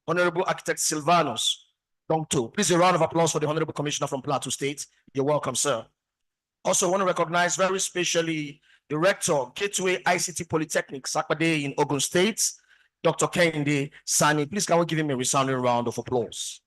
Honorable Architect Silvanus Dongto. Please a round of applause for the Honorable Commissioner from Plateau State. You're welcome, sir. Also want to recognize very specially the Rector, Gateway ICT Polytechnic, Sakpade in Ogun State, Dr. Kehinde Sani. Please can we give him a resounding round of applause.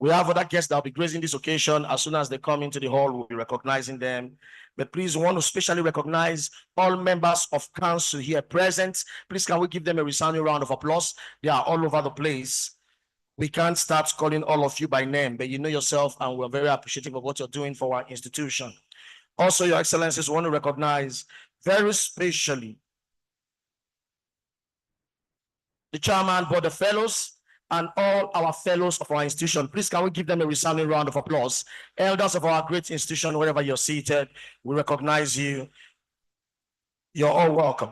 We have other guests that will be gracing this occasion. As soon as they come into the hall, we'll be recognizing them. But please, we want to specially recognize all members of council here present. Please, can we give them a resounding round of applause? They are all over the place. We can't start calling all of you by name, but you know yourself, and we're very appreciative of what you're doing for our institution. Also, Your Excellencies, we want to recognize very specially the Chairman, Board of Fellows, and all our fellows of our institution. Please, can we give them a resounding round of applause? Elders of our great institution, wherever you're seated, we recognize you. You're all welcome.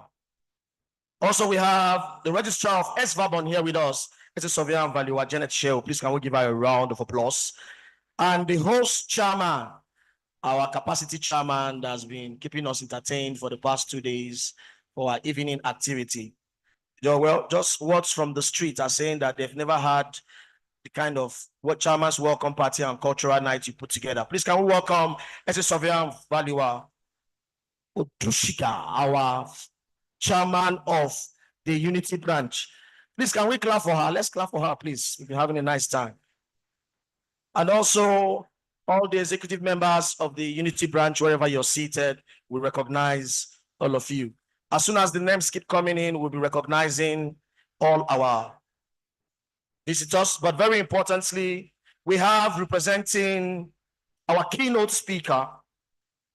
Also, we have the Registrar of SVAB here with us. It's a surveyor and valuer, Janet Shell. Please, can we give her a round of applause? And the host chairman, our capacity chairman that has been keeping us entertained for the past 2 days for our evening activity. Well, just words from the street are saying that they've never had the kind of what chairman's welcome party and cultural night you put together. Please, can we welcome as a surveyor and valuer, Otushika, our chairman of the Unity branch. Please, can we clap for her? Let's clap for her, please, if you're having a nice time. And also, all the executive members of the Unity branch, wherever you're seated, we recognize all of you. As soon as the names keep coming in, we'll be recognizing all our visitors. But very importantly, we have representing our keynote speaker,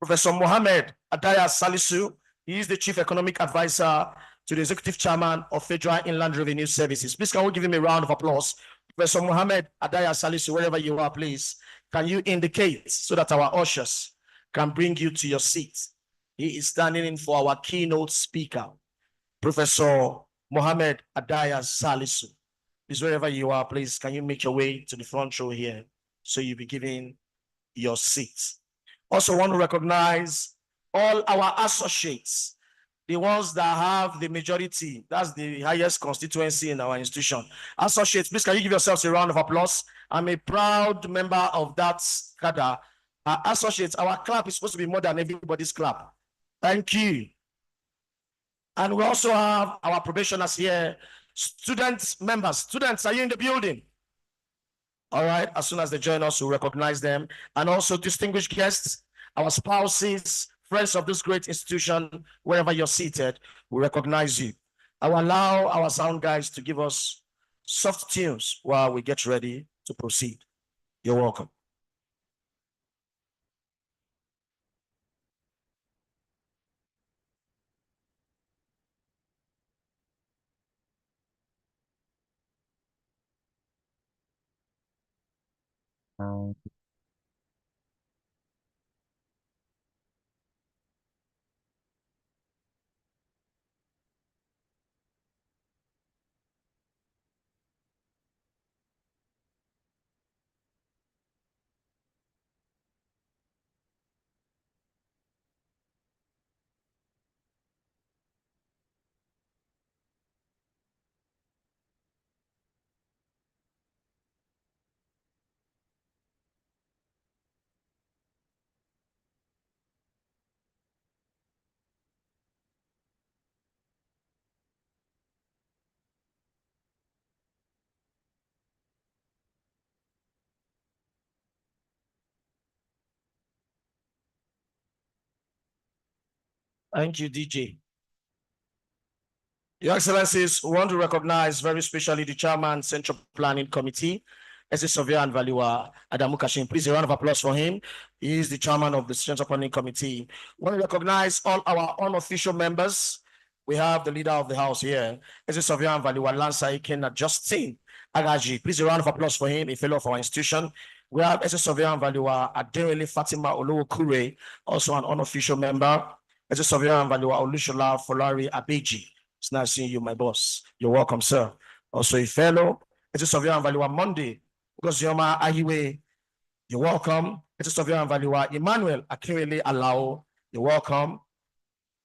Professor Mohammed Adaya Salisu. He is the Chief Economic Advisor to the Executive Chairman of Federal Inland Revenue Services. Please, can we give him a round of applause? Professor Mohammed Adaya Salisu, wherever you are, please, can you indicate so that our ushers can bring you to your seat? He is standing in for our keynote speaker, Professor Mohammed Adaya Salisu. Please, wherever you are, please, can you make your way to the front row here so you'll be given your seat. Also want to recognize all our associates, the ones that have the majority, that's the highest constituency in our institution. Associates, please, can you give yourselves a round of applause? I'm a proud member of that cadre. Associates, our clap is supposed to be more than everybody's clap. Thank you. And we also have our probationers here. Students, members, students, are you in the building? All right, as soon as they join us, we'll recognize them. And also distinguished guests, our spouses, friends of this great institution, wherever you're seated, we recognize you. I will allow our sound guys to give us soft tunes while we get ready to proceed. You're welcome. Thank you, DJ. Your Excellencies, we want to recognize very specially the Chairman, Central Planning Committee, as a surveyor and valuer, Adamu Kashin. Please, a round of applause for him. He is the Chairman of the Central Planning Committee. We want to recognize all our unofficial members. We have the leader of the house here, as a surveyor and valuer, Lansa Ikenna Justin Agaji. Please, a round of applause for him, a fellow of our institution. We have as a surveyor and valuer, Aderele Fatima Olowo Kure, also an unofficial member. As a surveyor and valuer, Olushola Folari Abeji. It's nice seeing you, my boss. You're welcome, sir. Also a fellow, as a surveyor and valuer, Monday, because Yoma Ahiwe, you're welcome. As a surveyor and valuer, Emmanuel Akinwele Alao, you're welcome.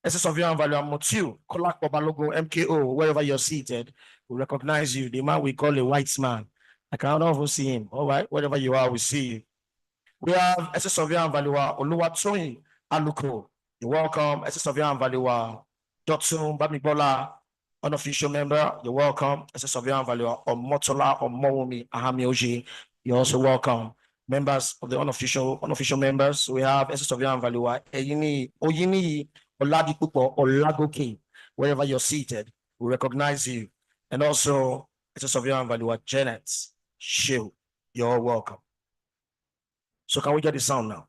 SS of Young Value Motiu, Kolak Balogo, MKO, wherever you're seated, we recognize you. The man we call a white man. I cannot even see him. All right, wherever you are, we see you. We have SS of Young Value Oluwatoyin Aluko. You're welcome. SS of Young Value Dotsun Bamibola, unofficial member. You're welcome. SS of Young Value Omotola Omowumi Ahamioji. You're also welcome. Members of the unofficial members, we have SS of Young Value Oyini Oladipupo Olagoke. Wherever you're seated, we recognize you. And also SS of Young Value Janet Shield. You're welcome. So can we get the sound now?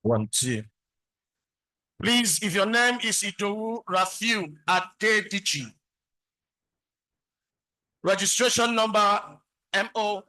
1, 2. Please, if your name is Idowu Rafiu Adedichi, registration number MO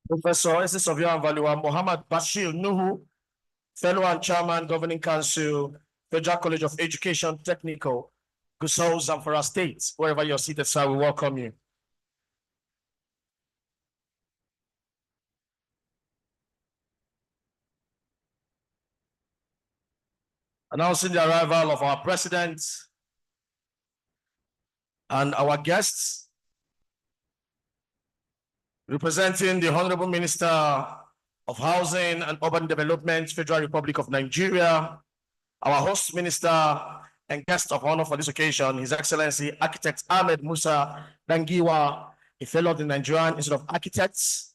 Professor S. Sovyan Valua Muhammad Bashir Nuhu, Fellow and Chairman, Governing Council, Federal College of Education, Technical, Gusau, Zamfara State. Wherever you're seated, sir, we welcome you. Announcing the arrival of our president and our guests, representing the Honorable Minister of Housing and Urban Development, Federal Republic of Nigeria, our host minister and guest of honor for this occasion, His Excellency Architect Ahmed Musa Dangiwa, a fellow of the Nigerian Institute of Architects,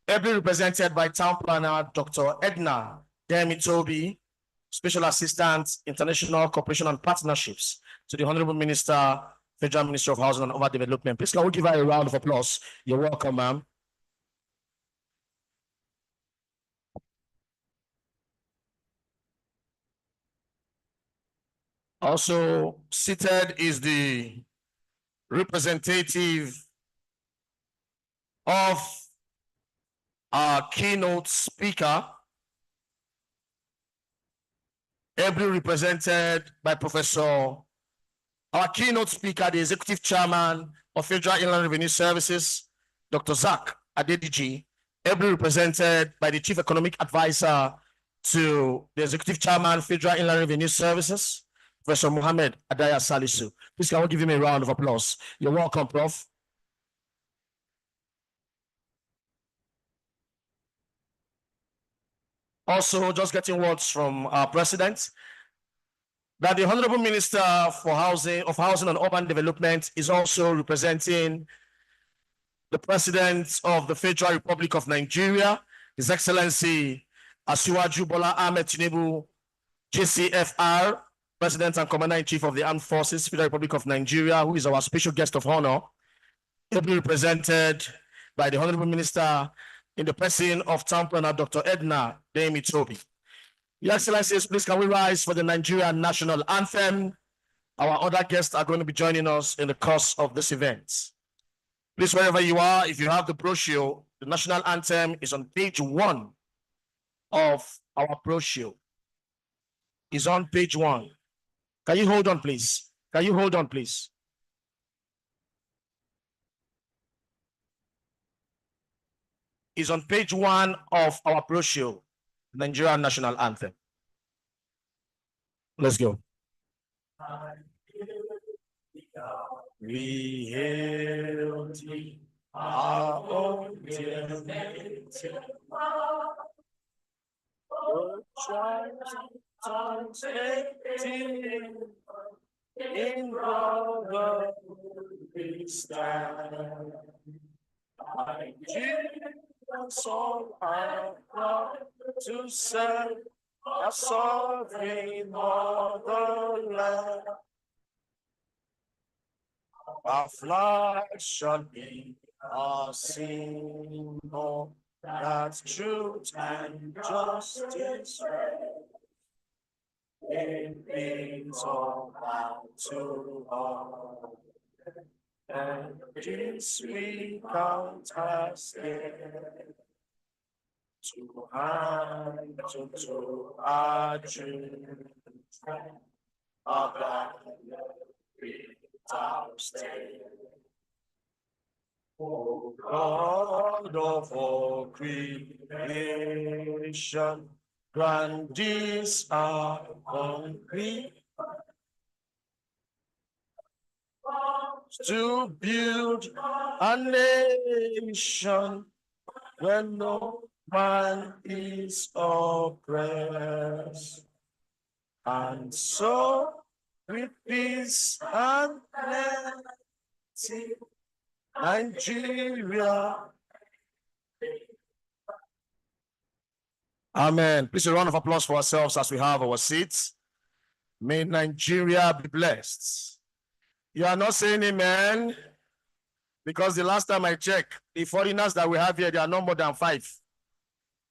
ably represented by Town Planner Dr. Edna Demitobi, Special Assistant, International Cooperation and Partnerships, to the Honorable Minister, Federal Minister of Housing and Urban Development. Please can we give her a round of applause? You're welcome, ma'am. Also seated is the representative of our keynote speaker, ably represented by Professor, our keynote speaker, the Executive Chairman of Federal Inland Revenue Services, Dr. Zach Adediji, ably represented by the Chief Economic Advisor to the Executive Chairman, Federal Inland Revenue Services, Professor Mohammed Adaya Salisu. Please can we give him a round of applause? You're welcome, Prof. Also, just getting words from our president that the Honorable Minister for Housing and Urban Development is also representing the President of the Federal Republic of Nigeria, His Excellency Asiwaju Bola Ahmed Tinubu, JCFR, President and Commander-in-Chief of the Armed Forces, Federal Republic of Nigeria, who is our special guest of honor, ably represented by the Honorable Minister in the person of Town Planner Dr. Edna Demitobi. Your Excellencies, please can we rise for the Nigerian National Anthem? Our other guests are going to be joining us in the course of this event. Please, wherever you are, if you have the brochure, the National Anthem is on page 1 of our brochure. It's on page 1. Can you hold on, please? Can you hold on, please? Is on page 1 of our brochure, Nigerian National Anthem. Let's go. We hail thee, our own dear native. In brotherhood we stand. Jesus all our God to serve our sovereign motherland. Our flag shall be our symbol, that truth and justice reign. in peace all to all. And this we count as dead to hand to our children, our God, without stay. O God of all creation, grant this our complete to build a nation where no man is oppressed, and so with peace and plenty, Nigeria. Amen. Please a round of applause for ourselves as we have our seats. May Nigeria be blessed. You are not saying amen, because the last time I checked, the foreigners that we have here, they are no more than 5.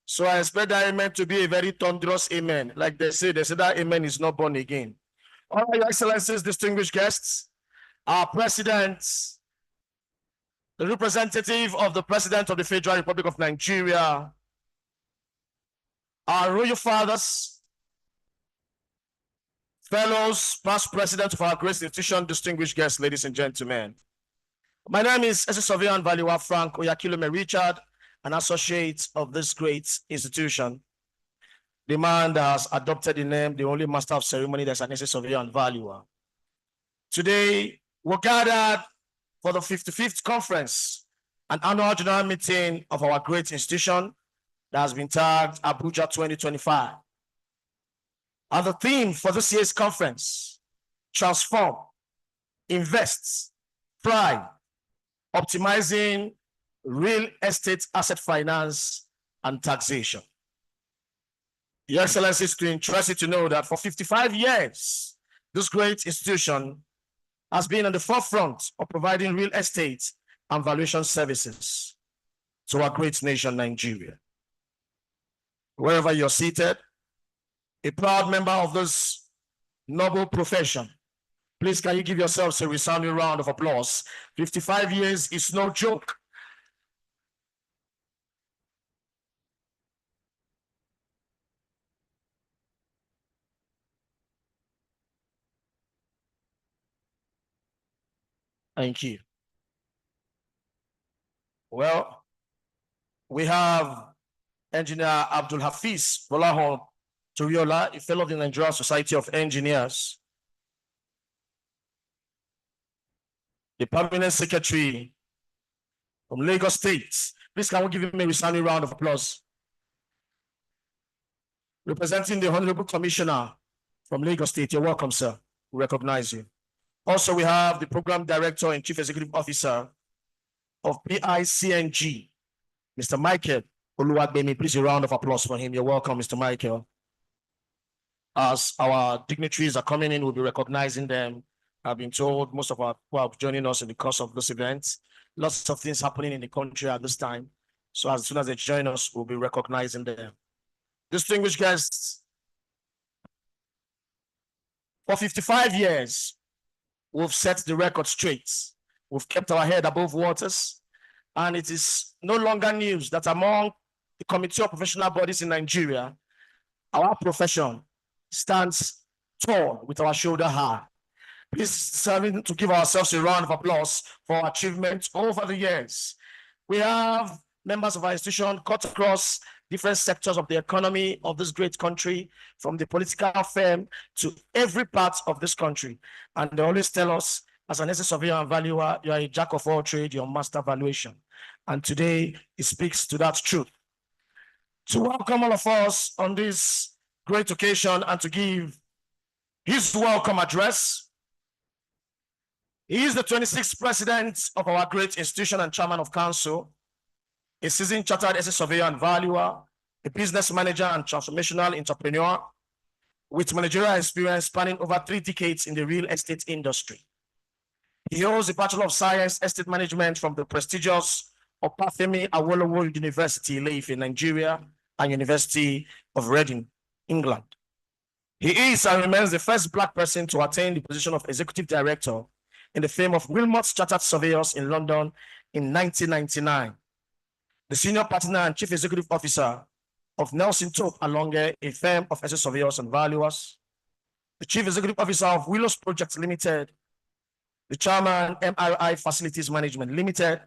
So I expect that amen to be a very thunderous amen. Like they say that amen is not born again. All right, Your Excellencies, distinguished guests, our president, the representative of the President of the Federal Republic of Nigeria, our royal fathers, fellows, past presidents of our great institution, distinguished guests, ladies and gentlemen. My name is SS Surveyor Valiwa Frank Oyakilome Richard, an associate of this great institution. The man that has adopted the name, the only master of ceremony, that's an SS Surveyor Valiwa. Today, we're gathered for the 55th conference, an annual general meeting of our great institution that has been tagged ABUJA2025. And the theme for this year's conference: transform, invest, thrive, optimizing real estate asset finance and taxation. Your Excellencies, to interest you to know that for 55 years, this great institution has been on the forefront of providing real estate and valuation services to our great nation, Nigeria. Wherever you're seated, a proud member of this noble profession, please can you give yourselves a resounding round of applause? 55 years is no joke. Thank you. Well, we have Engineer Abdul Hafiz Bolahon Toriola, a fellow of the Nigerian Society of Engineers, the Permanent Secretary from Lagos State. Please can we give him a resounding round of applause? Representing the Honorable Commissioner from Lagos State, you're welcome, sir. We recognize you. Also, we have the Program Director and Chief Executive Officer of PICNG, Mr. Michael Oluwagbemi. Please a round of applause for him. You're welcome, Mr. Michael. As our dignitaries are coming in, we'll be recognizing them. I've been told most of our people are joining us in the course of this event. Lots of things happening in the country at this time. So as soon as they join us, we'll be recognizing them. Distinguished guests, for 55 years, we've set the record straight. We've kept our head above waters. And it is no longer news that among the Committee of Professional Bodies in Nigeria, our profession stands tall with our shoulder high. Please serving to give ourselves a round of applause for our achievements over the years. We have members of our institution cut across different sectors of the economy of this great country, from the political firm to every part of this country. And they always tell us, as an SS Surveyor and Valuer, you are a jack of all trades, you're master valuation. And today, it speaks to that truth. To welcome all of us on this great occasion and to give his welcome address, he is the 26th president of our great institution and chairman of council, a seasoned chartered SS Surveyor and Valuer, a business manager and transformational entrepreneur with managerial experience spanning over 3 decades in the real estate industry. He holds a Bachelor of Science Estate Management from the prestigious Obafemi Awolowo University, Ile-Ife, Nigeria, and University of Reading, England. He is and remains the first Black person to attain the position of Executive Director in the firm of Wilmot Chartered Surveyors in London in 1999. The Senior Partner and Chief Executive Officer of Nelson Tope Alonge, a firm of asset surveyors and valuers. The Chief Executive Officer of Willows Projects Limited. The Chairman, MRI Facilities Management Limited.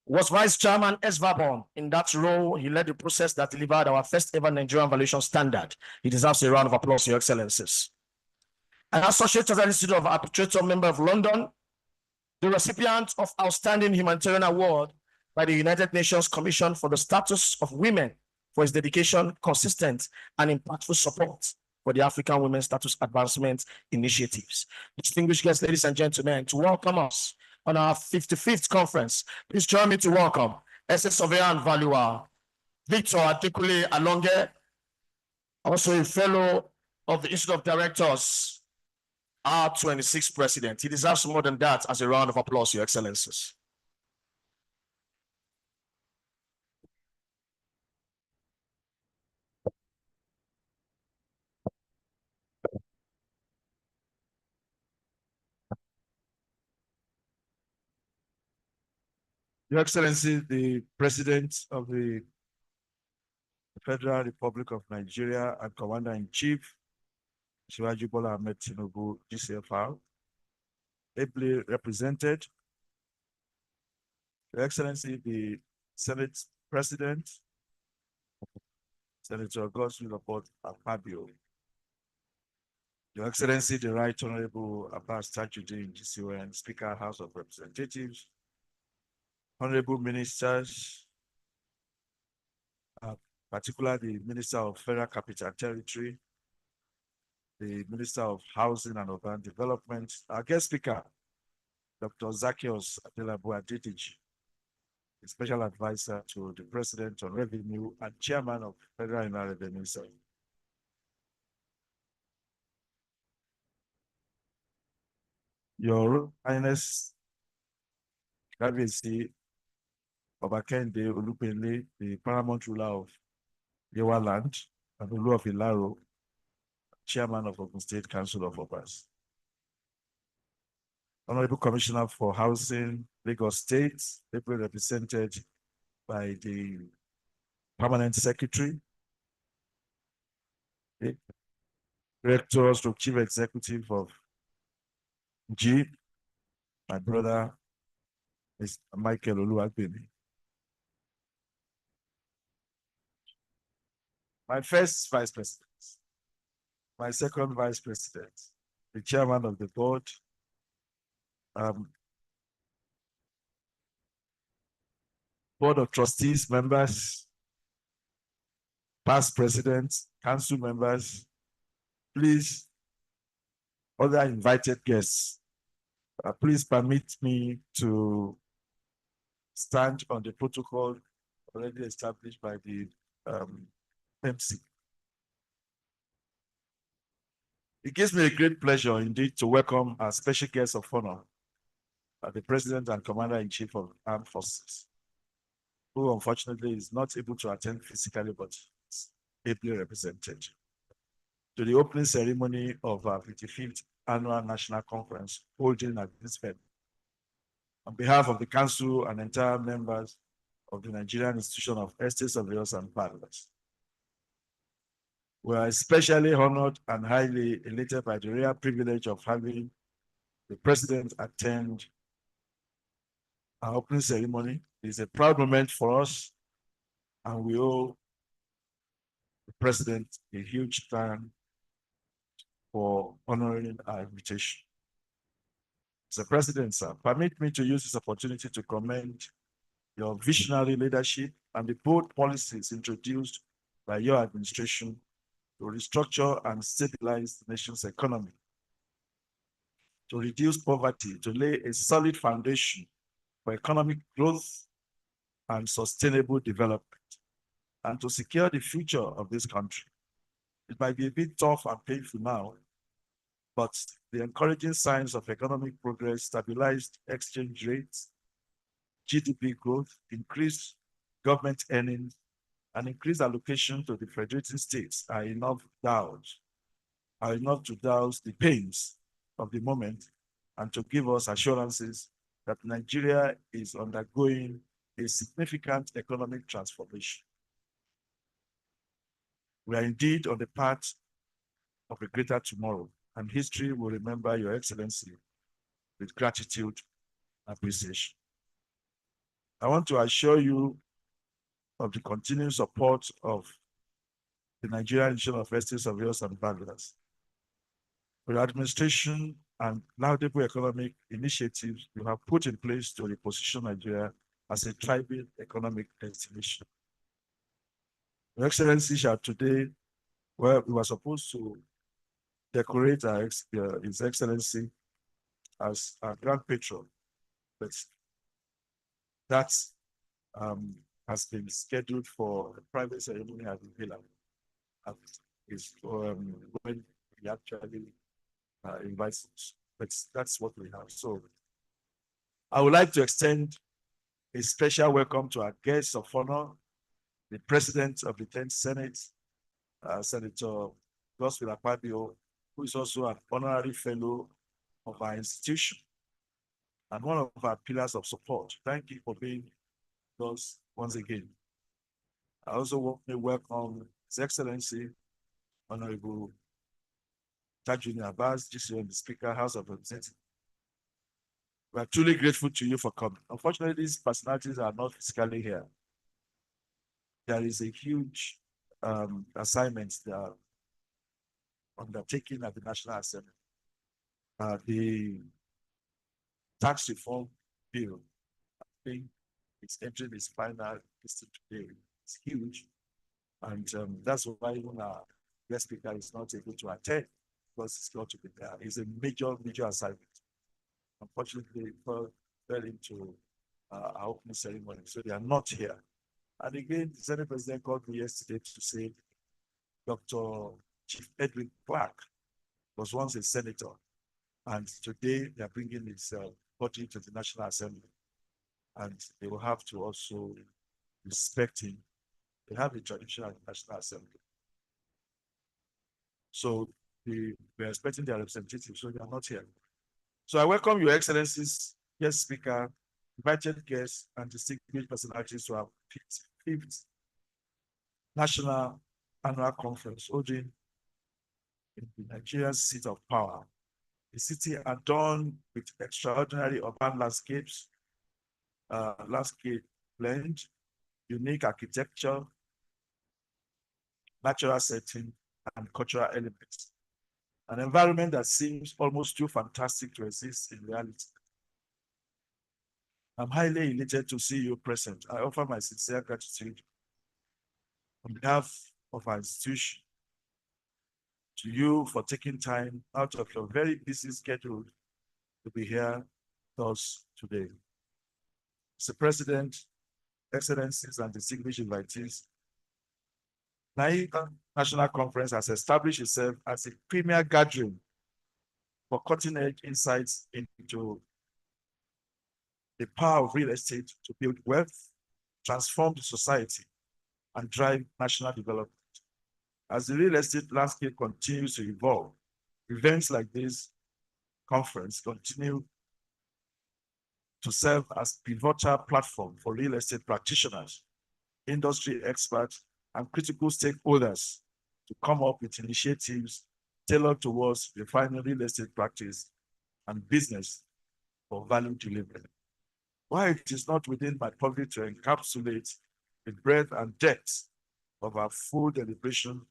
Was Vice Chairman SVABON. In that role, he led the process that delivered our first ever Nigerian valuation standard. He deserves a round of applause, Your Excellencies. An Associate Chartered Institute of Arbitrator member of London, the recipient of Outstanding Humanitarian Award by the United Nations Commission for the Status of Women for his dedication, consistent, and impactful support for the African Women's Status Advancement Initiatives. Distinguished guests, ladies and gentlemen, to welcome us on our 55th conference, please join me to welcome Asset Surveyor and Valuer Victor Adekule Alonge, also a fellow of the Institute of Directors, R26 President. He deserves more than that as a round of applause, Your Excellencies. Your Excellency, the President of the Federal Republic of Nigeria and Commander-in-Chief, Shivaji Bola Ahmed Tinubu, GCFR, ably represented. Your Excellency, the Senate President, Senator Godswill Akpabio. Your Excellency, the Right Honorable Abbas Tajuddin, GCON, Speaker, House of Representatives, Honorable Ministers, particularly the Minister of Federal Capital Territory, the Minister of Housing and Urban Development, our guest speaker, Dr. Zacchaeus Adelabu Adediji, a special advisor to the President on Revenue and Chairman of Federal Inland Revenue Service. Your Highness, Kabiyesi Obakende Olupenle, the paramount ruler of Yewa Land and the ruler of Ilaro, Chairman of Ogun State Council of Obas. Honorable Commissioner for Housing, Lagos State, ably represented by the Permanent Secretary, the Director, Chief Executive of G, my brother, Mr. Michael Oluwagbemi. My first Vice President, my second Vice President, the Chairman of the Board, Board of Trustees members, past presidents, council members, please, other invited guests, please permit me to stand on the protocol already established by the MC. It gives me a great pleasure indeed to welcome our special guest of honor, the President and Commander-in-Chief of Armed Forces, who unfortunately is not able to attend physically, but is ably represented, to the opening ceremony of our 55th Annual National Conference holding at Niesv. On behalf of the Council and entire members of the Nigerian Institution of Estate Surveyors and Valuers, we are especially honored and highly elated by the rare privilege of having the President attend our opening ceremony. It is a proud moment for us, and we owe the President a huge thank for honoring our invitation. Mr. President, sir, permit me to use this opportunity to commend your visionary leadership and the bold policies introduced by your administration to restructure and stabilize the nation's economy, to reduce poverty, to lay a solid foundation for economic growth and sustainable development, and to secure the future of this country. It might be a bit tough and painful now, but the encouraging signs of economic progress, stabilized exchange rates, GDP growth, increased government earnings, and increased allocation to the federating states are enough to douse the pains of the moment and to give us assurances that Nigeria is undergoing a significant economic transformation. We are indeed on the path of a greater tomorrow, and history will remember Your Excellency with gratitude and appreciation. I want to assure you of the continued support of the Nigerian Institution of Estate Surveyors and Valuers. For your administration and laudable economic initiatives you have put in place to reposition Nigeria as a thriving economic destination. Your Excellency shall today, where we were supposed to decorate His Excellency as our Grand Patron, but that has been scheduled for a private ceremony at the villa. Is when he actually invites us. But that's what we have. So I would like to extend a special welcome to our guests of honor, the President of the 10th Senate, Senator Godswill Akpabio, who is also an honorary fellow of our institution and one of our pillars of support. Thank you for being with us once again. I also want to welcome His Excellency, Honorable Tajuni Abbas, GCM, the Speaker, House of Representatives. We are truly grateful to you for coming. Unfortunately, these personalities are not physically here. There is a huge assignment they are undertaking at the National Assembly. The tax reform bill, I think it's entering its final listing today. It's huge. And that's why even our guest speaker is not able to attend, because it's got to be there. It's a major assignment. Unfortunately, it fell into our opening ceremony, so they are not here. And again, the Senate President called me yesterday to say Dr. Chief Edwin Clark was once a senator, and today they are bringing his body to the National Assembly, and they will have to also respect him. They have a tradition at the National Assembly. So we are expecting their representatives, so they are not here. So I welcome Your Excellencies, guest speaker, invited guests, and distinguished personalities to our fifth National Annual Conference holding in the Nigerian seat of power, a city adorned with extraordinary urban landscapes, landscape blend, unique architecture, natural setting, and cultural elements. An environment that seems almost too fantastic to exist in reality. I'm highly elated to see you present. I offer my sincere gratitude on behalf of our institution to you for taking time out of your very busy schedule to be here with us today. Mr. President, Excellencies, and distinguished invitees, NAICA National Conference has established itself as a premier gathering for cutting-edge insights into the power of real estate to build wealth, transform the society, and drive national development. As the real estate landscape continues to evolve, events like this conference continue to serve as pivotal platform for real estate practitioners, industry experts, and critical stakeholders to come up with initiatives tailored towards refining real estate practice and business for value delivery. While it is not within my purview to encapsulate the breadth and depth of our full deliberation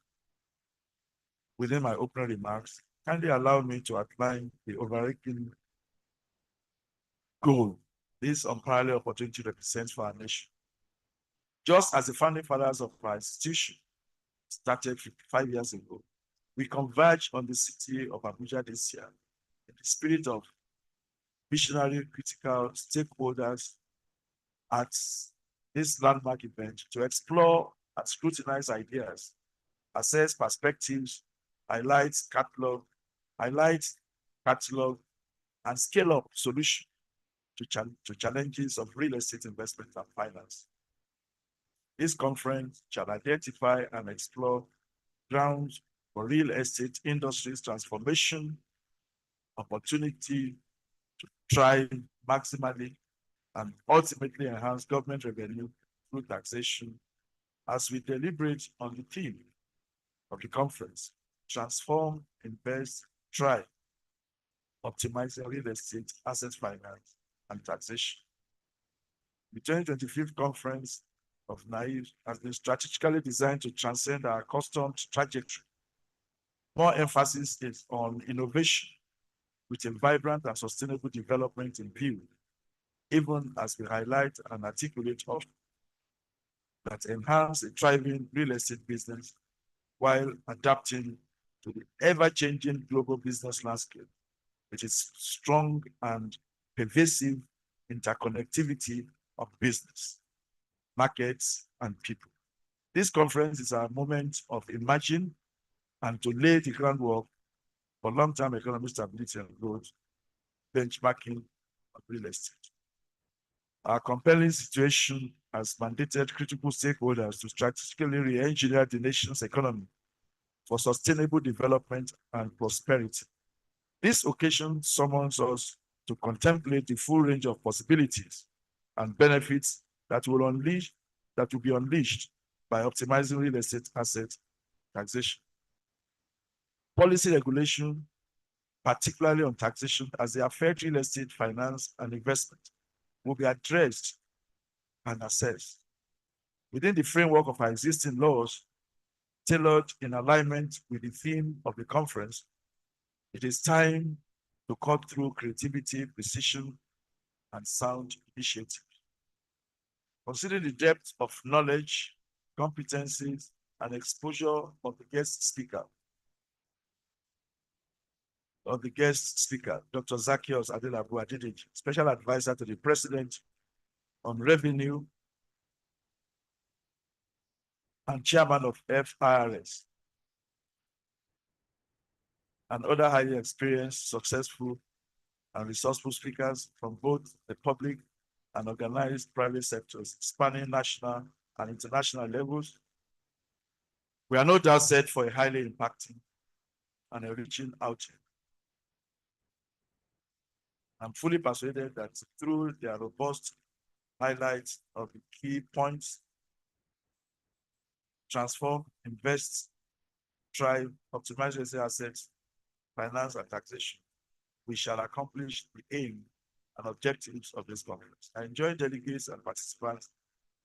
within my opening remarks, kindly allow me to outline the overarching goal this unparalleled opportunity represents for our nation. Just as the founding fathers of our institution started 55 years ago, we converge on the city of Abuja this year in the spirit of visionary critical stakeholders at this landmark event to explore and scrutinize ideas, assess perspectives, highlight catalog, and scale up solutions to challenges of real estate investment and finance. This conference shall identify and explore grounds for real estate industry's transformation, opportunity to thrive maximally, and ultimately enhance government revenue through taxation as we deliberate on the theme of the conference, transform, invest, thrive, optimizing real estate, asset finance, and taxation. The 2025 conference of Niesv has been strategically designed to transcend our accustomed trajectory. More emphasis is on innovation with a vibrant and sustainable development in view, even as we highlight and articulate options that enhance a thriving real estate business while adapting to the ever-changing global business landscape, which is strong and pervasive interconnectivity of business, markets, and people. This conference is a moment of imagine and to lay the groundwork for long-term economic stability and growth, benchmarking of real estate. Our compelling situation has mandated critical stakeholders to strategically re-engineer the nation's economy for sustainable development and prosperity. This occasion summons us to contemplate the full range of possibilities and benefits that will be unleashed by optimizing real estate asset taxation. Policy regulation, particularly on taxation as they affect real estate finance and investment, will be addressed and assessed within the framework of our existing laws, tailored in alignment with the theme of the conference. It is time to cut through creativity, precision, and sound initiative. Consider the depth of knowledge, competencies, and exposure of the guest speaker, Dr. Zacchaeus ABUJA2025, Special Advisor to the President on Revenue and Chairman of FIRS, and other highly experienced, successful, and resourceful speakers from both the public and organized private sectors, spanning national and international levels. We are no doubt set for a highly impacting and enriching outing. I'm fully persuaded that through their robust highlights of the key points, transform, invest, thrive, optimize real estate assets, finance, and taxation, we shall accomplish the aim and objectives of this conference. I enjoin delegates and participants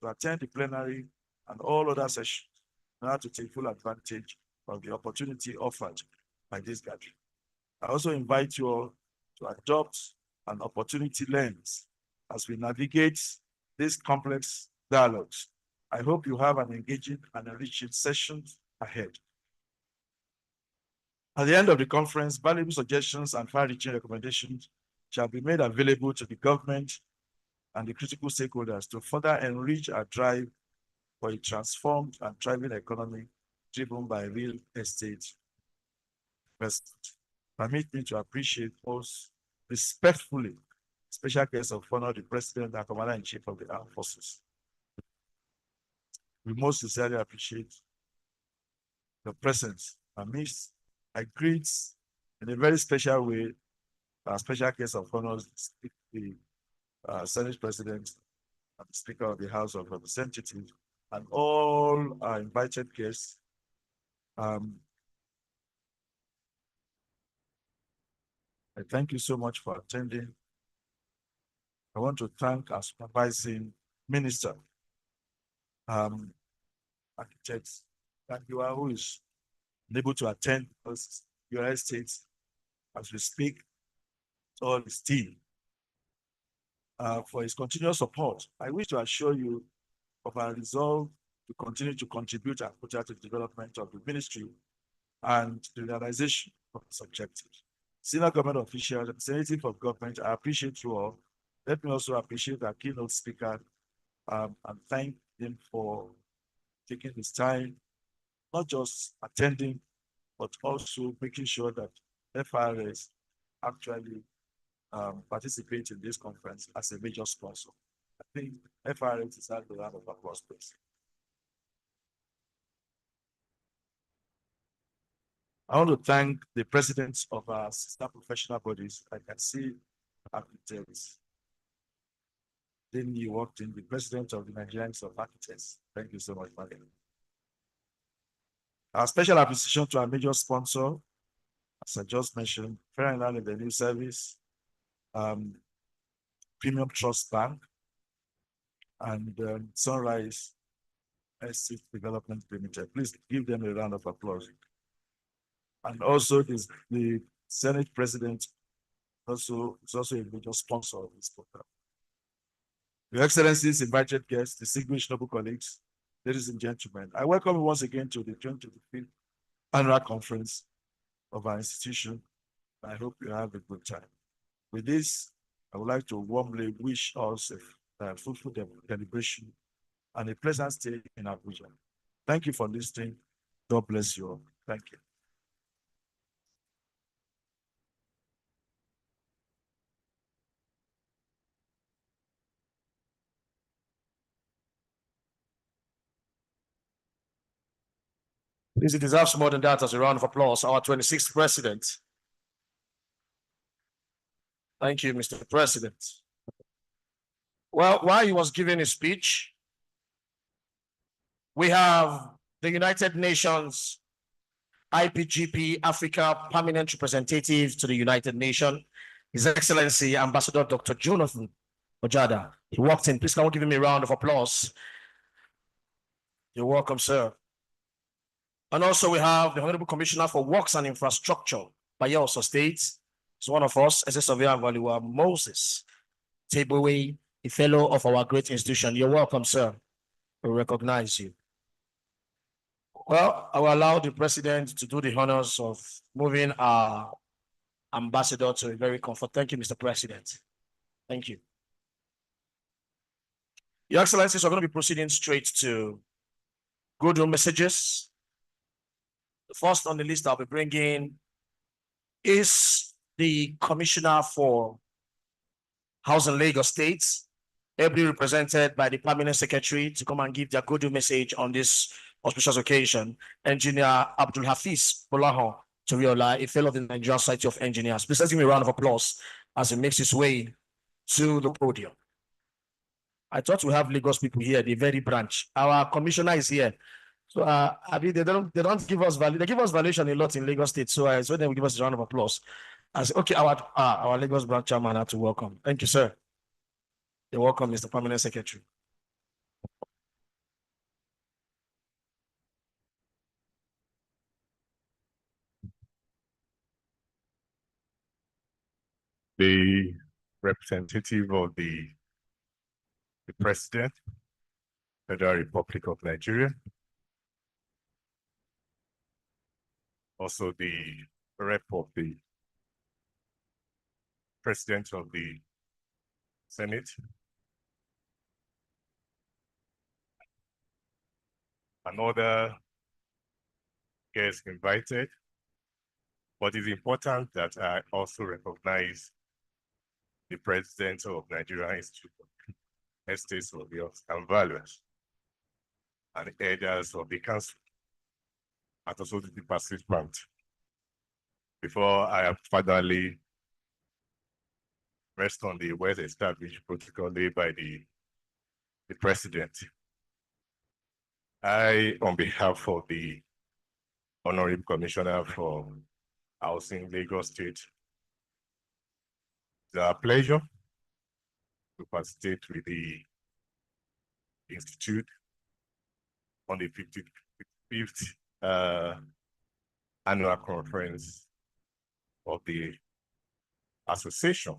to attend the plenary and all other sessions in order to take full advantage of the opportunity offered by this gathering. I also invite you all to adopt an opportunity lens as we navigate these complex dialogues. I hope you have an engaging and enriching session ahead. At the end of the conference, valuable suggestions and far-reaching recommendations shall be made available to the government and the critical stakeholders to further enrich our drive for a transformed and thriving economy driven by real estate investment. Permit me to appreciate most respectfully special guest of honor, the President and Commander-in-Chief of the Armed Forces. We most sincerely appreciate your presence amidst. I greet in a very special way our special guest of honor, the Senate President and the Speaker of the House of Representatives, and all our invited guests. I thank you so much for attending. I want to thank our supervising minister, architect, who is unable to attend because United States as we speak, all his team, for his continuous support. I wish to assure you of our resolve to continue to contribute and put out the development of the ministry and the realization of its objectives. Senior government officials, representative of government, I appreciate you all. Let me also appreciate our keynote speaker and thank him for taking his time, not just attending, but also making sure that FIRS actually participate in this conference as a major sponsor. I think FIRS is at the round of applause, please. I want to thank the presidents of our sister professional bodies. I can see architects. Then you worked in the president of the Nigerian Institute of Architects. Thank you so much, madam. Our special appreciation to our major sponsor, as I just mentioned, Fair and Land Revenue Service, Premium Trust Bank, and Sunrise Estate Development Limited. Please give them a round of applause. And also the Senate President is also a major sponsor of this program. Your Excellencies, invited guests, distinguished noble colleagues, ladies and gentlemen, I welcome you once again to the 2025 annual conference of our institution. I hope you have a good time. With this, I would like to warmly wish us a fruitful celebration and a pleasant stay in Abuja. Thank you for listening. God bless you all. Thank you. Please, it deserves more than that as a round of applause. Our 26th president. Thank you, Mr. President. Well, while he was giving his speech, we have the United Nations IPGP Africa Permanent Representative to the United Nations, His Excellency Ambassador Dr. Jonathan Ojada. He walked in. Please come give him a round of applause. You're welcome, sir. And also we have the Honorable Commissioner for Works and Infrastructure, Bayelsa State. He's one of us, as a surveyor Valiwa Moses Tabeway, a fellow of our great institution. You're welcome, sir. We recognize you. Well, I will allow the president to do the honors of moving our ambassador to a very comfort. Thank you, Mr. President. Thank you. Your Excellencies, we're going to be proceeding straight to goodwill messages. The first on the list I'll be bringing is the Commissioner for Housing Lagos State, ably represented by the Permanent Secretary, to come and give their goodwill message on this auspicious occasion, Engineer Abdul Hafiz Bolaho Toriola, a fellow of the Nigerian Society of Engineers. Please let's give me a round of applause as he makes his way to the podium. I thought we have Lagos people here, the very branch. Our commissioner is here. So I mean, they don't give us value. They give us valuation a lot in Lagos State. So so they will give us a round of applause. As okay, our Lagos branch chairman had to welcome. Thank you, sir. You're welcome, Mr. Permanent Secretary. The representative of the President, Federal Republic of Nigeria, also the rep of the President of the Senate, and other guests invited. But it's important that I also recognize the President of Nigeria Institute of Estates, Surveyors and Valuers, and the elders of the council, and also the participant. Before I have furtherly rest on the well-established protocol laid by the President, I, on behalf of the Honorable Commissioner for Housing Lagos State, it's our pleasure to participate with the Institute on the 55th annual conference of the association.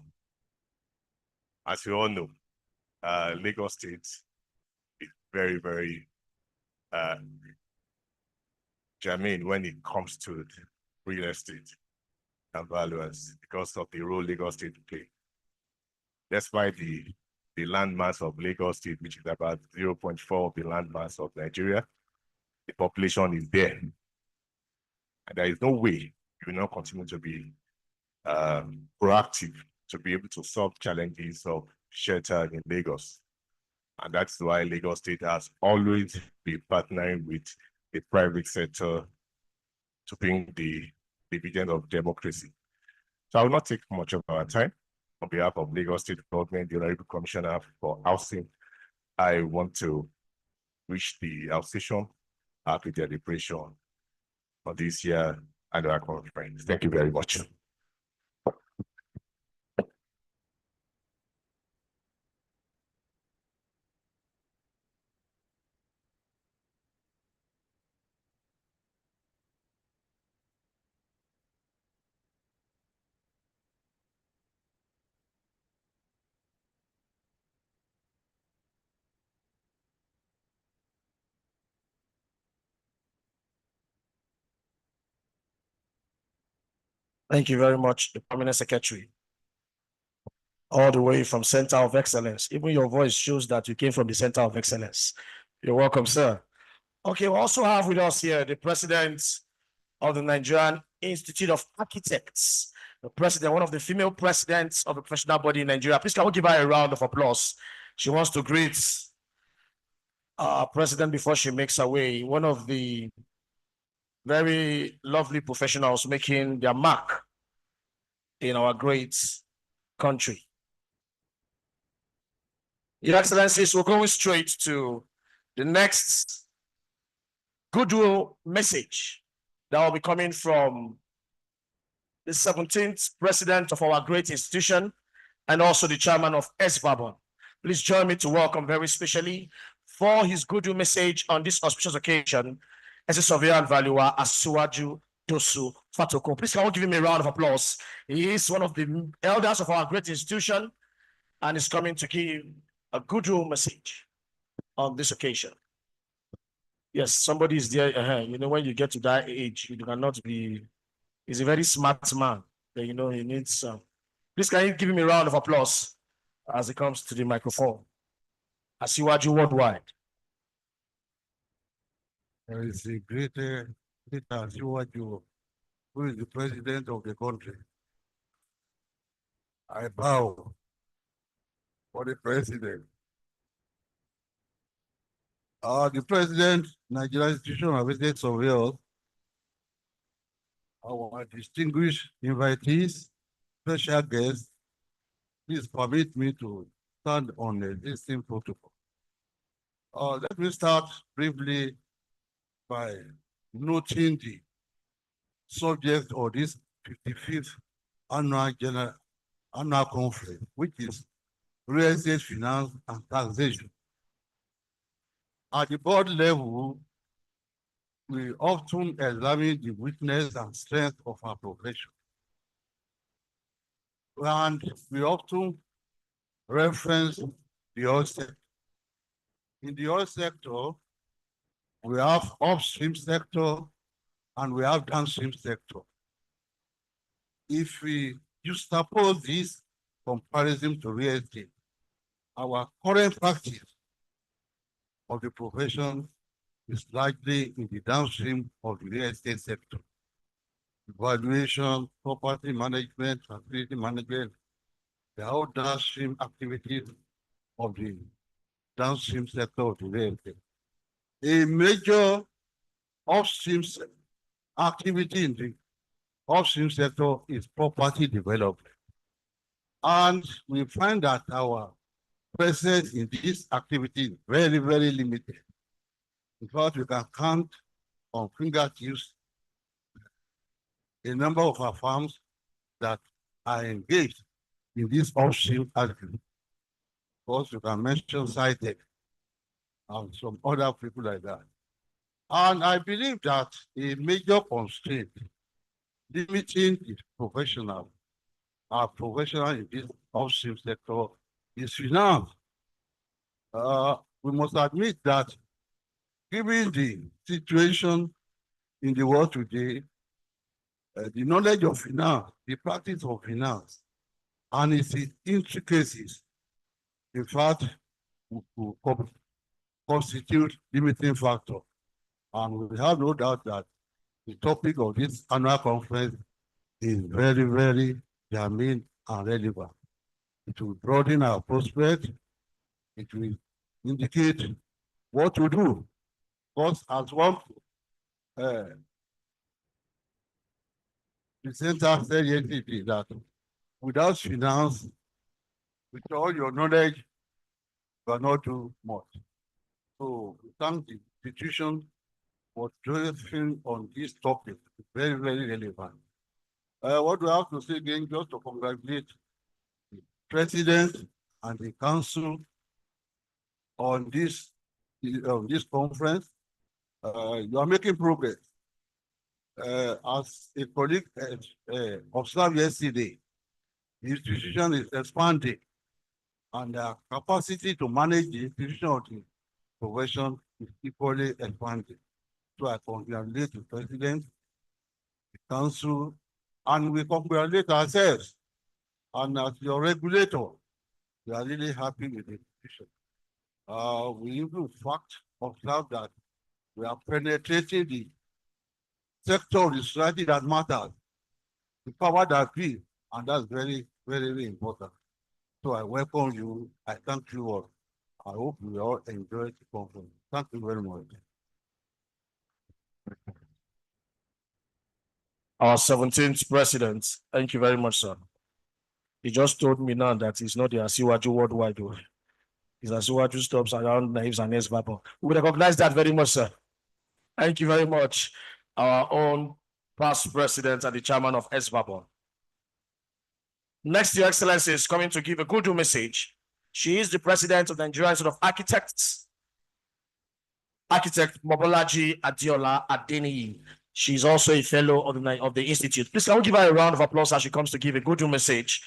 As you all know, Lagos State is very, very germane when it comes to real estate and valuers because of the role Lagos State play. Despite the landmass of Lagos State, which is about 0.4 of the landmass of Nigeria, the population is there. And there is no way you will not continue to be proactive to be able to solve challenges of shelter in Lagos. And that's why Lagos State has always been partnering with the private sector to bring the dividend of democracy. So I will not take much of our time. On behalf of Lagos State Government, the Honorable Commissioner for Housing, I want to wish the House Session happy celebration for this year annual conference. Thank you very much. Thank you very much, the Permanent Secretary. All the way from Center of Excellence. Even your voice shows that you came from the Center of Excellence. You're welcome, sir. Okay, we also have with us here the President of the Nigerian Institute of Architects, the president, one of the female presidents of a professional body in Nigeria. Please, can we give her a round of applause? She wants to greet our president before she makes her way. One of the very lovely professionals making their mark in our great country. Your Excellencies, we're going straight to the next goodwill message that will be coming from the 17th president of our great institution and also the chairman of SVABON. Please join me to welcome very specially for his goodwill message on this auspicious occasion as a surveyor and valuer, Asiwaju Dosu Fatoko. Please can you give him a round of applause? He is one of the elders of our great institution and is coming to give a goodwill message on this occasion. Yes, somebody is there. You know, when you get to that age, you cannot be. He's a very smart man. You know, he needs some. Please, can you give him a round of applause as he comes to the microphone? Asiwaju Worldwide. There is a great Asiwaju, who is the president of the country. I bow for the president. The president, Nigerian Institution of Architects Surveyors, our distinguished invitees, special guests, please permit me to stand on the existing protocol. Let me start briefly by noting the subject of this 55th annual conference, which is real estate finance and taxation. At the board level, we often examine the weakness and strength of our profession. And we often reference the oil sector. In the oil sector, we have upstream sector and we have downstream sector. If we juxtapose this comparison to real estate, our current practice of the profession is largely in the downstream of the real estate sector. Valuation, property management, facility management, they are all downstream activities of the downstream sector of the real estate. A major upstream activity in the upstream sector is property development. And we find that our presence in this activity is very, very limited. In fact, we can count on fingertips a number of our firms that are engaged in this upstream activity. Of course, you can mention SciTech and some other people like that. And I believe that a major constraint limiting the professional, our professional in this upstream sector is finance. We must admit that given the situation in the world today, the knowledge of finance, the practice of finance, and its intricacies, in fact, will constitute limiting factor. And we have no doubt that the topic of this annual conference is very, very germane and relevant. It will broaden our prospect. It will indicate what to do. Because as one presenter said yesterday that without finance, with all your knowledge, you cannot do much. So we thank the institution for driving on this topic. It's very, very relevant. What do I have to say again? Just to congratulate the president and the council on this conference. You are making progress. As a colleague observed yesterday, the institution is expanding and the capacity to manage the institution of the profession is equally expanding. So I congratulate the president, the council, and we congratulate ourselves. And as your regulator, we are really happy with the institution. We even in fact observe that we are penetrating the sector of the society that matters, the power that be, and that's very, very, very important. So I welcome you. I thank you all. I hope we all enjoy the conference. Thank you very much. Our 17th president. Thank you very much, sir. He just told me now that he's not the Asiwaju worldwide. His Asiwaju stops around Niesv and Niesv. We recognize that very much, sir. Thank you very much. Our own past president and the chairman of SBABON. Next, Your Excellency is coming to give a good message. She is the president of the Nigerian Institute of Architects, Architect Mobolaji Adiola Adeniyi. She's also a fellow of the institute. Please, can we give her a round of applause as she comes to give a good message?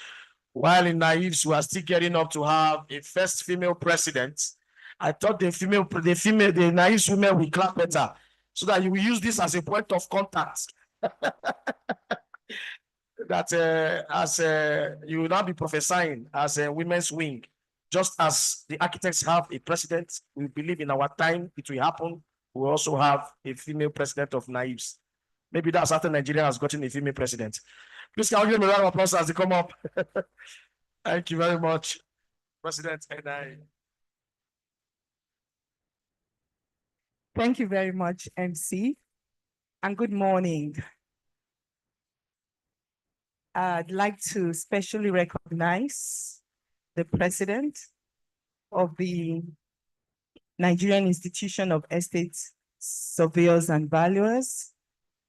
While in Niesv, we are still getting up to have a first female president. I thought the Niesv women will clap better, so that you will use this as a point of contact. That you will now be prophesying as a women's wing. Just as the architects have a president, we believe in our time it will happen. We also have a female president of Niesv. Maybe that's after Nigeria has gotten a female president. Please, can you give me a round of applause as they come up? Thank you very much, President NI. Thank you very much, MC, and good morning. I'd like to specially recognize the president of the Nigerian Institution of Estate Surveyors and Valuers,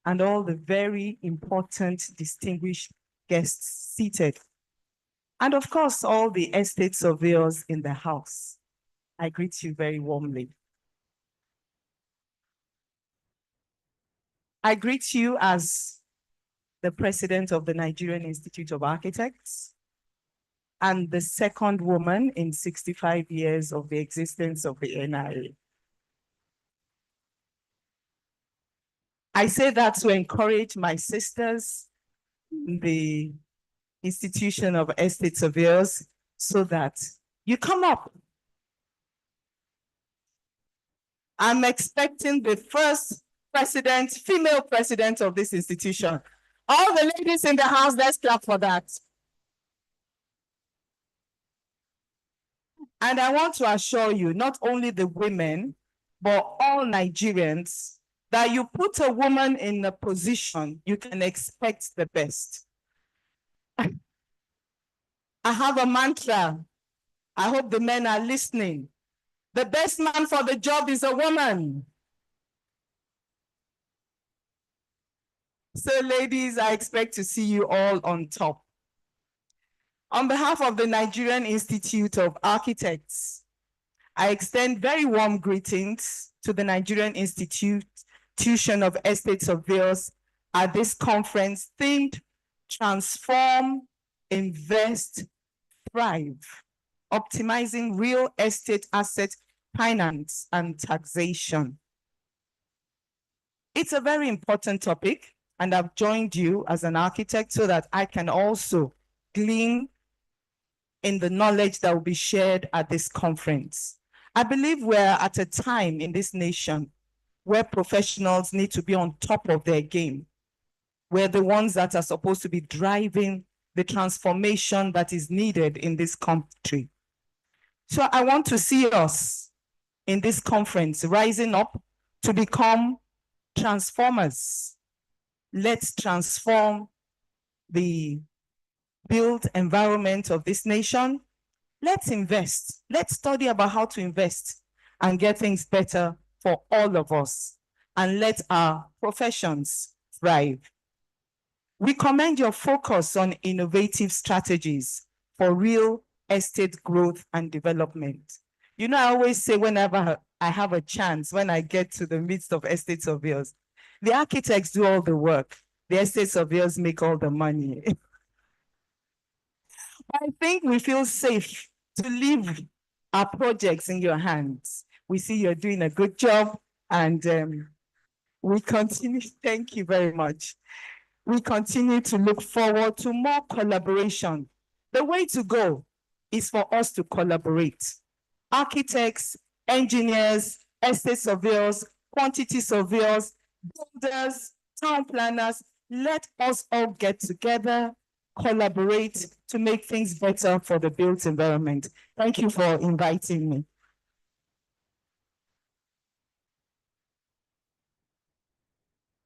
and all the very important distinguished guests seated. And of course, all the estate surveyors in the house. I greet you very warmly. I greet you as the president of the Nigerian Institute of Architects and the second woman in 65 years of the existence of the NIA. I say that to encourage my sisters in the Institution of Estate Surveyors so that you come up. I'm expecting the first president, female president of this institution. All the ladies in the house, let's clap for that. And I want to assure you, not only the women, but all Nigerians, that you put a woman in a position, you can expect the best. I have a mantra. I hope the men are listening. The best man for the job is a woman. So ladies, I expect to see you all on top. On behalf of the Nigerian Institute of Architects, I extend very warm greetings to the Nigerian Institution of Estate Surveyors at this conference themed Transform, Invest, Thrive, Optimizing Real Estate Asset Finance and Taxation. It's a very important topic, and I've joined you as an architect so that I can also glean in the knowledge that will be shared at this conference. I believe we're at a time in this nation where professionals need to be on top of their game. We're the ones that are supposed to be driving the transformation that is needed in this country. So I want to see us in this conference rising up to become transformers. Let's transform the built environment of this nation. Let's invest. Let's study about how to invest and get things better for all of us, and let our professions thrive. We commend your focus on innovative strategies for real estate growth and development. You know, I always say whenever I have a chance, when I get to the midst of estate surveyors, the architects do all the work, the estate surveyors make all the money. I think we feel safe to leave our projects in your hands. We see you're doing a good job, and we continue. Thank you very much. We continue to look forward to more collaboration. The way to go is for us to collaborate. Architects, engineers, estate surveyors, quantity surveyors, builders, town planners, let us all get together, collaborate to make things better for the built environment. Thank you for inviting me.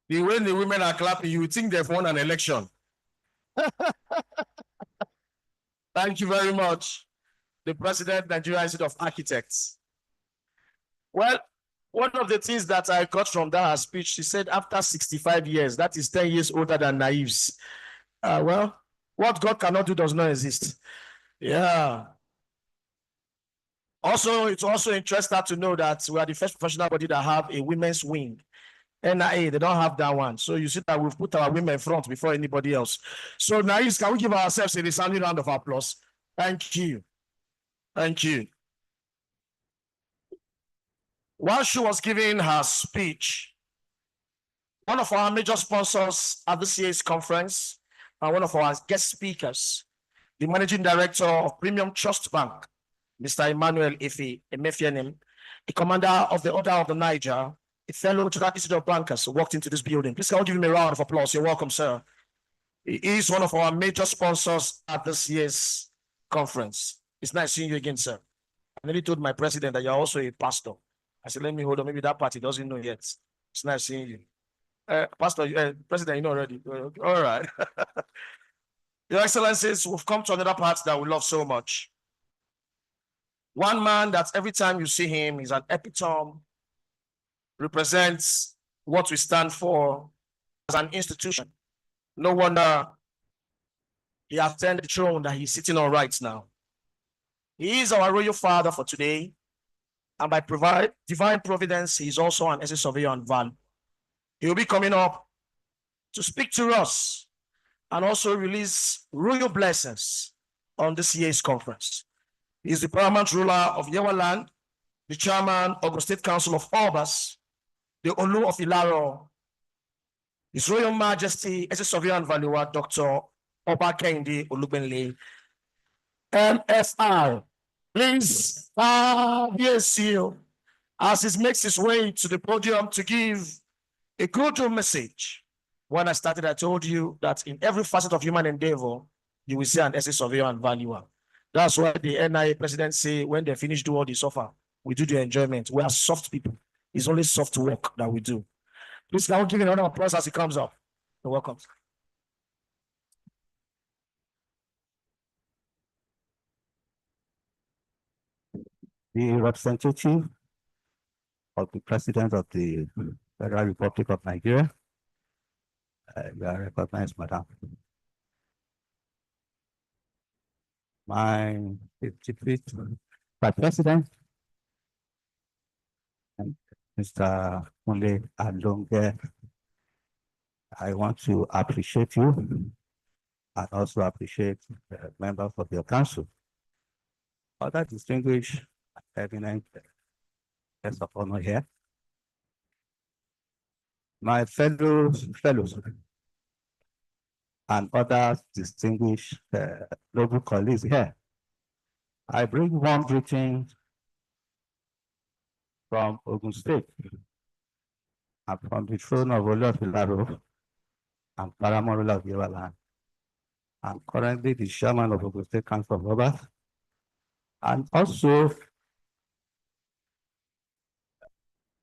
The way the women are clapping, you would think they've won an election. Thank you very much, the President, Nigeria Institute of Architects. Well, one of the things that I got from that speech, she said after 65 years, that is 10 years older than Niesv. Well, what God cannot do does not exist. Yeah. Also, it's also interesting to know that we are the first professional body that have a women's wing. NIA, they don't have that one. So you see that we've put our women front before anybody else. So Niesv, can we give ourselves a resounding round of applause? Thank you. Thank you. While she was giving her speech, one of our major sponsors at this year's conference, and one of our guest speakers, the managing director of Premium Trust Bank, Mr. Emmanuel Emefienem, the commander of the Order of the Niger, a fellow to that Institute of Bankers, walked into this building. Please can you give him a round of applause? You're welcome, sir. He is one of our major sponsors at this year's conference. It's nice seeing you again, sir. I nearly told my president that you're also a pastor. I said, let me hold on. Maybe that party doesn't know yet. It's nice seeing you. Pastor, President, you know already. All right. Your Excellencies, we've come to another part that we love so much. One man that every time you see him is an epitome, represents what we stand for as an institution. No wonder he attained the throne that he's sitting on right now. He is our royal father for today, and by divine providence, he is also an estate surveyor and value. He will be coming up to speak to us and also release royal blessings on this year's conference. He is the paramount ruler of Yewa land, the chairman of the State Council of Obas, the Olu of Ilaro, His Royal Majesty, estate surveyor and valuer, Dr. Oba Kehinde Olugbenle, MFR. Please, yes, you, as he makes his way to the podium to give a good message. When I started, I told you that in every facet of human endeavor, you will see an estate surveyor and valuer. That's why the NIA president say, when they finish do all the suffer, we do the enjoyment. We are soft people. It's only soft work that we do. Please now give another applause as he comes up. You're welcome. The representative of the President of the Federal Republic of Nigeria, you are recognized, madam. My President, Mr. Kunle Alonge, I want to appreciate you and also appreciate the members of your council. Other distinguished eminent guests of honor here, my fellows and other distinguished local colleagues here, I bring warm greetings from Ogun State and from the throne of Olu of Ilaro and paramount ruler of Yewa land. I'm currently the chairman of Ogun State Council of Obas, and also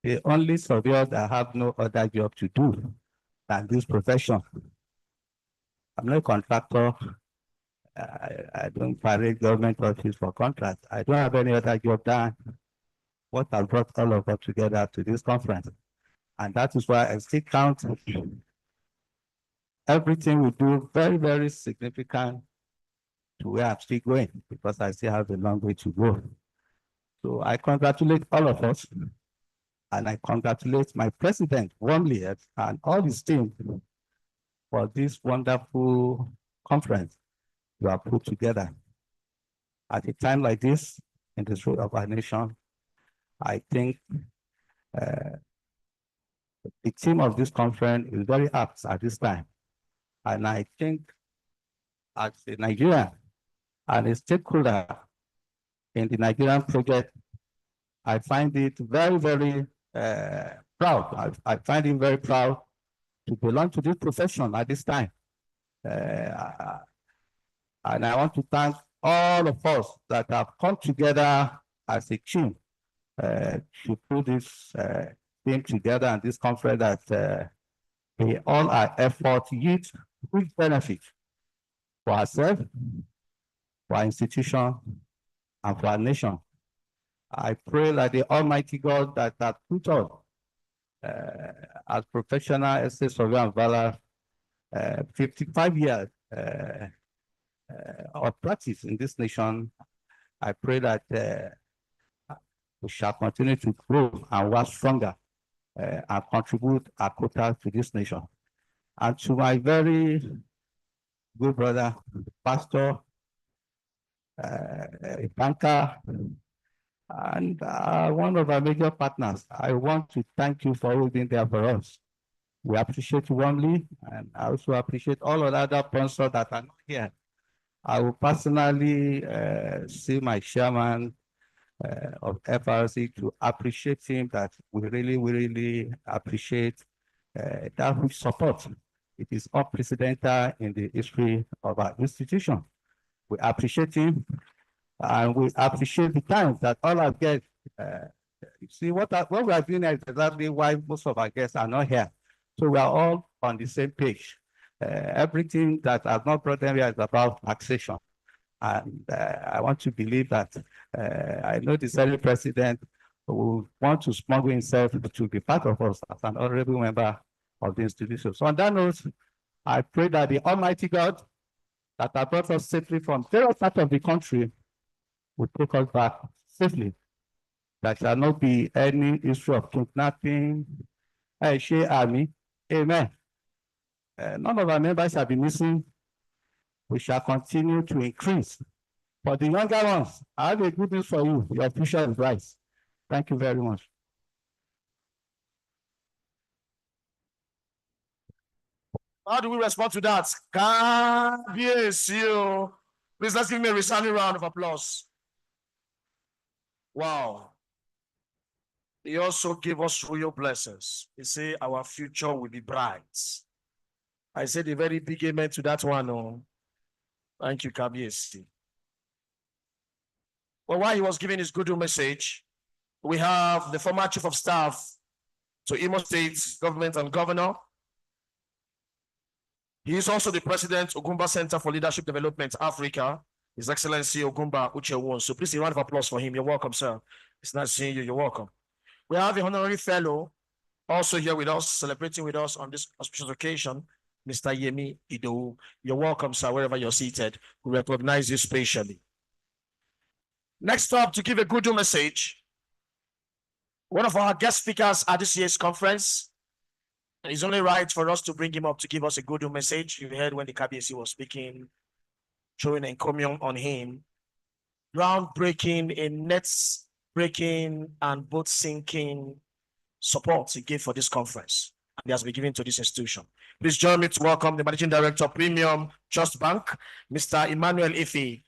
the only surveyor that have no other job to do than this profession. I'm not a contractor. I don't parade government office for contracts. I don't have any other job than what has brought all of us together to this conference. And that is why I still count everything we do very, very significant to where I'm still going, because I still have a long way to go. So I congratulate all of us, and I congratulate my president warmly and all his team for this wonderful conference you have put together. At a time like this, in the state of our nation, I think the theme of this conference is very apt at this time. And I think as a Nigerian and a stakeholder in the Nigerian project, I find it very, very proud. I find it very proud to belong to this profession at this time. And I want to thank all of us that have come together as a team to put this thing together and this conference that all our effort yield huge benefit for ourselves, for our institution, and for our nation. I pray that the Almighty God that put us as professional estate surveyor and valor 55 years of practice in this nation, I pray that we shall continue to grow and work stronger and contribute our quota to this nation. And to my very good brother, pastor, a banker, and one of our major partners, I want to thank you for always being there for us. We appreciate you warmly, and I also appreciate all of the other sponsors that are not here. I will personally see my chairman of FRC to appreciate him, that we really appreciate that which support. It is unprecedented in the history of our institution. We appreciate him, and we appreciate the time that all our guests, you see what we are doing is exactly why most of our guests are not here. So we are all on the same page. Everything that has not brought them here is about taxation. And I want to believe that I know the Senate president will want to smuggle himself to be part of us as an honorable member of the institution. So on that note, I pray that the Almighty God that has brought us safely from various parts of the country will take us back safely. There shall not be any issue of kidnapping. Amen. None of our members shall be missing. We shall continue to increase. For the younger ones, I have a good news for you. Your future is bright. Thank you very much. How do we respond to that? Yes, you. Please, let's give me a resounding round of applause. Wow. He also gave us royal blessings. He said our future will be bright. I said a very big amen to that one. Oh. Thank you, Kabiesi. Well, while he was giving his good message, we have the former chief of staff to Imo State government and governor. He is also the president, Ogumba Center for Leadership Development, Africa. His Excellency Ogumba Uchewon. So please a round of applause for him. You're welcome, sir. It's nice seeing you. You're welcome. We have a honorary fellow also here with us, celebrating with us on this auspicious occasion, Mr. Yemi Ido. You're welcome, sir, wherever you're seated. We recognize you spatially. Next up, to give a good message, one of our guest speakers at this year's conference. It's only right for us to bring him up to give us a good message. You heard when the KBC was speaking, showing encomium on him. Groundbreaking, in nets breaking and boat sinking support he gave for this conference. And he has been given to this institution. Please join me to welcome the Managing Director of Premium Trust Bank, Mr. Emmanuel Ife,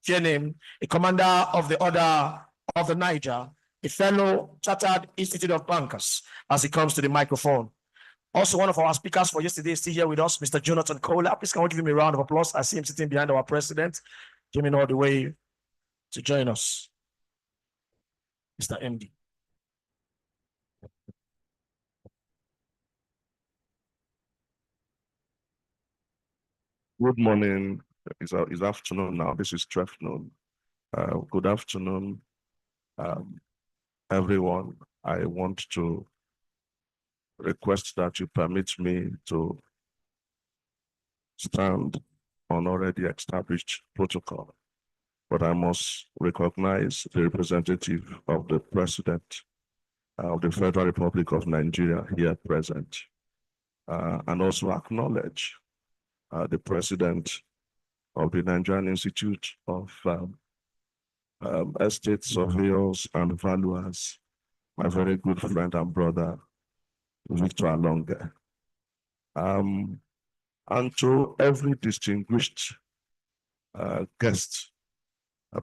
a commander of the Order of the Niger, a fellow Chartered Institute of Bankers, as he comes to the microphone. Also, one of our speakers for yesterday is still here with us, Mr. Jonathan Kohler. Please can we give him a round of applause? I see him sitting behind our president, coming all the way to join us. Mr. MD. Good morning. It's afternoon now. This is 12 noon. Good afternoon, everyone. I want to request that you permit me to stand on already established protocol, but I must recognize the representative of the President of the Federal Republic of Nigeria here present, and also acknowledge the President of the Nigerian Institute of Estate Surveyors and Valuers, my very good friend and brother, Victor Alonga. And to every distinguished guest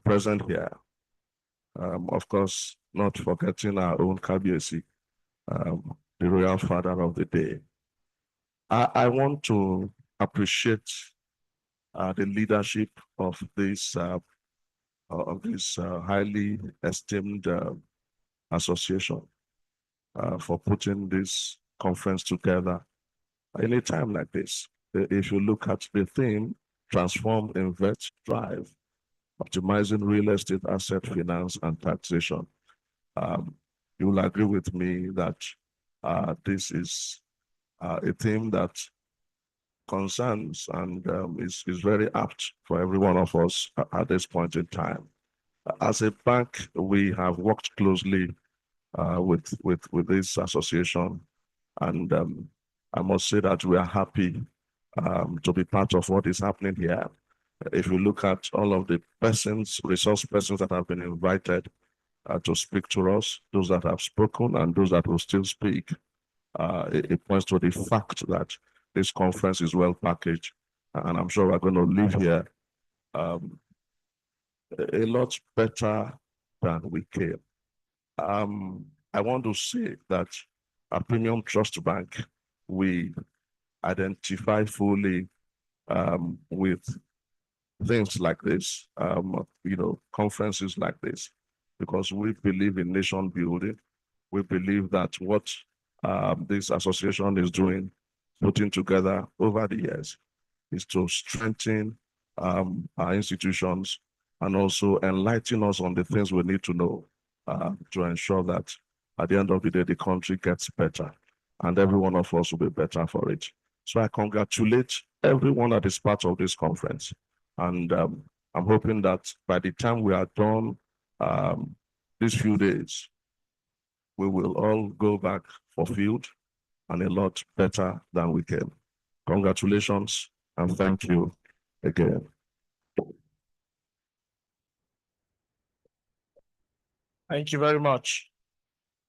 present here, of course, not forgetting our own Kabiyesi, the royal father of the day. I want to appreciate the leadership of this highly esteemed association for putting this conference together in a time like this. If you look at the theme, transform, invest, drive, optimizing real estate asset finance and taxation, you will agree with me that this is a theme that concerns and is very apt for every one of us at this point in time. As a bank, we have worked closely with this association, and I must say that we are happy to be part of what is happening here. If you look at all of the persons, resource persons that have been invited to speak to us, those that have spoken and those that will still speak, it points to the fact that this conference is well packaged, and I'm sure we're going to leave here a lot better than we came. I want to say that at Premium Trust Bank, we identify fully with things like this, conferences like this, because we believe in nation building. We believe that what this association is doing, putting together over the years, is to strengthen our institutions and also enlighten us on the things we need to know to ensure that at the end of the day, the country gets better and every one of us will be better for it. So I congratulate everyone that is part of this conference. And I'm hoping that by the time we are done these few days, we will all go back fulfilled and a lot better than we came. Congratulations and thank you again. Thank you very much.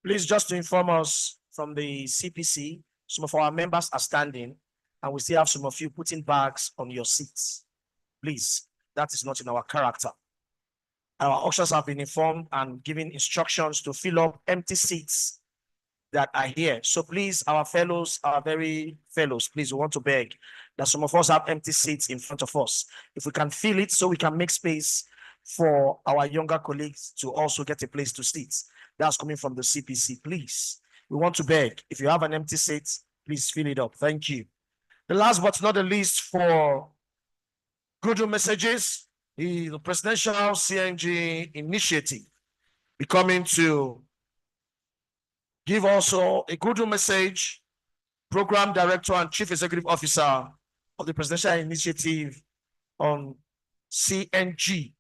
Please, just to inform us from the CPC, some of our members are standing and we still have some of you putting bags on your seats. Please, that is not in our character. Our ushers have been informed and given instructions to fill up empty seats that are here. So please, our fellows, our very fellows, please, we want to beg that some of us have empty seats in front of us. If we can fill it so we can make space for our younger colleagues to also get a place to sit. That's coming from the CPC, please. We want to beg, if you have an empty seat, please fill it up. Thank you. The last but not the least for good messages, the Presidential CNG Initiative be coming to give also a good message, Program Director and Chief Executive Officer of the Presidential Initiative on CNG,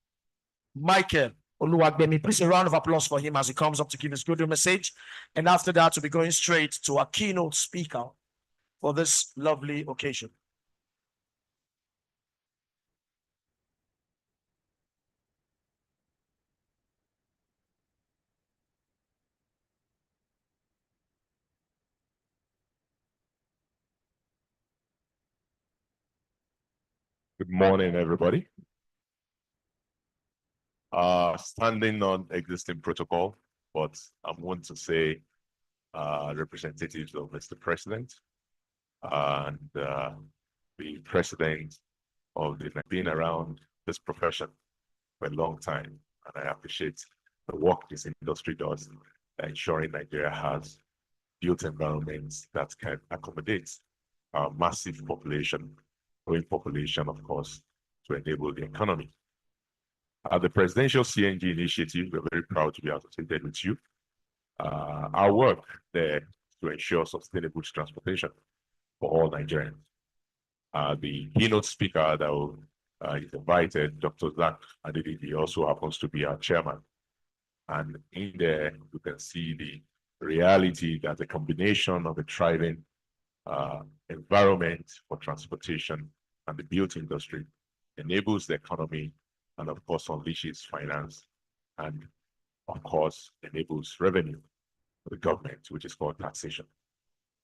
Michael Oluwagbemi. Please a round of applause for him as he comes up to give his good message. And after that, we'll be going straight to our keynote speaker for this lovely occasion. Good morning, everybody. Standing on existing protocol, but I'm going to say representatives of Mr. President and the president of the been around this profession for a long time, and I appreciate the work this industry does, ensuring Nigeria has built environments that can accommodate our massive population growing population, of course, to enable the economy. The presidential CNG initiative, we're very proud to be associated with you. Our work there is to ensure sustainable transportation for all Nigerians. The keynote speaker that is invited, Dr. Zach Adedidi, also happens to be our chairman. And in there, you can see the reality that the combination of a thriving environment for transportation and the built industry enables the economy and, of course, unleashes finance and, of course, enables revenue for the government, which is called taxation.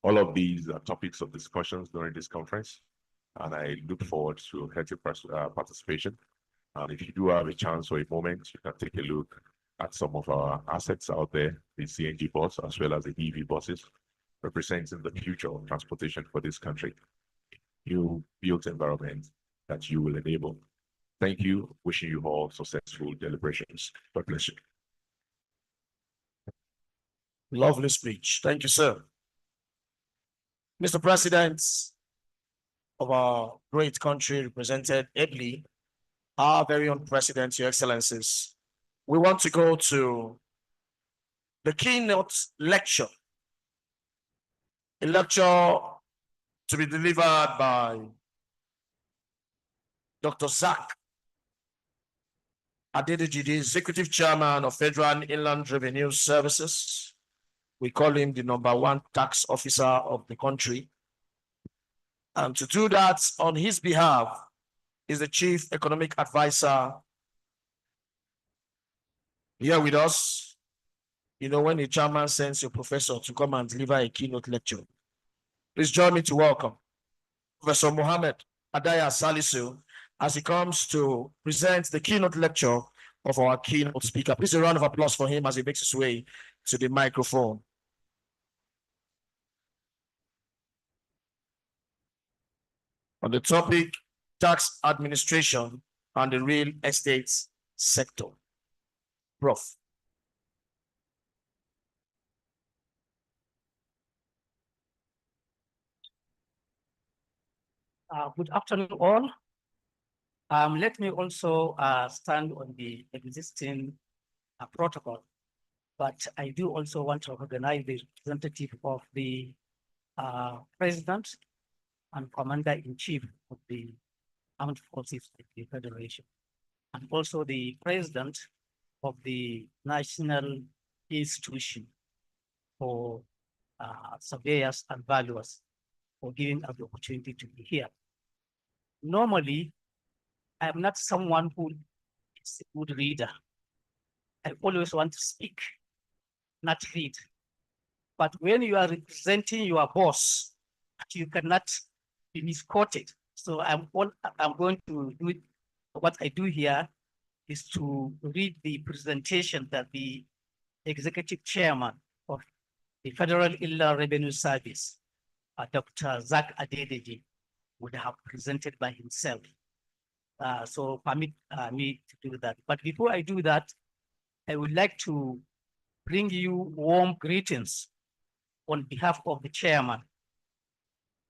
All of these are topics of discussions during this conference, and I look forward to healthy participation. And if you do have a chance or a moment, you can take a look at some of our assets out there, the CNG bus, as well as the EV buses, representing the future of transportation for this country. New built environment that you will enable. Thank you. Wishing you all successful deliberations. God bless you. Lovely speech. Thank you, sir. Mr. President of our great country, represented ably, our very own president, your excellencies. We want to go to the keynote lecture, a lecture to be delivered by Dr. Zach Adediji, the Executive Chairman of Federal Inland Revenue Services. We call him the #1 tax officer of the country. And to do that on his behalf is the Chief Economic Advisor here with us. You know, when the chairman sends your professor to come and deliver a keynote lecture, please join me to welcome Professor Mohammed Adaya Salisu as he comes to present the keynote lecture of our keynote speaker. Please a round of applause for him as he makes his way to the microphone. On the topic, tax administration and the real estate sector. Prof. Good afternoon, all. Let me also stand on the existing protocol, but I do also want to recognize the representative of the President and Commander-in-Chief of the Armed Forces of the Federation, and also the President of the National Institution for Surveyors and Valuers for giving us the opportunity to be here. Normally, I'm not someone who is a good reader. I always want to speak, not read. But when you are representing your boss, you cannot be misquoted. So I'm going to do it. What I do here is to read the presentation that the Executive Chairman of the Federal Inland Revenue Service, Dr. Zach Adediji, would have presented by himself. So permit me to do that. But before I do that, I would like to bring you warm greetings on behalf of the chairman,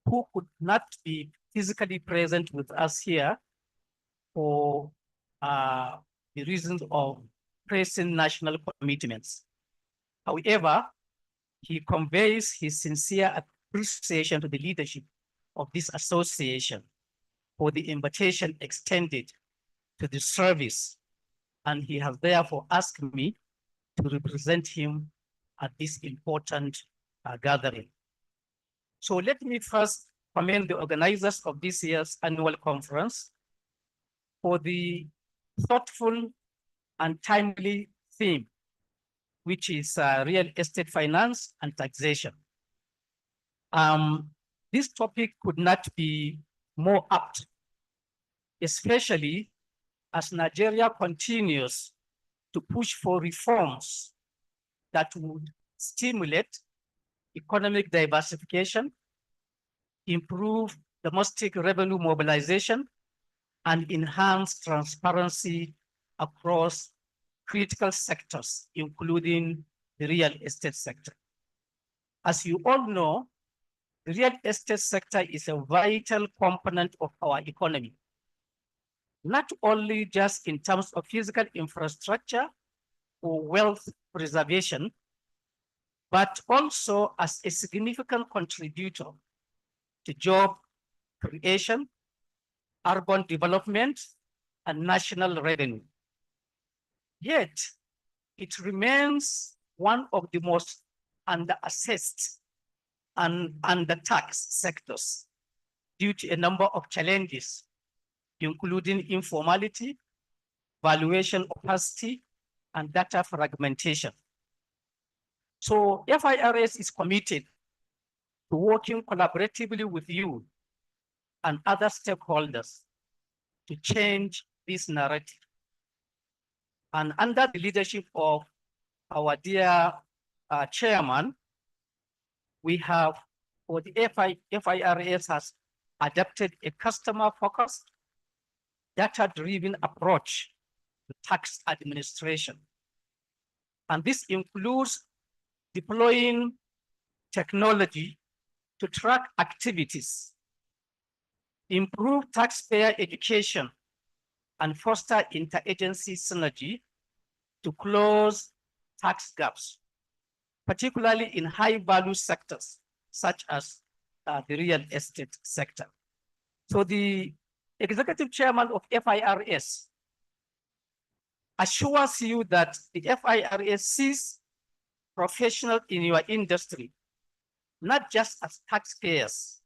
who could not be physically present with us here for the reasons of pressing national commitments. However, he conveys his sincere appreciation to the leadership of this association for the invitation extended to the service, and he has therefore asked me to represent him at this important gathering. So let me first commend the organizers of this year's annual conference for the thoughtful and timely theme, which is real estate finance and taxation. This topic could not be more apt, especially as Nigeria continues to push for reforms that would stimulate economic diversification, improve domestic revenue mobilization, and enhance transparency across critical sectors, including the real estate sector. As you all know, the real estate sector is a vital component of our economy, not only just in terms of physical infrastructure or wealth preservation, but also as a significant contributor to job creation, urban development, and national revenue. Yet, it remains one of the most under-assessed and under-taxed sectors due to a number of challenges, including informality, valuation opacity, and data fragmentation. So FIRS is committed to working collaboratively with you and other stakeholders to change this narrative. And under the leadership of our dear chairman, we have, or the FIRS has adopted a customer-focused, data-driven approach to tax administration. And this includes deploying technology to track activities, improve taxpayer education, and foster interagency synergy to close tax gaps, particularly in high-value sectors, such as the real estate sector. So the executive chairman of FIRS assures you that the FIRS sees professionals in your industry, not just as taxpayers,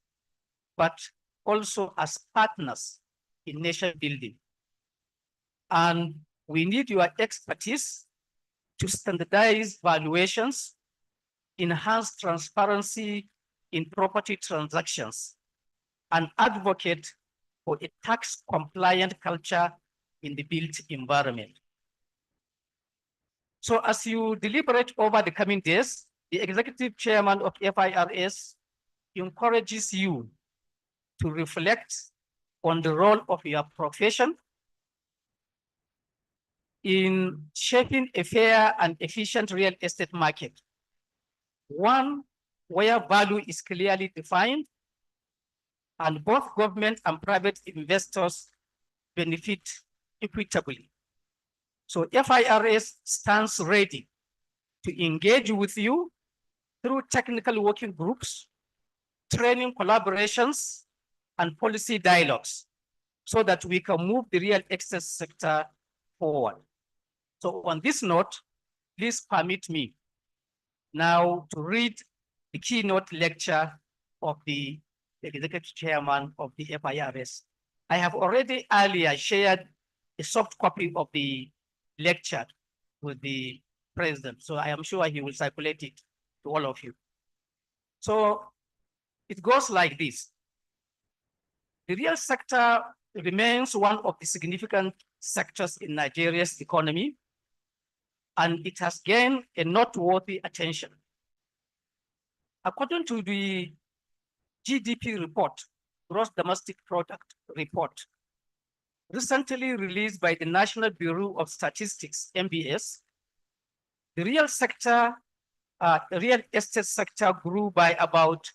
but also as partners in nation building. And we need your expertise to standardize valuations, enhance transparency in property transactions, and advocate for a tax-compliant culture in the built environment. So as you deliberate over the coming days, the executive chairman of FIRS encourages you to reflect on the role of your profession in shaping a fair and efficient real estate market, one where value is clearly defined and both government and private investors benefit equitably. So FIRS stands ready to engage with you through technical working groups, training collaborations, and policy dialogues so that we can move the real estate sector forward. So on this note, please permit me now to read the keynote lecture of the executive chairman of the FIRS. I have already earlier shared a soft copy of the lecture with the president, so I am sure he will circulate it to all of you. So it goes like this. The real sector remains one of the significant sectors in Nigeria's economy, and it has gained a noteworthy attention. According to the GDP report, Gross Domestic Product report, recently released by the National Bureau of Statistics, NBS, the real estate sector grew by about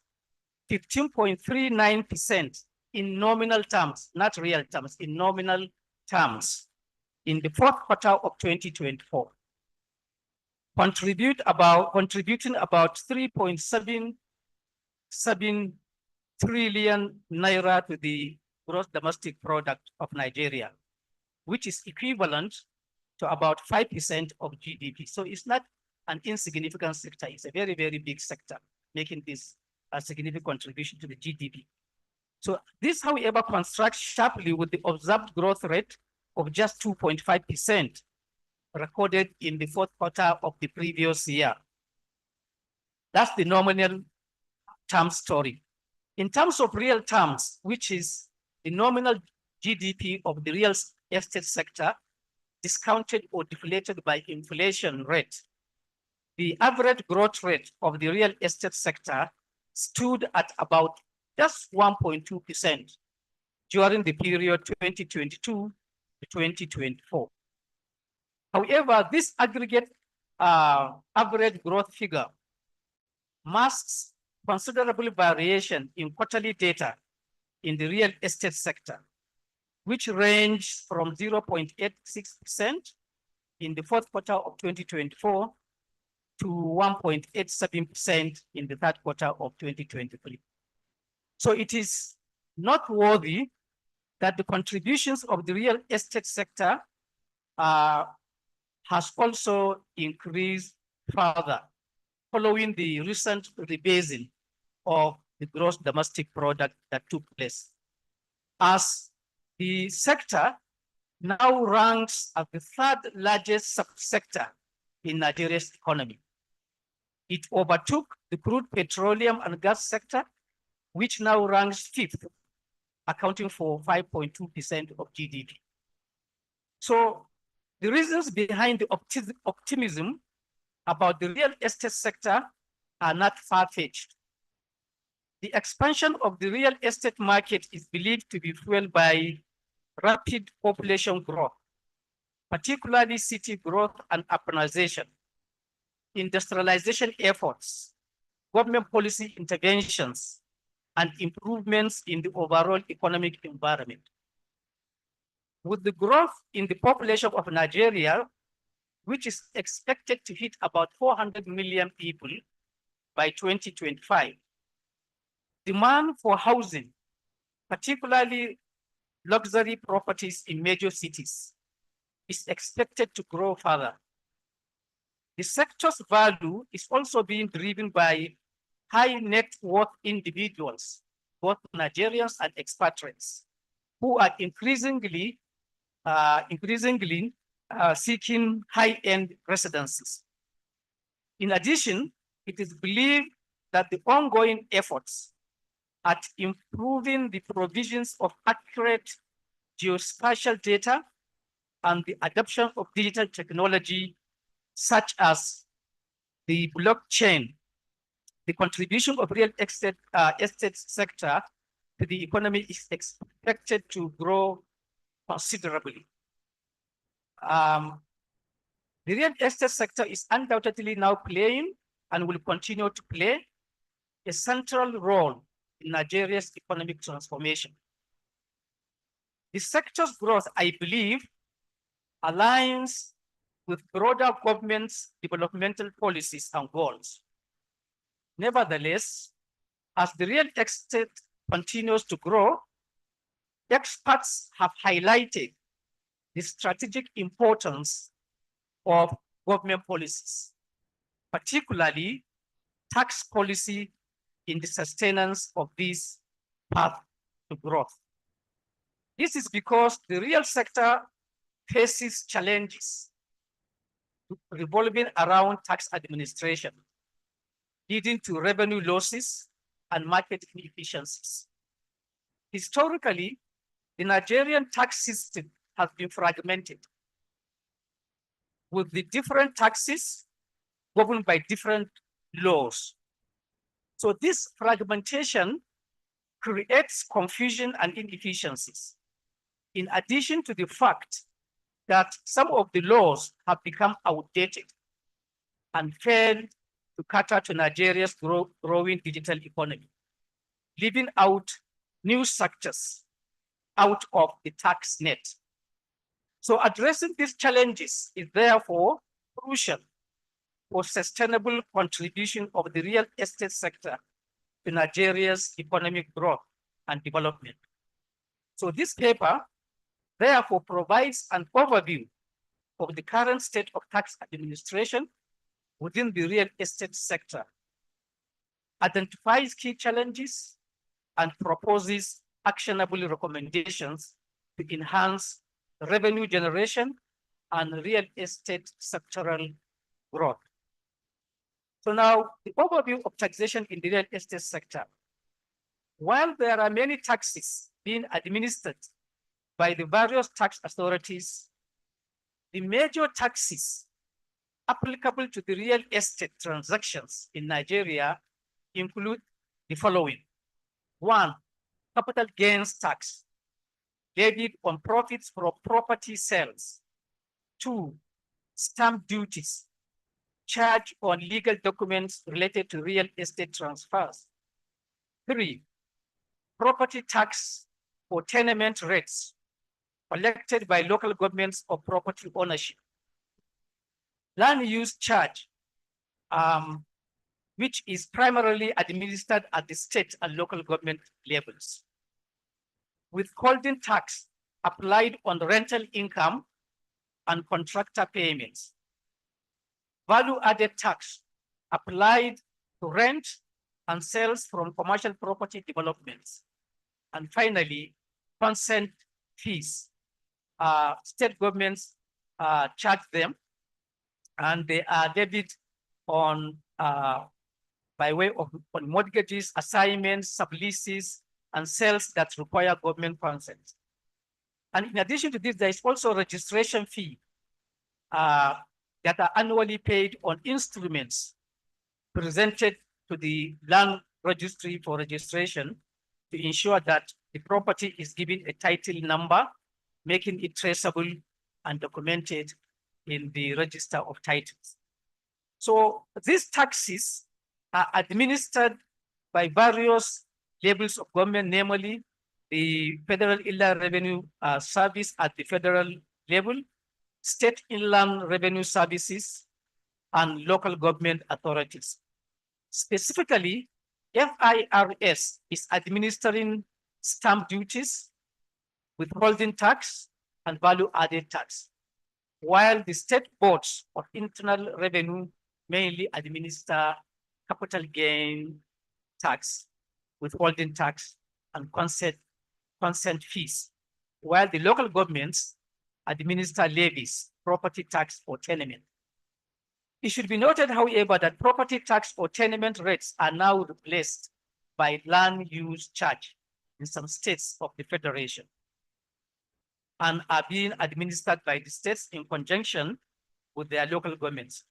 15.39% in nominal terms, not real terms, in nominal terms, in the fourth quarter of 2024, contributing about 3.77 trillion naira to the gross domestic product of Nigeria, which is equivalent to about 5% of GDP. So it's not an insignificant sector. It's a very, very big sector, making this a significant contribution to the GDP. So this, however, contrasts sharply with the observed growth rate of just 2.5% recorded in the fourth quarter of the previous year. That's the nominal term story. In terms of real terms, which is the nominal GDP of the real estate sector, discounted or deflated by inflation rate, the average growth rate of the real estate sector stood at about just 1.2% during the period 2022 to 2024. However, this aggregate average growth figure masks considerable variation in quarterly data in the real estate sector, which ranged from 0.86% in the fourth quarter of 2024 to 1.87% in the third quarter of 2023. So it is noteworthy that the contributions of the real estate sector has also increased further following the recent rebasing of the gross domestic product that took place, as the sector now ranks as the third largest subsector in Nigeria's economy. It overtook the crude petroleum and gas sector, which now ranks fifth, accounting for 5.2% of GDP. So the reasons behind the optimism about the real estate sector are not far-fetched. The expansion of the real estate market is believed to be fueled by rapid population growth, particularly city growth and urbanization, industrialization efforts, government policy interventions, and improvements in the overall economic environment. With the growth in the population of Nigeria, which is expected to hit about 400 million people by 2025, demand for housing, particularly luxury properties in major cities, is expected to grow further. The sector's value is also being driven by high net worth individuals, both Nigerians and expatriates, who are increasingly seeking high-end residences. In addition, it is believed that the ongoing efforts at improving the provisions of accurate geospatial data and the adoption of digital technology, such as the blockchain, the contribution of real estate sector to the economy is expected to grow considerably. The real estate sector is undoubtedly now playing and will continue to play a central role in Nigeria's economic transformation. The sector's growth, I believe, aligns with broader government's developmental policies and goals. Nevertheless, as the real estate continues to grow, experts have highlighted the strategic importance of government policies, particularly tax policy in the sustenance of this path to growth. This is because the real sector faces challenges revolving around tax administration, leading to revenue losses and market inefficiencies. Historically, the Nigerian tax system has been fragmented, with the different taxes governed by different laws. So this fragmentation creates confusion and inefficiencies, in addition to the fact that some of the laws have become outdated and fail to cater to Nigeria's growing digital economy, leaving out new sectors out of the tax net. So addressing these challenges is therefore crucial for sustainable contribution of the real estate sector to Nigeria's economic growth and development. So this paper therefore provides an overview of the current state of tax administration within the real estate sector, identifies key challenges, and proposes actionable recommendations to enhance revenue generation and real estate sectoral growth. So now, the overview of taxation in the real estate sector. While there are many taxes being administered by the various tax authorities, the major taxes applicable to the real estate transactions in Nigeria include the following. 1, capital gains tax levied on profits from property sales. 2, stamp duties charged on legal documents related to real estate transfers. 3, property tax for tenement rates collected by local governments or property ownership. Land use charge, which is primarily administered at the state and local government levels. Withholding tax applied on rental income and contractor payments. Value-added tax applied to rent and sales from commercial property developments. And finally, consent fees. State governments charge them, and they are levied on by way of on mortgages, assignments, subleases, and sales that require government consent. And in addition to this, there is also a registration fee that are annually paid on instruments presented to the land registry for registration to ensure that the property is given a title number, making it traceable and documented in the register of titles. So these taxes are administered by various levels of government, namely the Federal Inland Revenue Service at the federal level, state inland revenue services, and local government authorities. Specifically, FIRS is administering stamp duties, withholding tax, and value-added tax, while the state boards of internal revenue mainly administer capital gain tax, withholding tax, and consent fees, while the local governments administer levies, property tax, or tenement. It should be noted, however, that property tax or tenement rates are now replaced by land use charge in some states of the federation and are being administered by the states in conjunction with their local governments.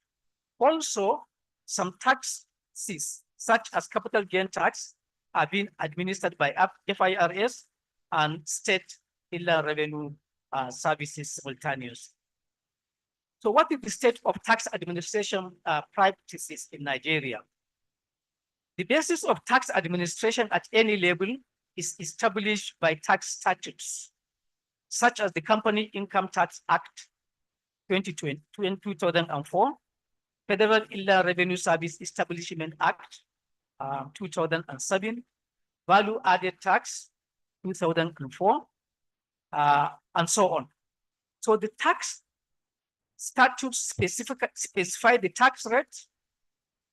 Also, some taxes, such as capital gain tax, are being administered by FIRS and state inland revenue services simultaneously. So what is the state of tax administration practices in Nigeria? The basis of tax administration at any level is established by tax statutes, such as the Company Income Tax Act 2004, Federal Inland Revenue Service Establishment Act 2007, Value Added Tax 2004, and so on. So the tax statutes specify the tax rate,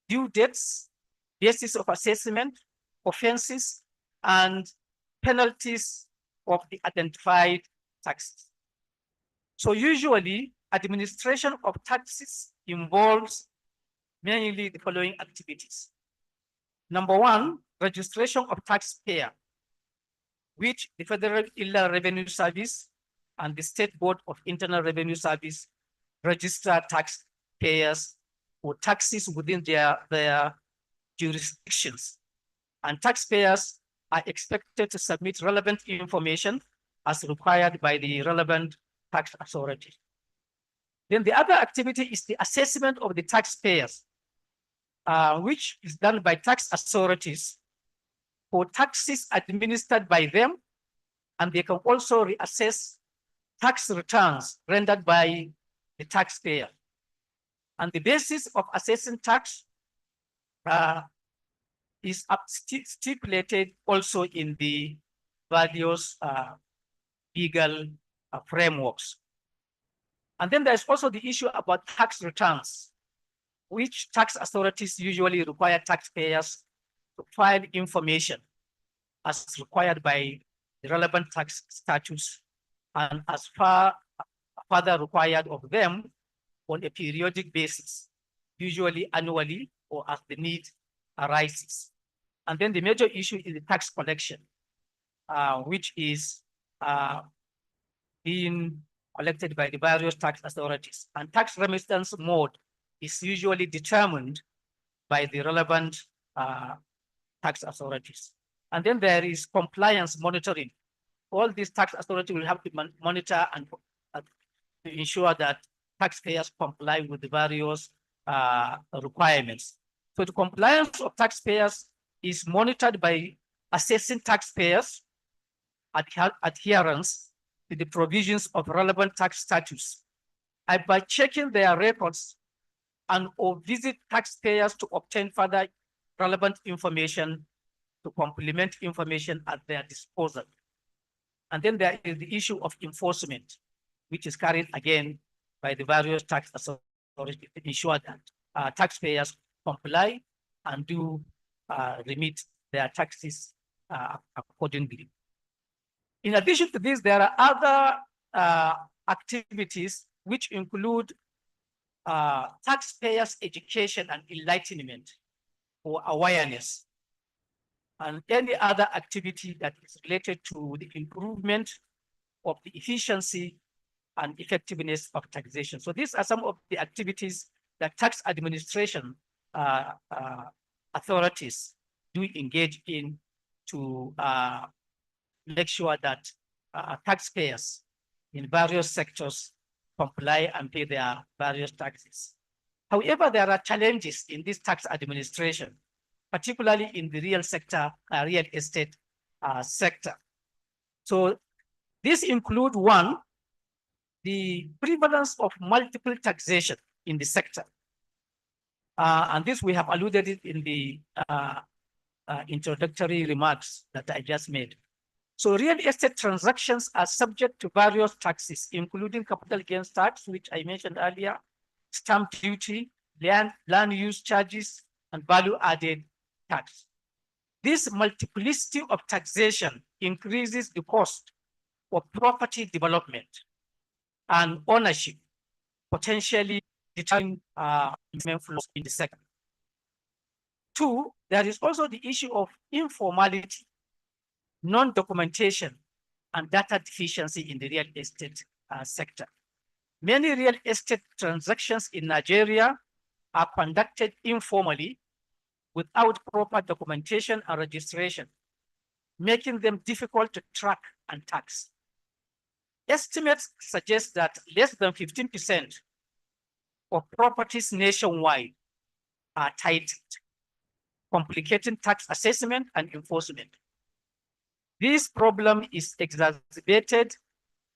due dates, basis of assessment, offenses, and penalties of the identified taxes. So usually, administration of taxes involves mainly the following activities. Number one, registration of taxpayer, which the Federal Inland Revenue Service and the State Board of Internal Revenue Service register taxpayers for taxes within their jurisdictions. And taxpayers are expected to submit relevant information as required by the relevant tax authority. Then the other activity is the assessment of the taxpayers, which is done by tax authorities for taxes administered by them, and they can also reassess tax returns rendered by the taxpayer. And the basis of assessing tax is stipulated also in the various legal frameworks. And then there's also the issue about tax returns, which tax authorities usually require taxpayers to file information as required by the relevant tax statutes and as further required of them on a periodic basis, usually annually or as the need arises. And then the major issue is the tax collection, which is being collected by the various tax authorities. And tax remittance mode is usually determined by the relevant tax authorities. And then there is compliance monitoring. All these tax authorities will have to monitor and to ensure that taxpayers comply with the various requirements. So the compliance of taxpayers is monitored by assessing taxpayers' adherence to the provisions of relevant tax statutes, and by checking their records and or visit taxpayers to obtain further relevant information to complement information at their disposal. And then there is the issue of enforcement, which is carried again by the various tax authorities to ensure that taxpayers comply and do remit their taxes accordingly. In addition to this, there are other activities which include taxpayers' education and enlightenment or awareness, and any other activity that is related to the improvement of the efficiency and effectiveness of taxation. So these are some of the activities that tax administration authorities do engage in to make sure that taxpayers in various sectors comply and pay their various taxes. However, there are challenges in this tax administration, particularly in the real estate sector. So these include one, the prevalence of multiple taxation in the sector. And this we have alluded it in the introductory remarks that I just made. So real estate transactions are subject to various taxes, including capital gains tax, which I mentioned earlier, stamp duty, land use charges, and value-added tax. This multiplicity of taxation increases the cost of property development and ownership, potentially determining investment flows in the sector. Two, there is also the issue of informality, non-documentation, and data deficiency in the real estate sector. Many real estate transactions in Nigeria are conducted informally without proper documentation and registration, making them difficult to track and tax. Estimates suggest that less than 15% of properties nationwide are titled, complicating tax assessment and enforcement. This problem is exacerbated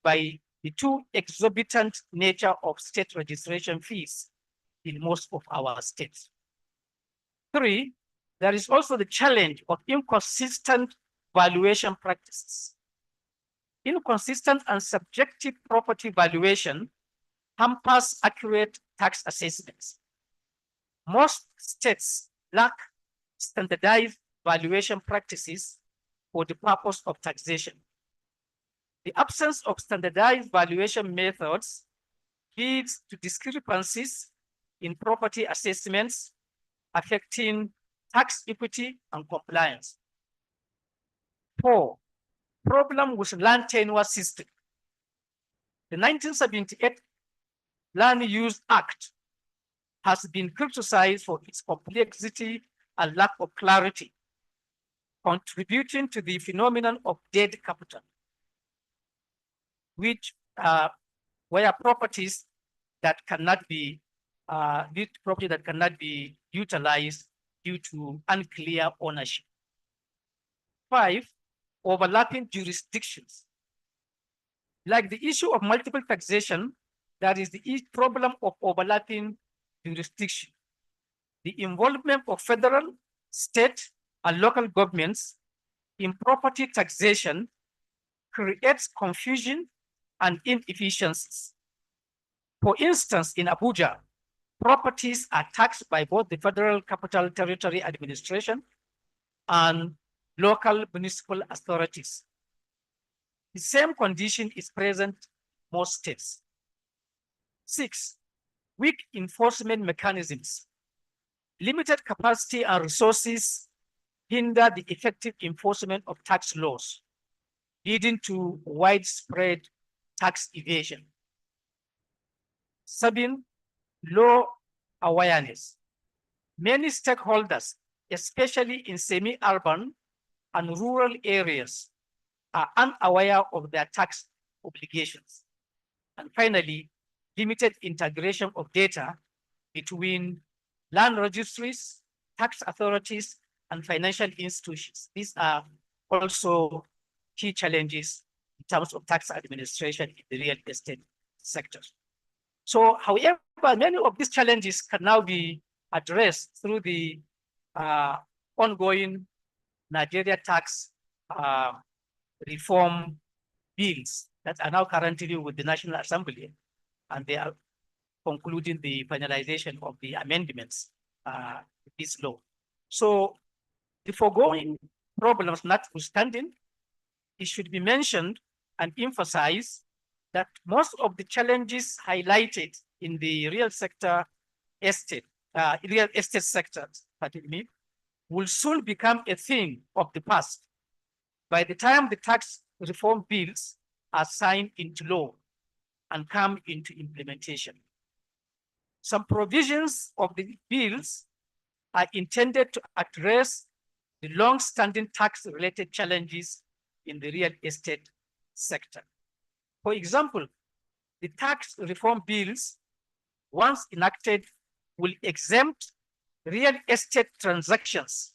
by the too exorbitant nature of state registration fees in most of our states. Three, there is also the challenge of inconsistent valuation practices. Inconsistent and subjective property valuation hampers accurate tax assessments. Most states lack standardized valuation practices for the purpose of taxation. The absence of standardized valuation methods leads to discrepancies in property assessments, affecting tax equity and compliance. Four, problem with land tenure system. The 1978 Land Use Act has been criticized for its complexity and lack of clarity, contributing to the phenomenon of dead capital, which where properties that cannot be utilized due to unclear ownership. Five, overlapping jurisdictions. Like the issue of multiple taxation, that is the problem of overlapping jurisdiction. The involvement of federal, state, and local governments in property taxation creates confusion and inefficiencies. For instance, in Abuja, properties are taxed by both the Federal Capital Territory Administration and local municipal authorities. The same condition is present in most states. Six, weak enforcement mechanisms. Limited capacity and resources hinder the effective enforcement of tax laws, leading to widespread tax evasion. Seven, low awareness. Many stakeholders, especially in semi-urban and rural areas, are unaware of their tax obligations. And finally, limited integration of data between land registries, tax authorities, and financial institutions. These are also key challenges in terms of tax administration in the real estate sector. So, however, many of these challenges can now be addressed through the ongoing Nigeria tax reform bills that are now currently with the National Assembly, and they are concluding the finalization of the amendments to this law. So the foregoing problems notwithstanding, it should be mentioned and emphasized that most of the challenges highlighted in the real estate sector, pardon me, will soon become a thing of the past by the time the tax reform bills are signed into law and come into implementation. Some provisions of the bills are intended to address the long-standing tax-related challenges in the real estate sector. For example, the tax reform bills, once enacted, will exempt real estate transactions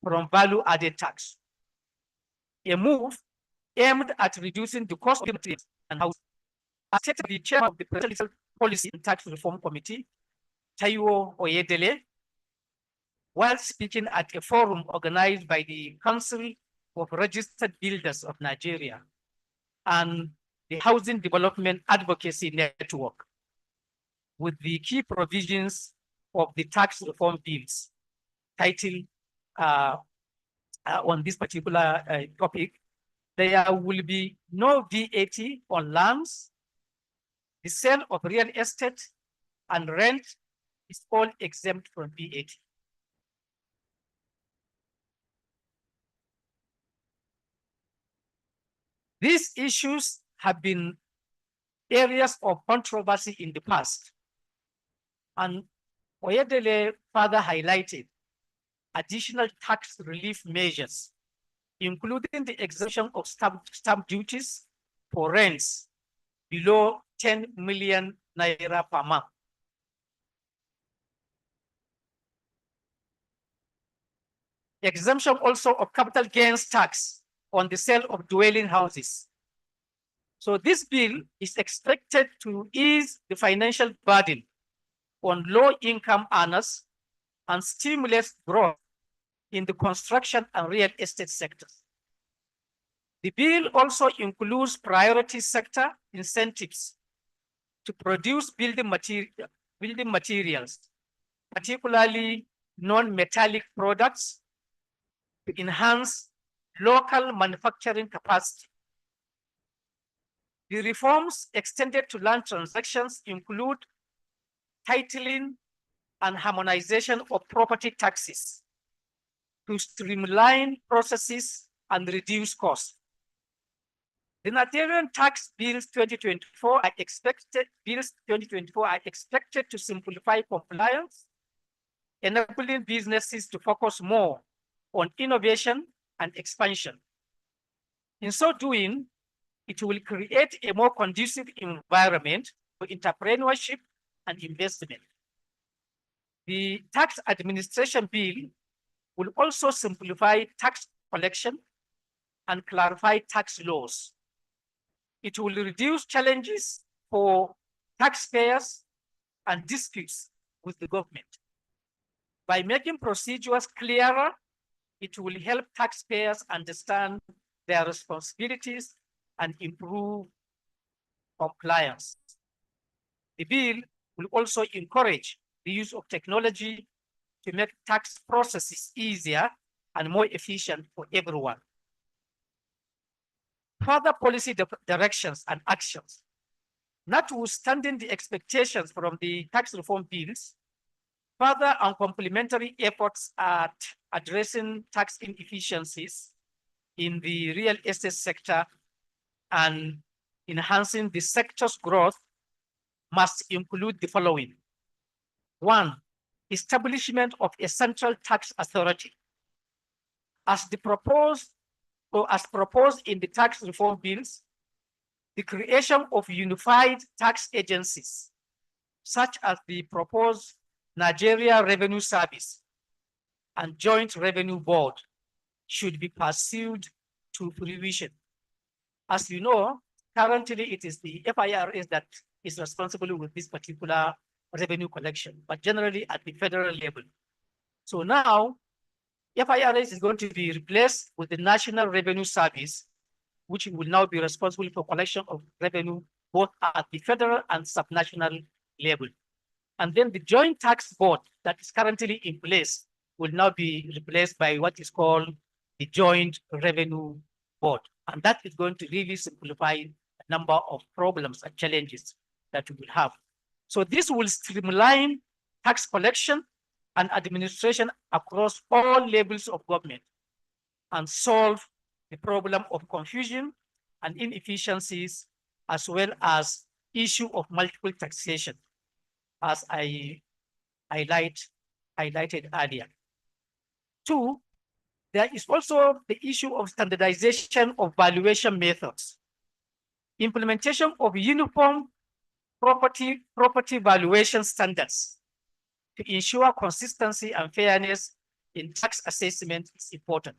from value-added tax, a move aimed at reducing the cost of materials and housing. As stated by the chairman of the Presidential Policy and Tax Reform Committee, Taiwo Oyedele, while speaking at a forum organized by the Council of Registered Builders of Nigeria and the Housing Development Advocacy Network, with the key provisions of the tax reform bills titled on this particular topic, there will be no VAT on lands, the sale of real estate, and rent is all exempt from VAT. These issues have been areas of controversy in the past, and Oyedele further highlighted additional tax relief measures, including the exemption of stamp duties for rents below 10 million naira per month. Exemption also of capital gains tax on the sale of dwelling houses. So this bill is expected to ease the financial burden on low-income earners and stimulate growth in the construction and real estate sectors. The bill also includes priority sector incentives to produce building materials, particularly non-metallic products, to enhance local manufacturing capacity. The reforms extended to land transactions include titling and harmonization of property taxes to streamline processes and reduce costs. The Nigerian tax bills 2024 are expected to simplify compliance, enabling businesses to focus more on innovation and expansion. In so doing, it will create a more conducive environment for entrepreneurship and investment. The tax administration bill will also simplify tax collection and clarify tax laws. It will reduce challenges for taxpayers and disputes with the government. By making procedures clearer, it will help taxpayers understand their responsibilities and improve compliance. The bill will also encourage the use of technology to make tax processes easier and more efficient for everyone. Further policy directions and actions, notwithstanding the expectations from the tax reform bills, further and complementary efforts at addressing tax inefficiencies in the real estate sector and enhancing the sector's growth must include the following. One, establishment of a central tax authority. As proposed in the tax reform bills, the creation of unified tax agencies, such as the proposed Nigeria Revenue Service and Joint Revenue Board, should be pursued to fruition. As you know, currently it is the FIRS that is responsible with this particular revenue collection, but generally at the federal level. So now, FIRS is going to be replaced with the National Revenue Service, which will now be responsible for collection of revenue both at the federal and subnational level. And then the Joint Tax Board that is currently in place will now be replaced by what is called the Joint Revenue Board. And that is going to really simplify a number of problems and challenges that we will have. So this will streamline tax collection and administration across all levels of government and solve the problem of confusion and inefficiencies, as well as issue of multiple taxation, as I highlighted earlier. Two, there is also the issue of standardization of valuation methods, implementation of uniform property valuation standards to ensure consistency and fairness in tax assessment is important.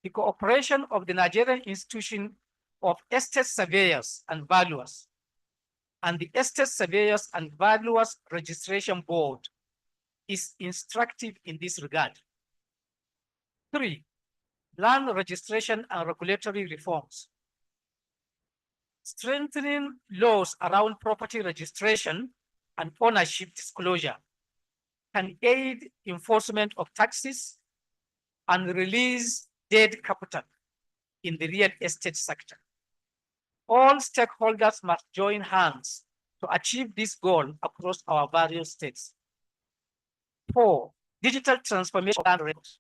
The cooperation of the Nigerian Institution of Estate Surveyors and Valuers and the Estate Surveyors and Valuers Registration Board is instructive in this regard. Three, land registration and regulatory reforms. Strengthening laws around property registration and ownership disclosure can aid enforcement of taxes and release dead capital in the real estate sector. All stakeholders must join hands to achieve this goal across our various states. Four, digital transformation of land records.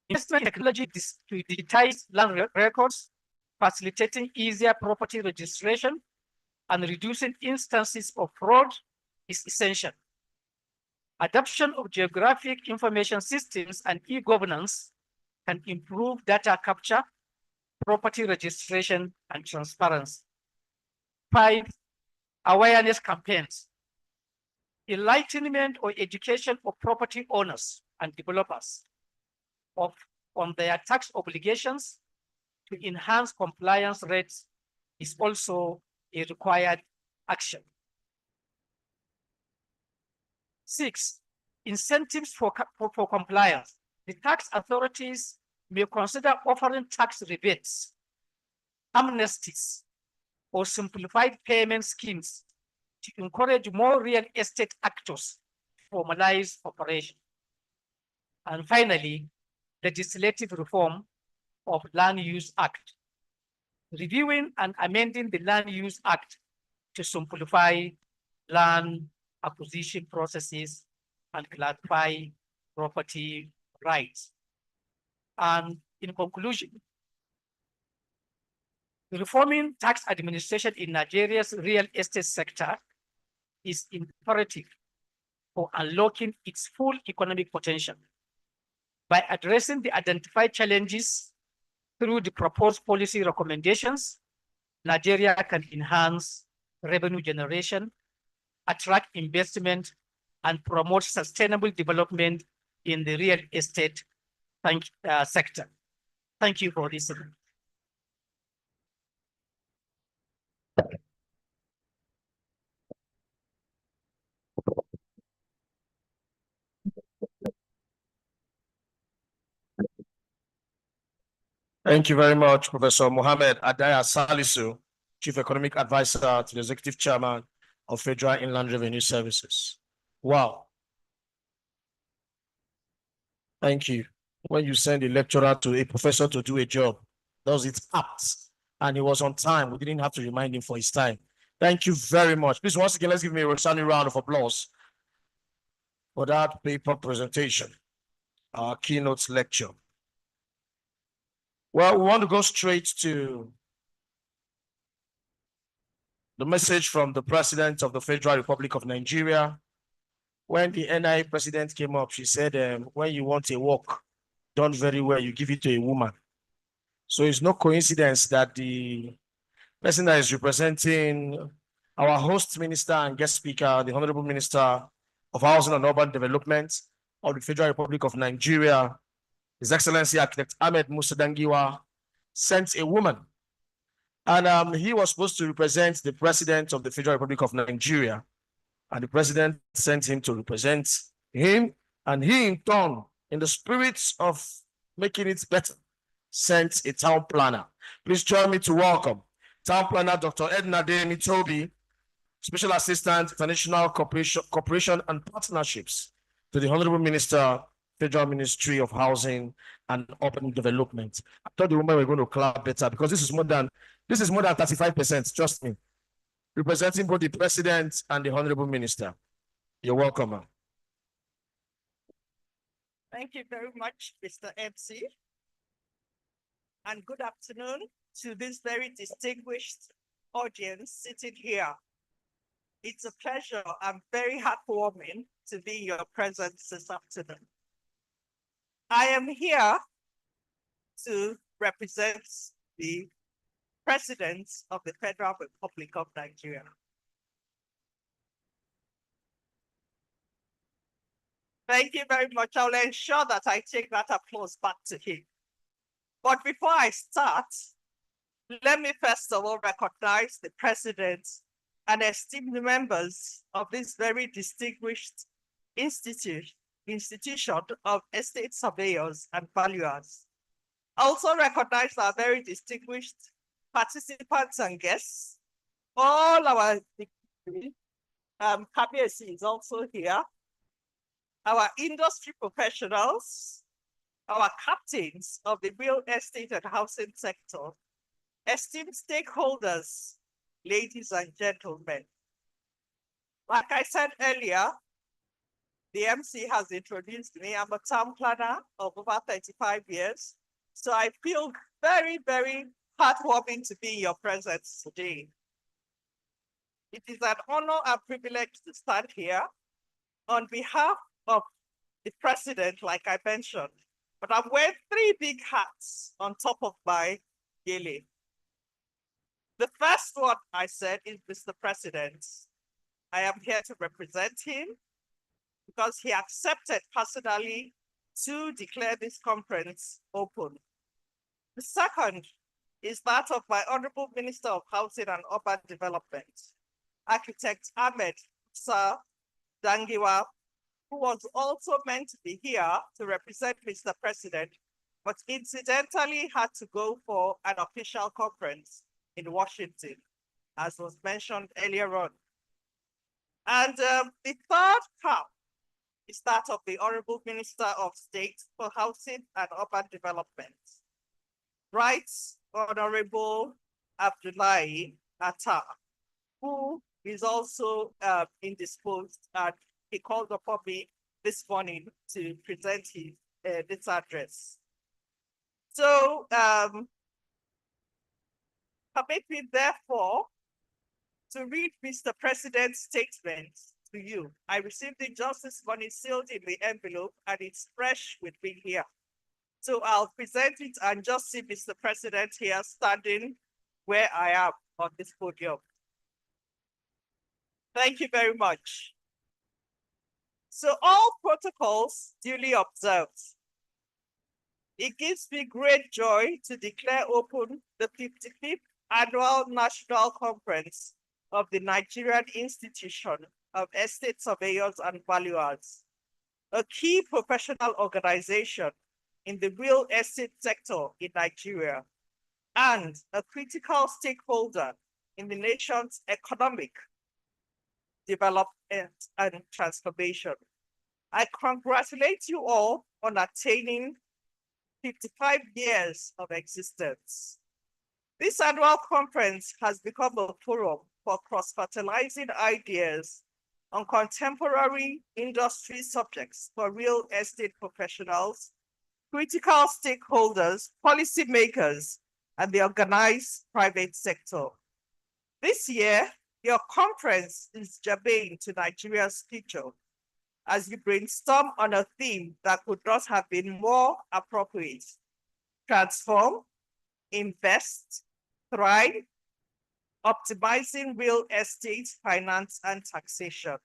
Investment in technology to digitize land records, facilitating easier property registration and reducing instances of fraud is essential. Adoption of geographic information systems and e-governance can improve data capture, property registration, and transparency. Five, awareness campaigns. Enlightenment or education of property owners and developers on their tax obligations to enhance compliance rates is also a required action. Six, incentives for compliance. The tax authorities may consider offering tax rebates, amnesties, or simplified payment schemes to encourage more real estate actors to formalize operation. And finally, legislative reform of Land Use Act. Reviewing and amending the Land Use Act to simplify land acquisition processes and clarify property rights. And in conclusion, reforming tax administration in Nigeria's real estate sector is imperative for unlocking its full economic potential. By addressing the identified challenges through the proposed policy recommendations, Nigeria can enhance revenue generation, attract investment, and promote sustainable development in the real estate sector. Thank you for listening. Thank you very much, Professor Mohammed Adaya Salisu, Chief Economic Advisor to the Executive Chairman of Federal Inland Revenue Services. Wow. Thank you. When you send a lecturer to a professor to do a job, does it apt? And he was on time. We didn't have to remind him for his time. Thank you very much. Please, once again, let's give me a resounding round of applause for that paper presentation, our keynote lecture. Well, we want to go straight to the message from the President of the Federal Republic of Nigeria. When the NI president came up, she said, when you want a work done very well, you give it to a woman. So it's no coincidence that the person that is representing our host minister and guest speaker, the Honorable Minister of Housing and Urban Development of the Federal Republic of Nigeria, His Excellency Architect Ahmed Musa Dangiwa, sent a woman. And he was supposed to represent the president of the Federal Republic of Nigeria. And the president sent him to represent him. And he, in turn, in the spirit of making it better, sent a town planner. Please join me to welcome Town Planner Dr. Edna Demi Toby, Special Assistant, International Cooperation and Partnerships to the Honorable Minister, Federal Ministry of Housing and Urban Development. I thought the women were going to clap better because this is more than 35%, trust me. Representing both the President and the Honorable Minister. You're welcome, ma'am. Thank you very much, Mr. MC. And good afternoon to this very distinguished audience sitting here. It's a pleasure and very heartwarming to be in your presence this afternoon. I am here to represent the President of the Federal Republic of Nigeria. Thank you very much. I'll ensure that I take that applause back to him. But before I start, let me first of all recognize the President and esteemed members of this very distinguished institution of estate surveyors and valuers. I also recognize our very distinguished participants and guests. All our KBSC is also here. Our industry professionals, our captains of the real estate and housing sector, esteemed stakeholders, ladies and gentlemen. Like I said earlier, the MC has introduced me. I'm a town planner of over 35 years. So I feel very, very heartwarming to be in your presence today. It is an honor and privilege to stand here on behalf of the President, like I mentioned, but I'm wearing 3 big hats on top of my gele. The first one I said is Mr. President. I am here to represent him because he accepted personally to declare this conference open. The second is that of my Honorable Minister of Housing and Urban Development, Architect Ahmed Sir Dangiwa, who was also meant to be here to represent Mr. President, but incidentally had to go for an official conference in Washington, as was mentioned earlier on. And the third cap is that of the Honorable Minister of State for Housing and Urban Development, Right Honorable Abdullahi Attar, who is also indisposed, and he called upon me this morning to present his this address. So permit me therefore to read Mr. President's statement to you. I received it just this morning, sealed in the envelope, and it's fresh with me here. So I'll present it and just see Mr. President here standing where I am on this podium. Thank you very much. So all protocols duly observed. It gives me great joy to declare open the 55th Annual National Conference of the Nigerian Institution of Estate Surveyors and Valuers, a key professional organization in the real estate sector in Nigeria, and a critical stakeholder in the nation's economic development and transformation. I congratulate you all on attaining 55 years of existence. This annual conference has become a forum for cross-fertilizing ideas on contemporary industry subjects for real estate professionals, critical stakeholders, policymakers, and the organized private sector. This year, your conference is germane to Nigeria's future as you brainstorm on a theme that could not have been more appropriate: transform, invest, thrive, optimizing real estate, finance, and taxation.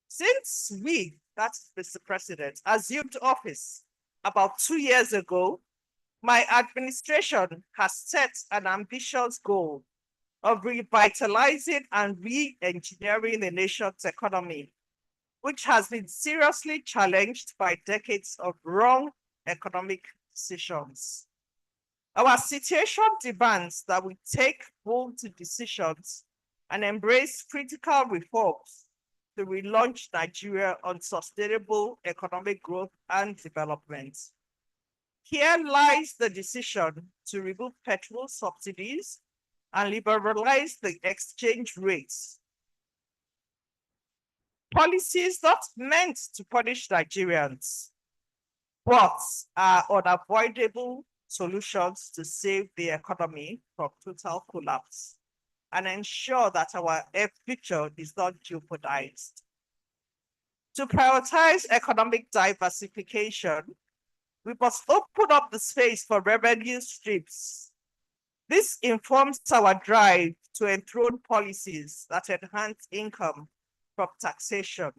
Since we, that's Mr. President, assumed office about 2 years ago, My administration has set an ambitious goal of revitalizing and re-engineering the nation's economy, which has been seriously challenged by decades of wrong economic decisions. Our situation demands that we take bold decisions and embrace critical reforms to relaunch Nigeria on sustainable economic growth and development. Here lies the decision to remove petrol subsidies and liberalize the exchange rates. Policies not meant to punish Nigerians, but are unavoidable solutions to save the economy from total collapse and ensure that our future is not jeopardized. To prioritize economic diversification, we must open up the space for revenue streams. This informs our drive to enthrone policies that enhance income from taxation,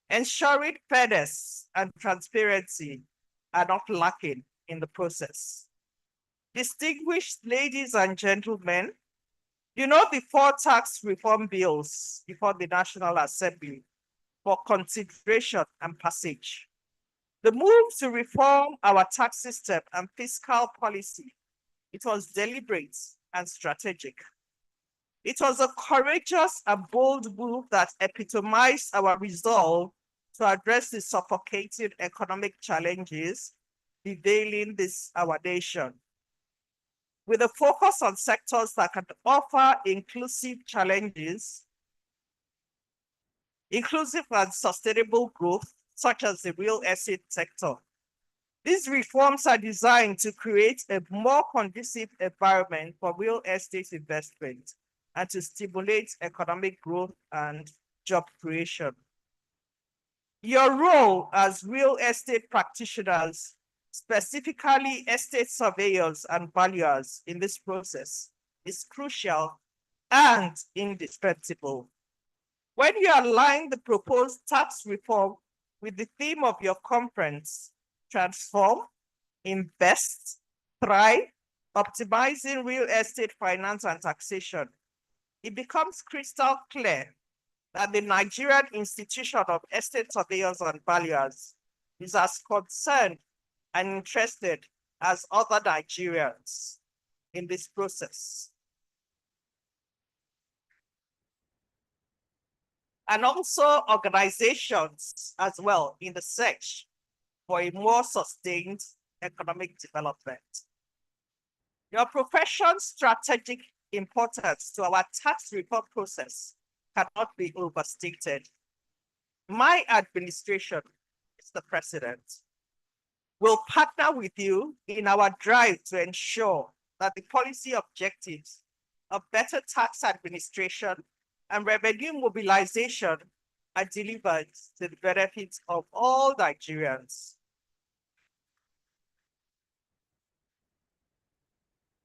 ensuring fairness and transparency are not lacking in the process. Distinguished ladies and gentlemen, you know the 4 tax reform bills before the National Assembly for consideration and passage. The move to reform our tax system and fiscal policy, it was deliberate and strategic. It was a courageous and bold move that epitomized our resolve to address the suffocating economic challenges derailing our nation. With a focus on sectors that can offer inclusive and sustainable growth, such as the real estate sector. These reforms are designed to create a more conducive environment for real estate investment and to stimulate economic growth and job creation. Your role as real estate practitioners, specifically estate surveyors and valuers in this process, is crucial and indispensable. When you align the proposed tax reform with the theme of your conference, transform, invest, thrive, optimizing real estate finance and taxation, it becomes crystal clear that the Nigerian Institution of Estate Surveyors and Valuers is as concerned and interested as other Nigerians in this process. And also organizations as well in the search for a more sustained economic development. Your profession's strategic importance to our tax reform process cannot be overstated. My administration, Mr. President, will partner with you in our drive to ensure that the policy objectives of better tax administration and revenue mobilization are delivered to the benefit of all Nigerians.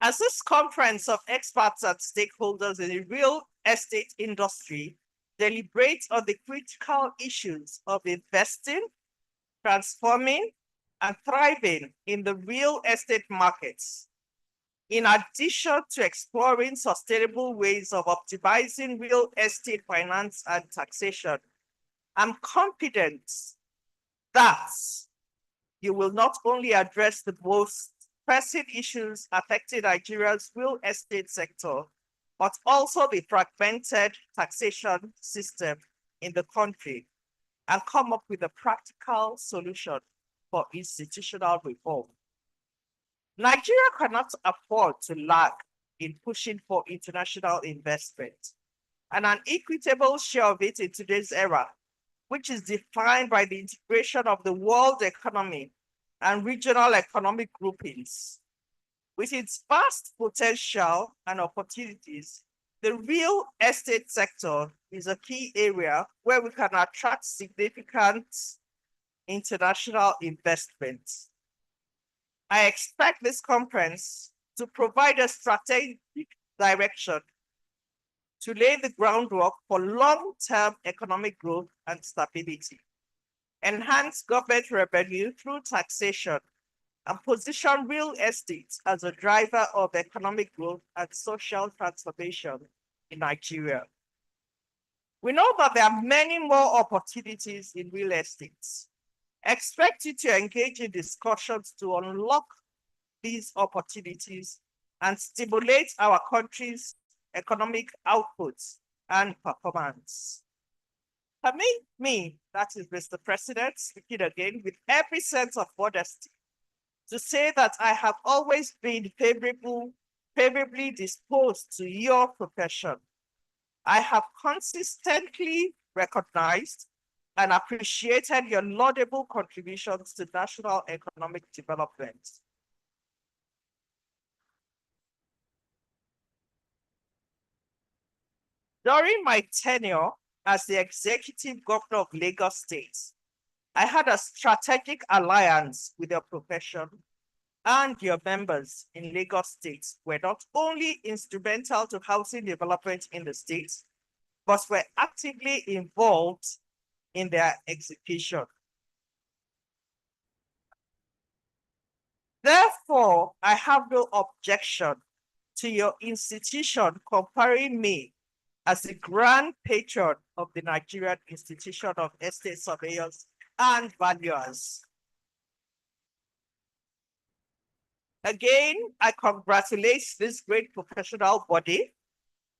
As this conference of experts and stakeholders in the real estate industry deliberates on the critical issues of investing, transforming, and thriving in the real estate markets, in addition to exploring sustainable ways of optimizing real estate finance and taxation, I'm confident that you will not only address the most pressing issues affecting Nigeria's real estate sector, but also the fragmented taxation system in the country, and come up with a practical solution for institutional reform. Nigeria cannot afford to lag in pushing for international investment, and an equitable share of it in today's era, which is defined by the integration of the world economy and regional economic groupings. With its vast potential and opportunities, the real estate sector is a key area where we can attract significant international investment. I expect this conference to provide a strategic direction to lay the groundwork for long-term economic growth and stability, enhance government revenue through taxation, and position real estate as a driver of economic growth and social transformation in Nigeria. We know that there are many more opportunities in real estate. Expect you to engage in discussions to unlock these opportunities and stimulate our country's economic outputs and performance. Permit me, that is Mr. President, speaking again with every sense of modesty, to say that I have always been favorably disposed to your profession. I have consistently recognized and appreciated your laudable contributions to national economic development. During my tenure as the executive governor of Lagos State, I had a strategic alliance with your profession, and your members in Lagos State were not only instrumental to housing development in the state, but were actively involved in their execution. Therefore, I have no objection to your institution comparing me as the grand patron of the Nigerian Institution of Estate Surveyors and Valuers. Again, I congratulate this great professional body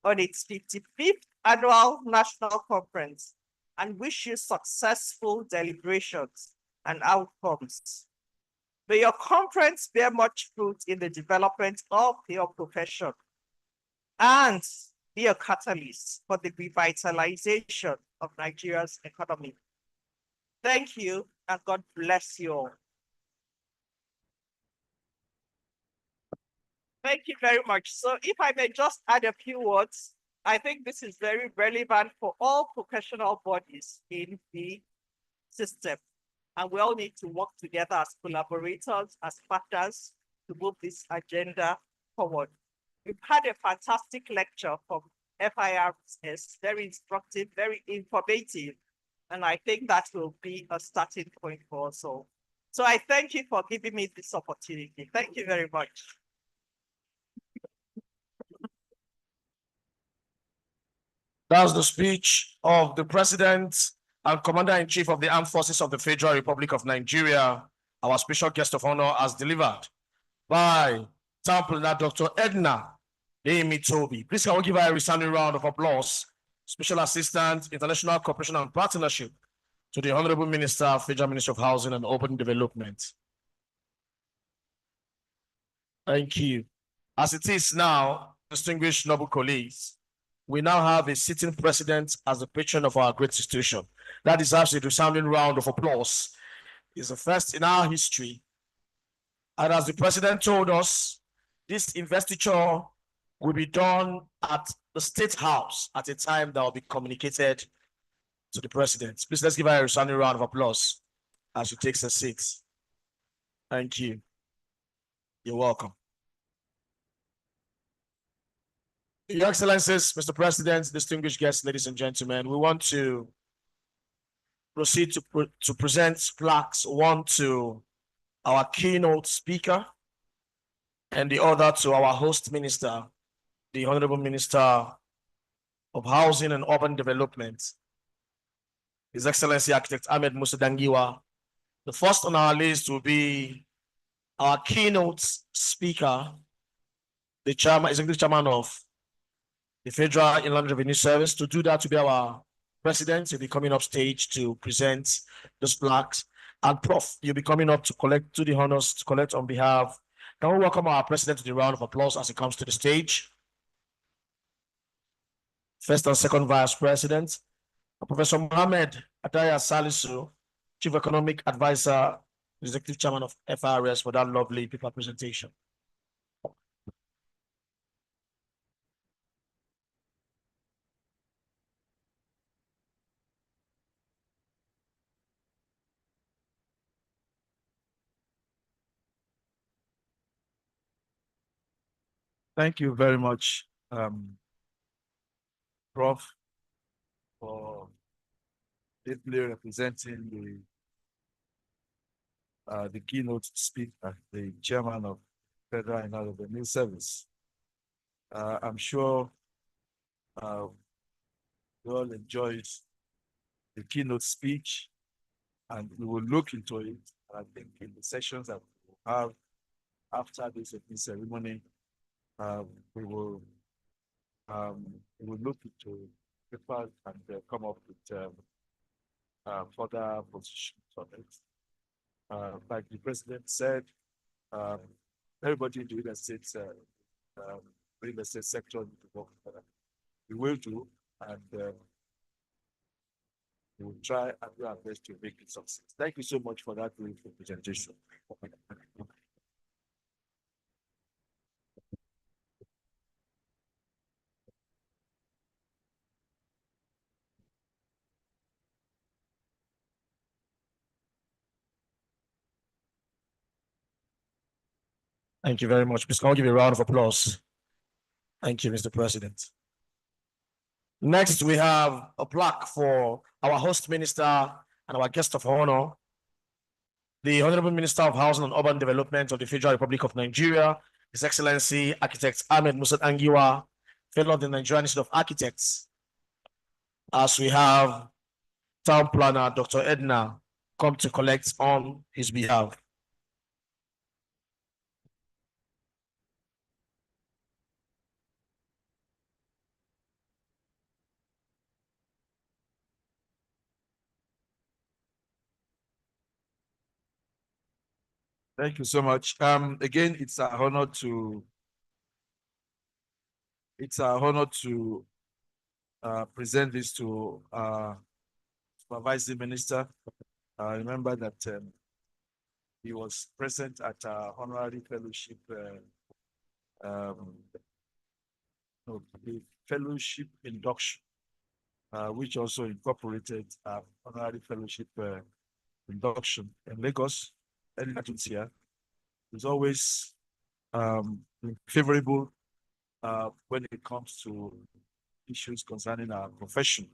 on its 55th annual national conference and wish you successful deliberations and outcomes. May your conference bear much fruit in the development of your profession and be a catalyst for the revitalization of Nigeria's economy. Thank you, and God bless you all. Thank you very much. So if I may just add a few words, I think this is very relevant for all professional bodies in the system. And we all need to work together as collaborators, as partners to move this agenda forward. We've had a fantastic lecture from FIRS, very instructive, very informative. And I think that will be a starting point for us all. So I thank you for giving me this opportunity. Thank you very much. That's the speech of the President and Commander-in-Chief of the Armed Forces of the Federal Republic of Nigeria. Our special guest of honor as delivered by Town Planner Dr. Edna Toby. Please can we give her a resounding round of applause. Special Assistant, International Cooperation and Partnership to the Honorable Minister, Federal Ministry of Housing and Urban Development. Thank you. As it is now, distinguished noble colleagues, we now have a sitting president as the patron of our great institution. That deserves a resounding round of applause. It's the first in our history. And as the president told us, this investiture will be done at the State House at a time that will be communicated to the president. Please let's give her a resounding round of applause as she takes her seat. Thank you. You're welcome. Your Excellencies, Mr. President, distinguished guests, ladies and gentlemen, we want to proceed to present plaques, one to our keynote speaker and the other to our host minister, the Honorable Minister of Housing and Urban Development, His Excellency Architect Ahmed Musa Dangiwa. The first on our list will be our keynote speaker, the Executive Chairman of the Federal Inland Revenue Service. To do that, to be our president, he'll be coming up stage to present those plaques. And Prof, you'll be coming up to collect the honors, to collect on behalf. Can we welcome our president to the round of applause as he comes to the stage? First and second vice president, Professor Mohammed Ataya Salisu, Chief Economic Advisor, Executive Chairman of FIRS, for that lovely paper presentation. Thank you very much, Prof, for deeply representing the keynote speaker, the chairman of Federal and Revenue Service. I'm sure we all enjoyed the keynote speech, and we will look into it. I think in the sessions that we will have after this opening ceremony, we will look into papers and come up with further positions on it. Like the president said, everybody in the real estate sector need to work together. We will do, and we will try and do our best to make it success. Thank you so much for that beautiful presentation. Thank you very much. Please, can I give you a round of applause? Thank you, Mr. President. Next, we have a plaque for our host minister and our guest of honor, the Honorable Minister of Housing and Urban Development of the Federal Republic of Nigeria, His Excellency Architect Ahmed Musa Angiwa, Fellow of the Nigerian Institute of Architects. As we have Town Planner Dr. Edna come to collect on his behalf. Thank you so much. Again, it's our honor to present this to Supervising Minister. Remember that he was present at our honorary fellowship, the fellowship induction, which also incorporated our honorary fellowship induction in Lagos. And here is always favorable when it comes to issues concerning our profession.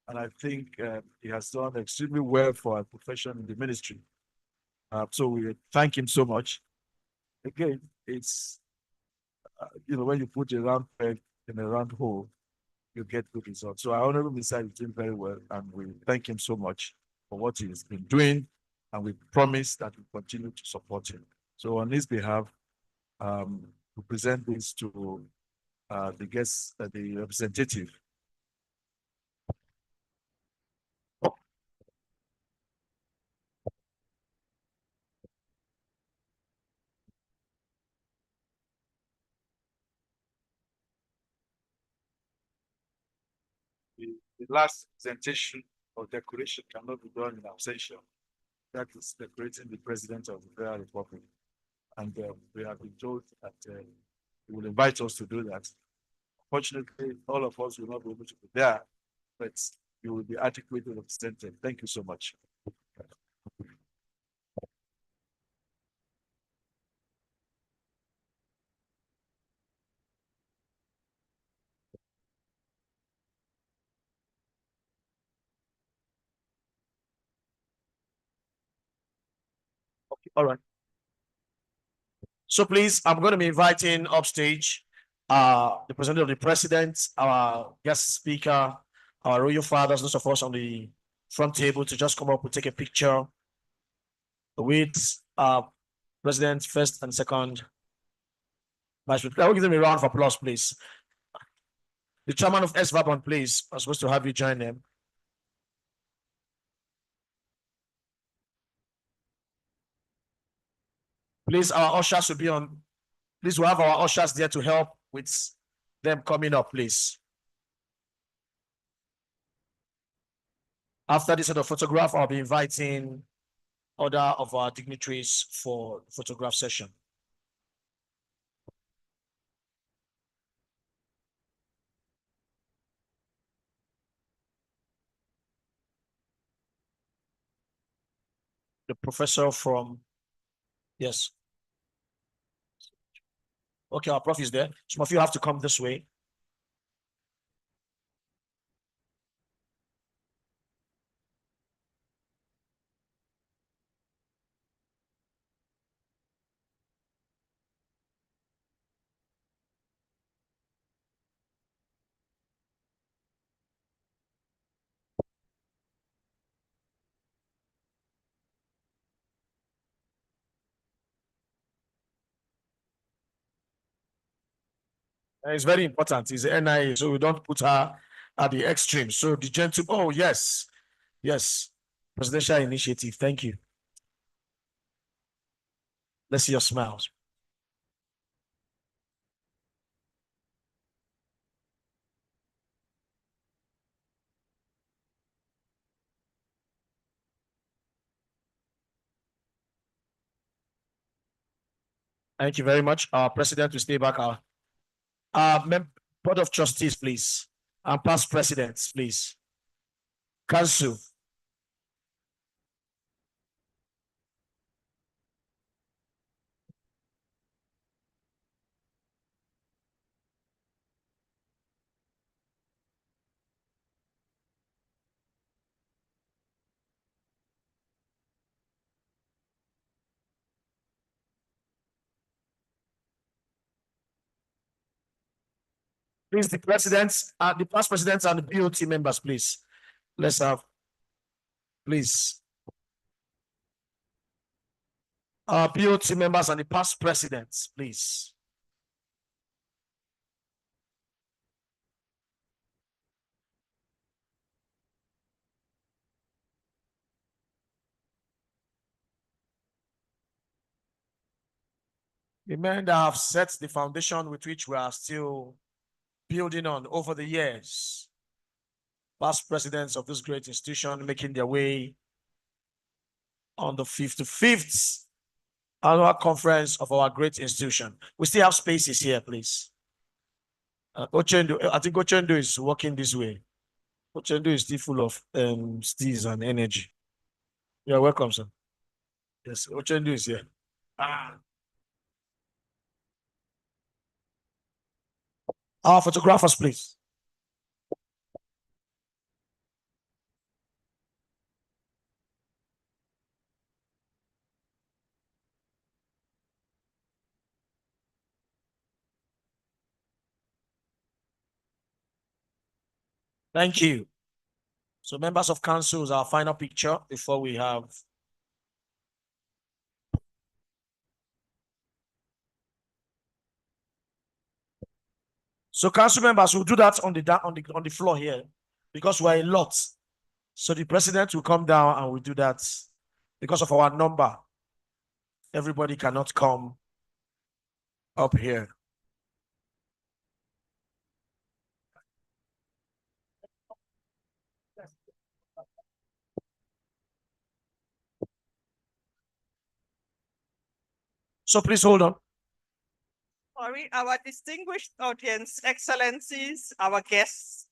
And I think he has done extremely well for our profession in the ministry. So we thank him so much. Again, it's, when you put a round peg in a round hole, you get good results. So our Honorable Minister is doing very well, and we thank him so much for what he has been doing, and we promise that we continue to support him. So on his behalf, we present this to the guest, the representative. The last presentation or decoration cannot be done in absentia. That is decorating the President of the Federal Republic. And we have been told that he will invite us to do that. Fortunately, all of us will not be able to be there, but you will be adequately represented. Thank you so much. Okay, all right. So please, I'm going to be inviting upstage the representative of the president, our guest speaker, our royal fathers, those of us on the front table to just come up and take a picture with president first and second vice president. I will give them a round of applause, please. The chairman of SVABON, please. I'm supposed to have you join them. Please, our ushers will be on. Please, we'll have our ushers there to help with them coming up, please. After this sort of photograph, I'll be inviting other of our dignitaries for photograph session. The professor from, yes. Okay, our prof is there. Some of you have to come this way. It's very important. It's the NIA, so we don't put her at the extreme. So the oh yes, yes, presidential initiative. Thank you. Let's see your smiles. Thank you very much. Our president will stay back. Our board of trustees, please, and past presidents, please. Council. Please, the presidents, the past presidents and the BOT members, please. Let's have, please. Our BOT members and the past presidents, please. The men that have set the foundation with which we are still building on over the years. Past presidents of this great institution making their way on the 55th annual conference of our great institution. We still have spaces here, please. Ochendo, I think Ochendo is working this way. Ochendo is still full of steez and energy. You're welcome, sir. Yes, Ochendo is here. Our photographers, please. Thank you. So members of council is our final picture before we have. So council members will do that on the floor here because we're a lot. So the president will come down and we'll do that because of our number. Everybody cannot come up here. So please hold on. Sorry, our distinguished audience, excellencies, our guests,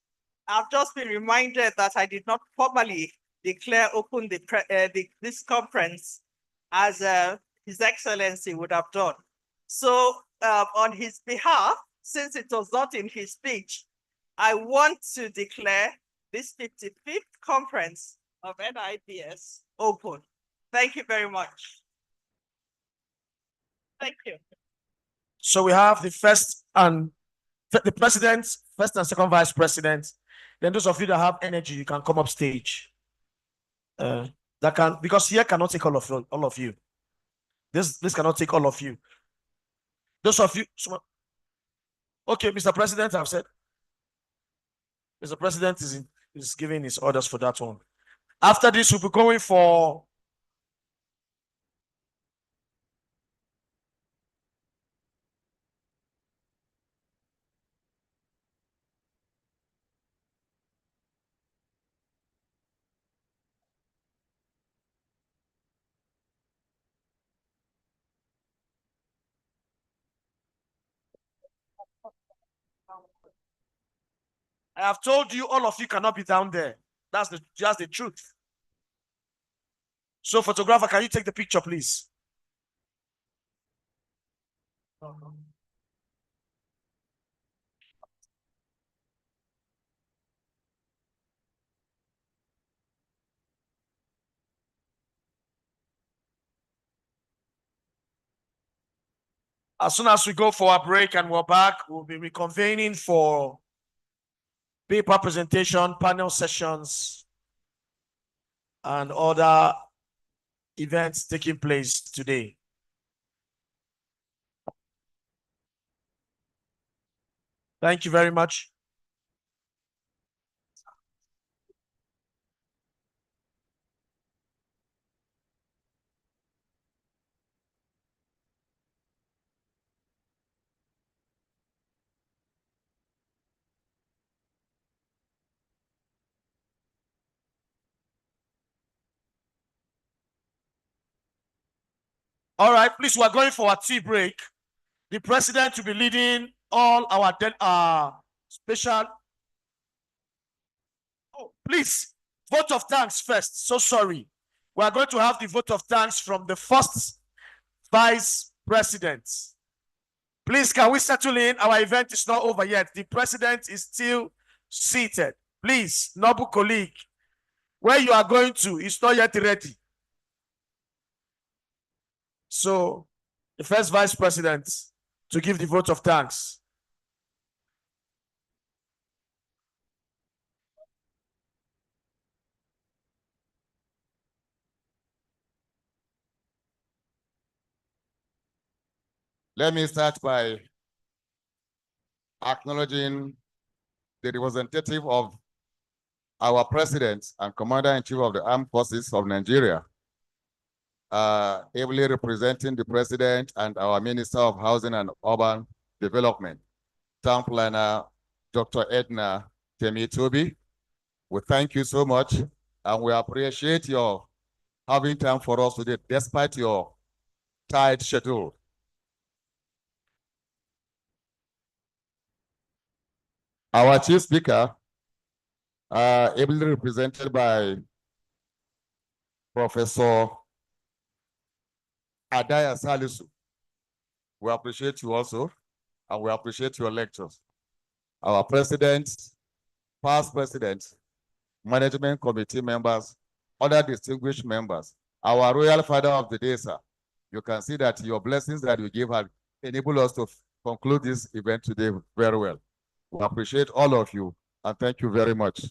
I've just been reminded that I did not formally declare open this conference as His Excellency would have done. So on his behalf, since it was not in his speech, I want to declare this 55th conference of NIBS open. Thank you very much. Thank you. So we have the president, first and second vice president. Then those of you that have energy, you can come up stage. Because here cannot take all of you. This cannot take all of you. Those of you. Okay, Mr. President, I've said. Mr. President is giving his orders for that one. After this, we'll be going for. I have told you, all of you cannot be down there. That's just the truth. So, photographer, can you take the picture, please? As soon as we go for a break and we're back, we'll be reconvening for paper presentation, panel sessions, and other events taking place today. Thank you very much. All right, please, we're going for a tea break. The president will be leading all our special. Oh, please, vote of thanks first. So sorry. We are going to have the vote of thanks from the first vice president. Please, can we settle in? Our event is not over yet. The president is still seated. Please, noble colleague, where you are going to is not yet ready. So, the first vice president to give the vote of thanks. Let me start by acknowledging the representative of our President and Commander-in-Chief of the Armed Forces of Nigeria, ably representing the President and our Minister of Housing and Urban Development, Town Planner, Dr. Edna Temitobi. We thank you so much, and we appreciate your having time for us today, despite your tight schedule. Our Chief Speaker, ably represented by Professor Adaya Salisu. We appreciate you also, and we appreciate your lectures. Our president, past president, management committee members, other distinguished members, our royal father of the day, sir. You can see that your blessings that you give have enabled us to conclude this event today very well. We appreciate all of you, and thank you very much.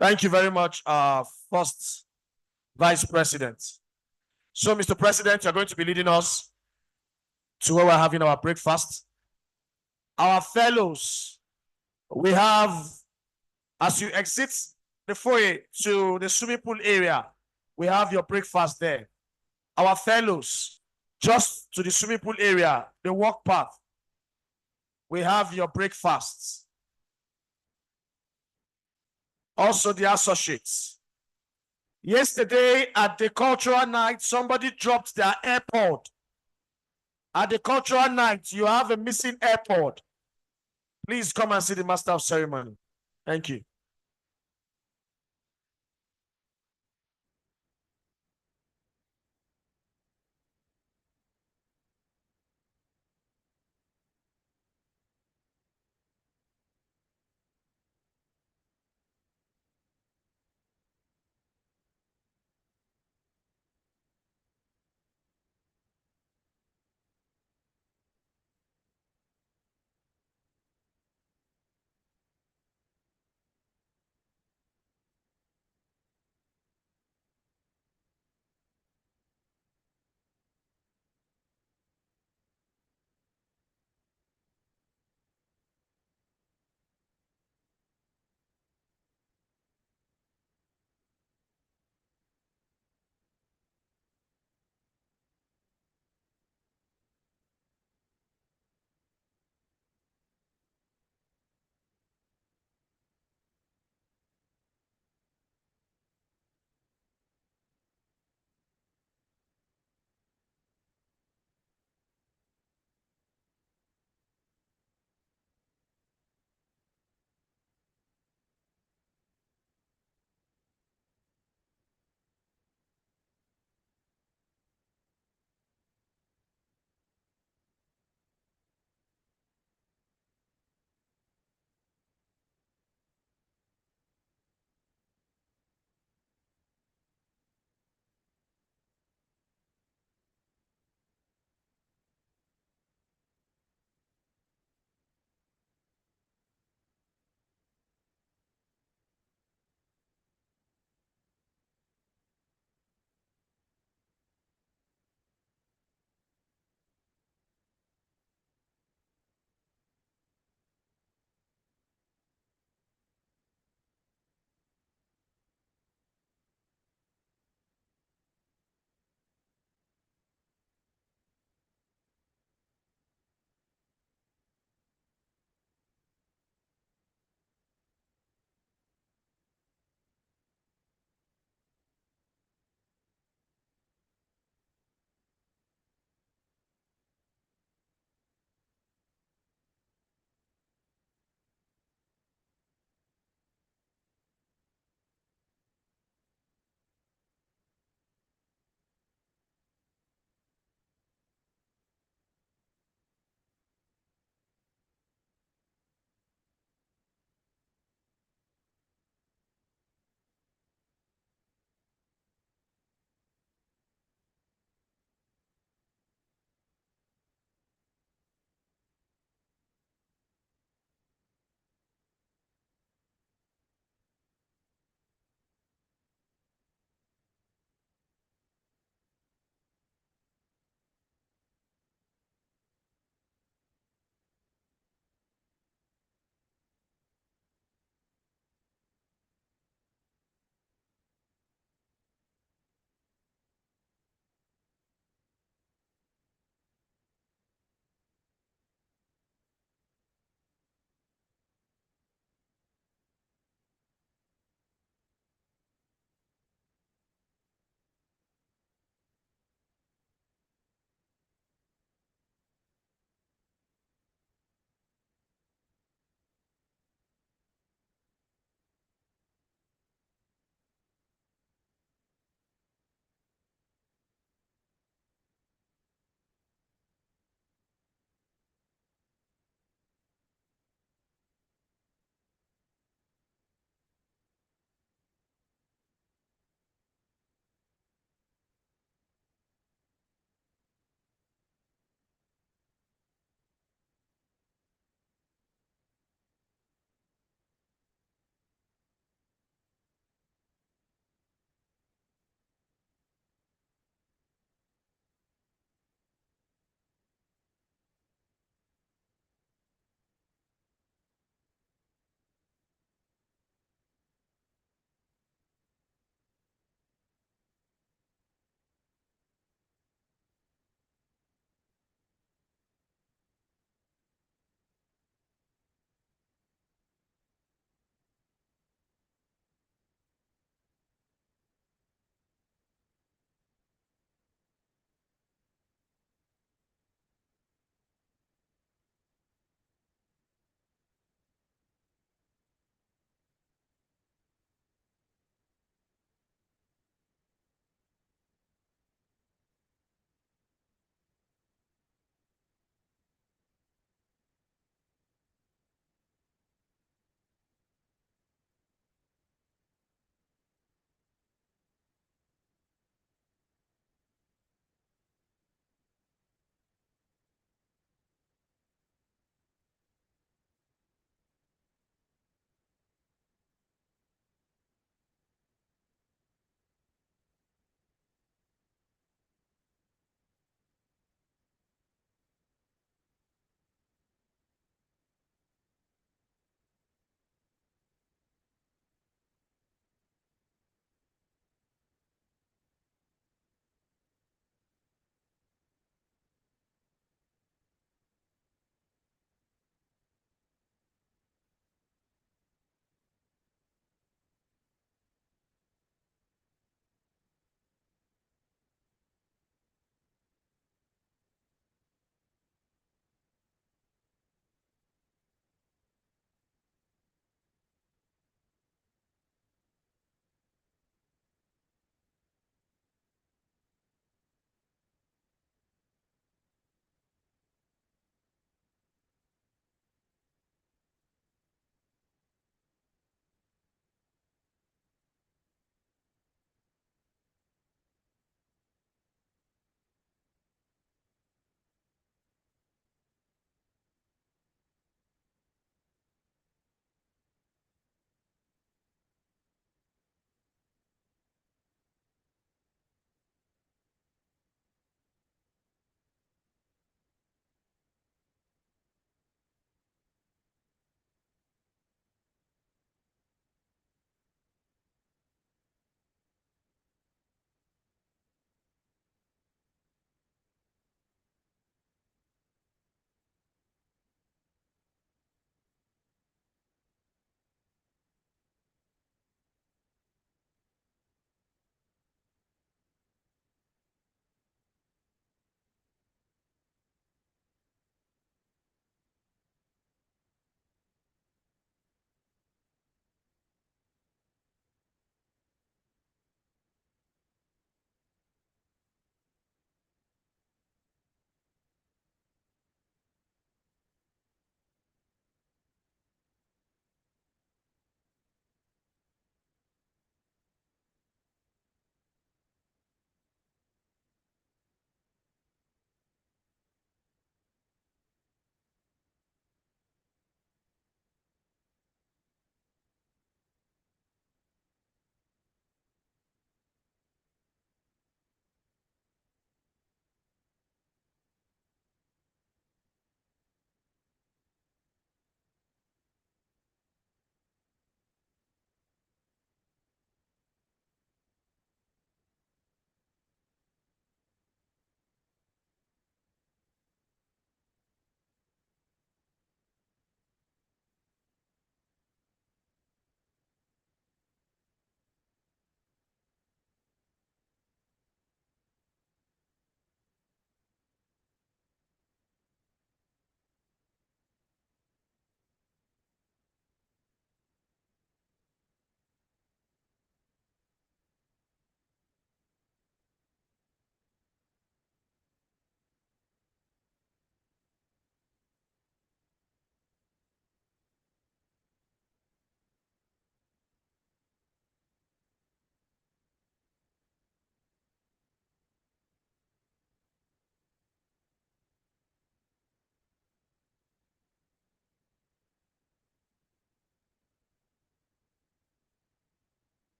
Thank you very much, first vice president. So, Mr. President, you're going to be leading us to where we're having our breakfast. Our fellows, we have, as you exit the foyer to the swimming pool area, we have your breakfast there. Our fellows, just to the swimming pool area, the walk path, we have your breakfast. Also, the associates. Yesterday at the cultural night, somebody dropped their AirPod. At the cultural night, you have a missing AirPod. Please come and see the master of ceremony. Thank you.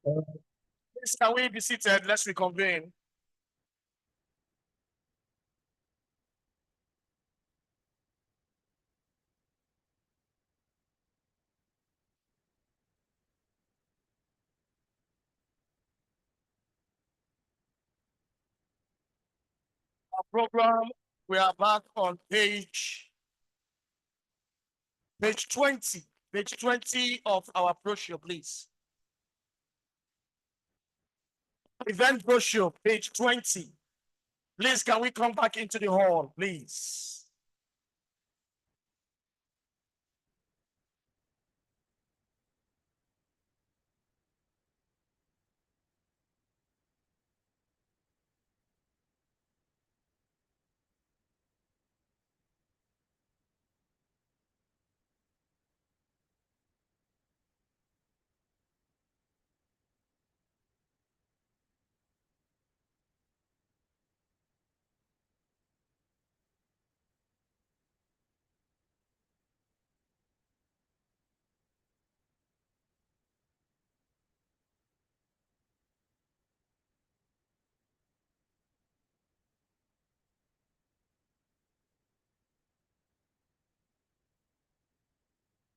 Please, can we be seated? Let's reconvene. Our program, we are back on page 20. Page 20 of our brochure, please. Event brochure, page 20. Please, can we come back into the hall, please?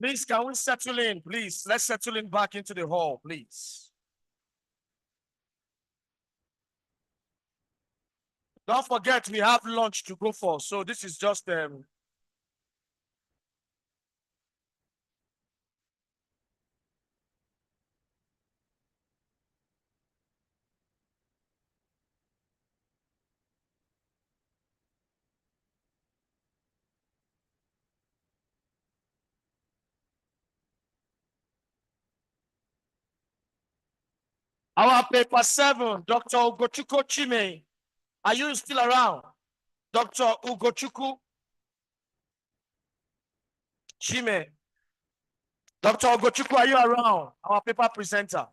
Please, can we settle in, please? Let's settle in back into the hall, please. Don't forget, we have lunch to go for. So this is just our paper 7, Dr. Ugochukwu Chime. Are you still around? Dr. Ugochukwu Chime. Dr. Ugochukwu, are you around? Our paper presenter.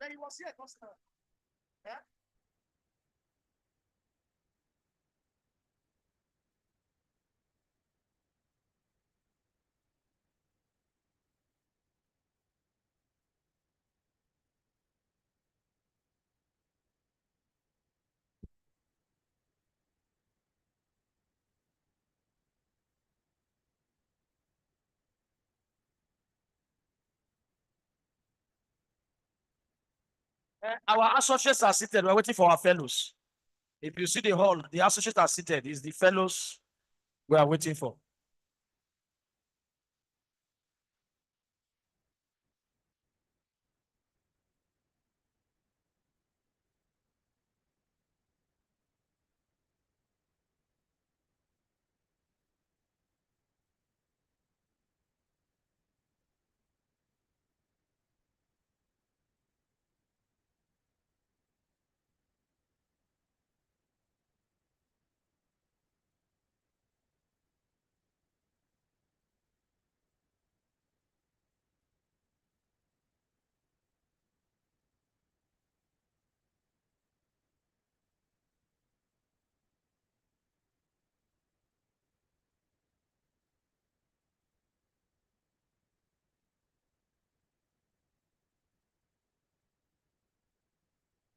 He was here, yeah? Our associates are seated. We're waiting for our fellows. If you see the hall, the associates are seated. It's the fellows we are waiting for.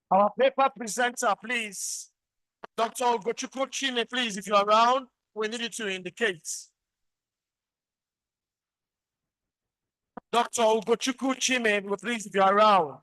Our paper presenter, please. Dr. Ugochukwu Chime, please, if you're around, we need you to indicate. Dr. Ugochukwu Chime, please, if you're around.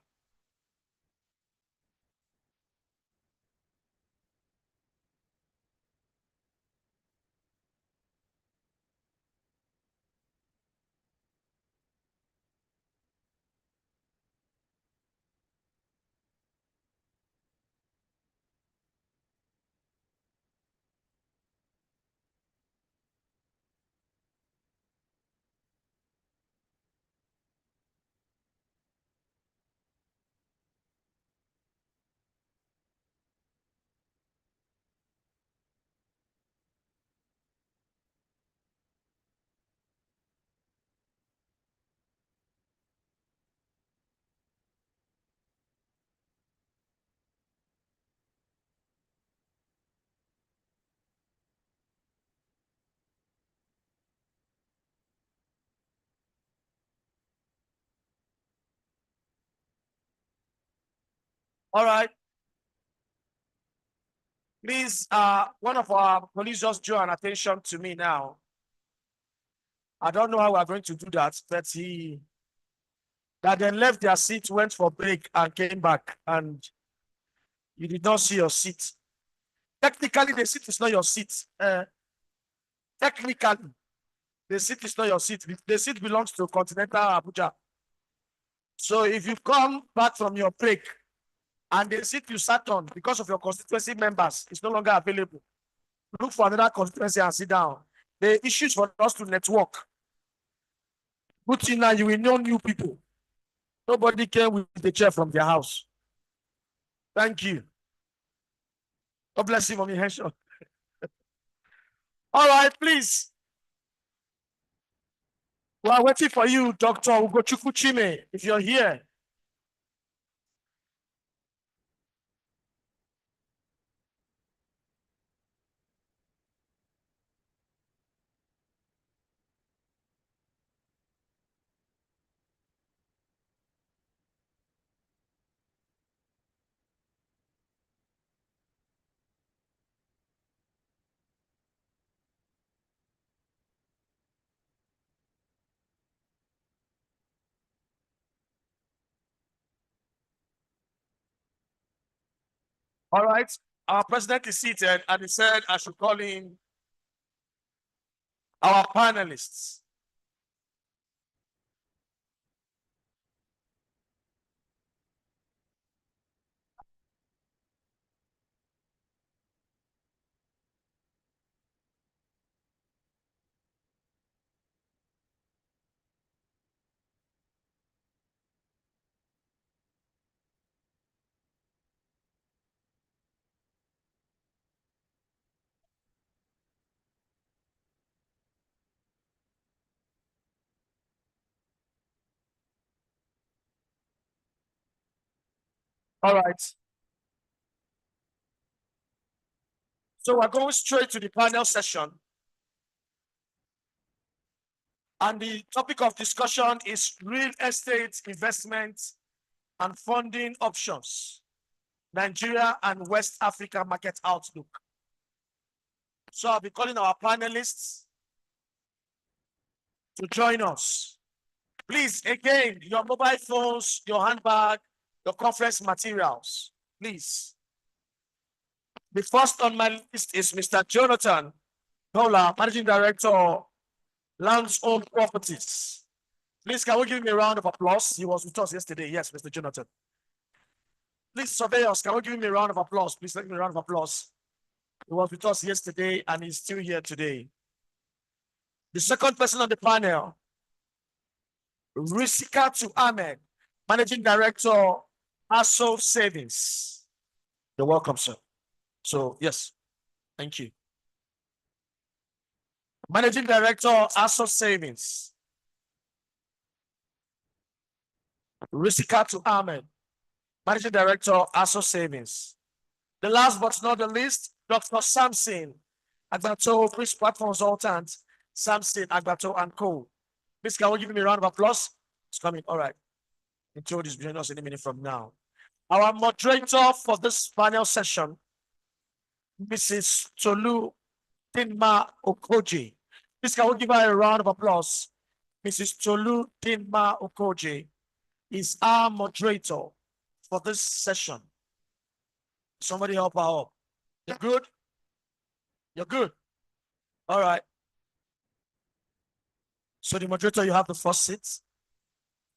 All right. Please, one of our police just drew an attention to me now. I don't know how we're going to do that, but that they left their seat, went for break and came back, and you did not see your seat. Technically, the seat is not your seat. Technically, the seat is not your seat. The seat belongs to Continental Abuja. So if you come back from your break and the seat you sat on because of your constituency members is no longer available, look for another constituency and sit down. The issue is for us to network. Good thing now, you will know new people. Nobody came with the chair from their house. Thank you. God bless you, Mommy Henshaw. All right, please. We are waiting for you, Dr. Ugochukwu Chime, if you're here. All right. Our president is seated and he said I should call in our panelists. All right. So we're going straight to the panel session. And the topic of discussion is real estate investment and funding options, Nigeria and West Africa market outlook. So I'll be calling our panelists to join us. Please, again, your mobile phones, your handbag, your conference materials, please. The first on my list is Mr. Jonathan Dola, Managing Director, Lands Owned Properties. Please, can we give him a round of applause? He was with us yesterday. Yes, Mr. Jonathan. Please, surveyors, can we give him a round of applause? Please, give him a round of applause. He was with us yesterday and he's still here today. The second person on the panel, Risikatu Ahmed, Managing Director, ASO Savings. You're welcome, sir. So, yes, thank you. Managing Director, ASO Savings. Risikatu Ahmed, Managing Director, ASO Savings. The last but not the least, Dr. Samson Agbato, Chris Platform Consultant, Samson Agbato and Co. Please, can we give him a round of applause? It's coming. All right. He told us join us in a minute from now. Our moderator for this panel session, Mrs. Tolu Tinma Okoje. Please, can we give her a round of applause? Mrs. Tolu Tinma Okoje is our moderator for this session. Somebody help her up. You're good? You're good? All right. So the moderator, you have the first seat.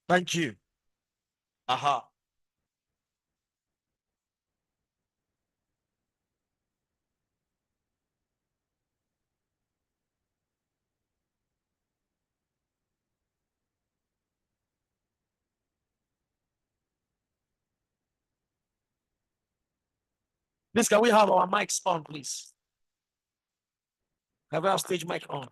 Thank you. Aha. Please, can we have our mics on, please? Can we have stage mic on?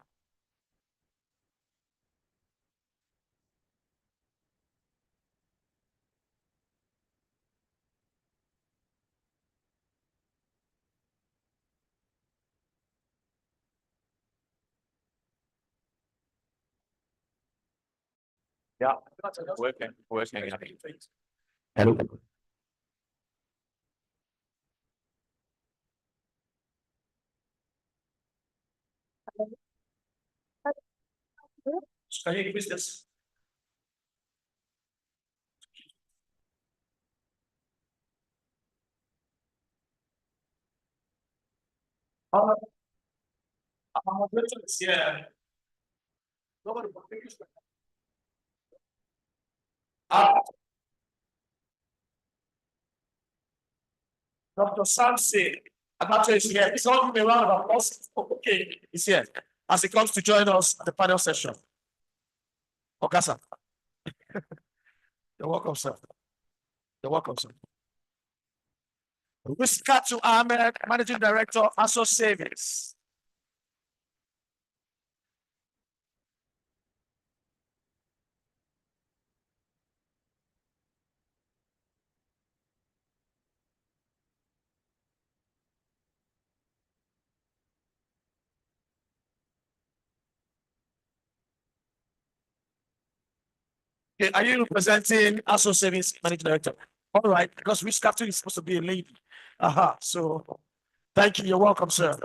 Yeah. Working. Hello. Can you increase this? Our moderator is here. Nobody will take this. Dr. Samson Abato is here. Please all give me a round of applause. Okay, he's here as he comes to join us at the panel session. Okay, sir. You're welcome, sir. You're welcome, sir. Wiskatu Ahmed, Managing Director, ASO Savings. Okay, are you representing ASO Savings Managing Director? All right, because Wiskatu is supposed to be a lady. So thank you. You're welcome, sir.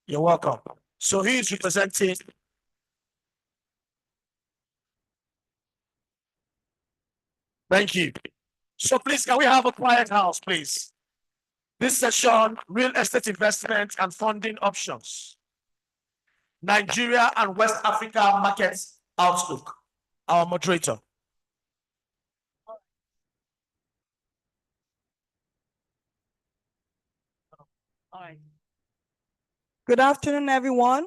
You're welcome. So he is representing. Thank you. So please, can we have a quiet house, please? This session, real estate investment and funding options. Nigeria and West Africa markets outlook. Our moderator. All right. Good afternoon, everyone.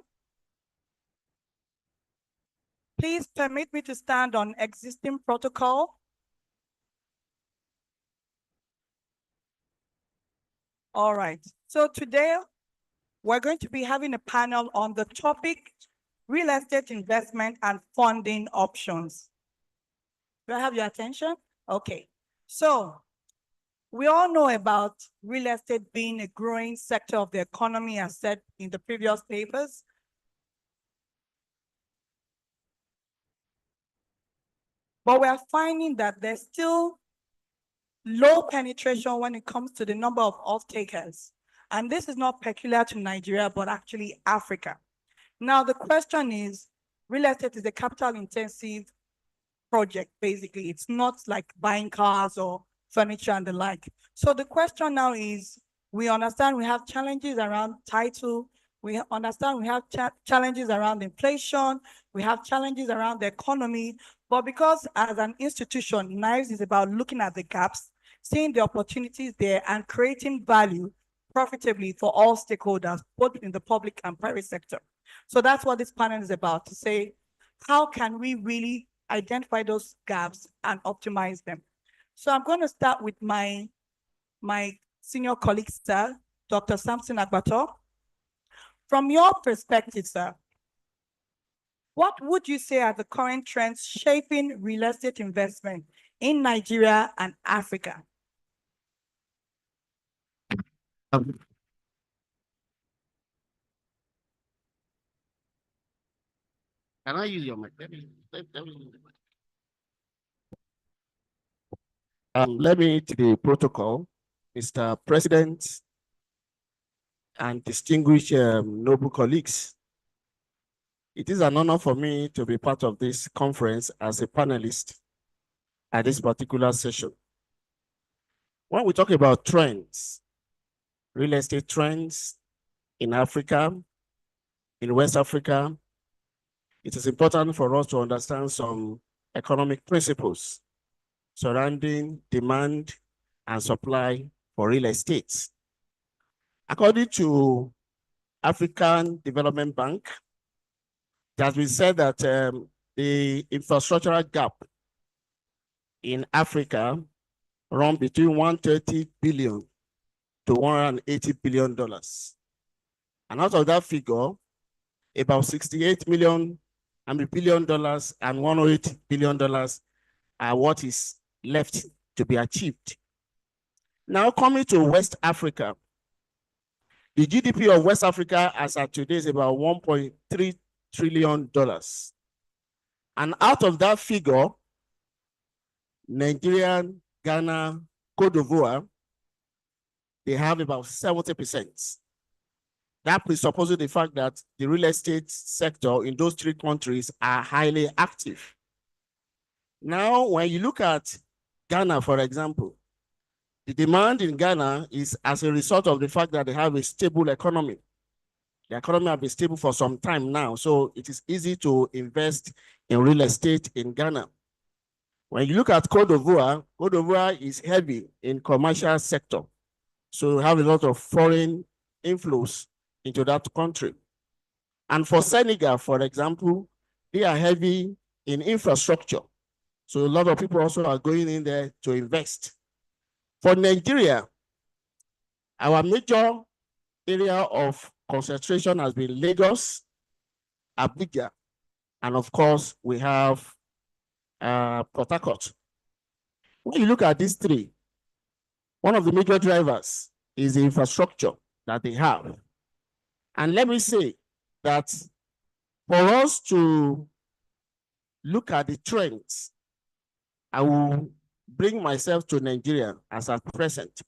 Please permit me to stand on existing protocol. All right. So today we're going to be having a panel on the topic, real estate investment and funding options. Do I have your attention? Okay. So we all know about real estate being a growing sector of the economy, as said in the previous papers. But we are finding that there's still low penetration when it comes to the number of off-takers. And this is not peculiar to Nigeria, but actually Africa. Now, the question is, real estate is a capital-intensive project, basically. It's not like buying cars or furniture and the like. So the question now is, we understand we have challenges around title. We understand we have challenges around inflation. We have challenges around the economy. But because as an institution, Niesv is about looking at the gaps, seeing the opportunities there and creating value profitably for all stakeholders, both in the public and private sector. So that's what this panel is about, to say, how can we really identify those gaps and optimize them? So I'm going to start with my senior colleague, sir, Dr. Samson Agbato. From your perspective, sir, what would you say are the current trends shaping real estate investment in Nigeria and Africa? Can I use your mic? Let me hit the protocol, Mr. President and distinguished noble colleagues. It is an honor for me to be part of this conference as a panelist at this particular session. When we talk about trends, real estate trends in Africa, in West Africa, it is important for us to understand some economic principles surrounding demand and supply for real estate. According to African Development Bank, it has been said that the infrastructural gap in Africa run between $130 billion to $180 billion. And out of that figure, about $68 billion and $108 billion are what is left to be achieved. Now coming to West Africa, the GDP of West Africa as at today is about $1.3 trillion. And out of that figure, Nigeria, Ghana, Cote d'Ivoire, they have about 70%. That presupposes the fact that the real estate sector in those three countries are highly active. Now, when you look at Ghana, for example, the demand in Ghana is as a result of the fact that they have a stable economy. The economy has been stable for some time now, so it is easy to invest in real estate in Ghana. When you look at Côte d'Ivoire is heavy in commercial sector. So we have a lot of foreign inflows into that country. And for Senegal, for example, they are heavy in infrastructure. So a lot of people also are going in there to invest. For Nigeria, our major area of concentration has been Lagos, Abuja, and of course, we have Port Harcourt. When you look at these three, one of the major drivers is the infrastructure that they have. And let me say that for us to look at the trends, I will bring myself to Nigeria as at present.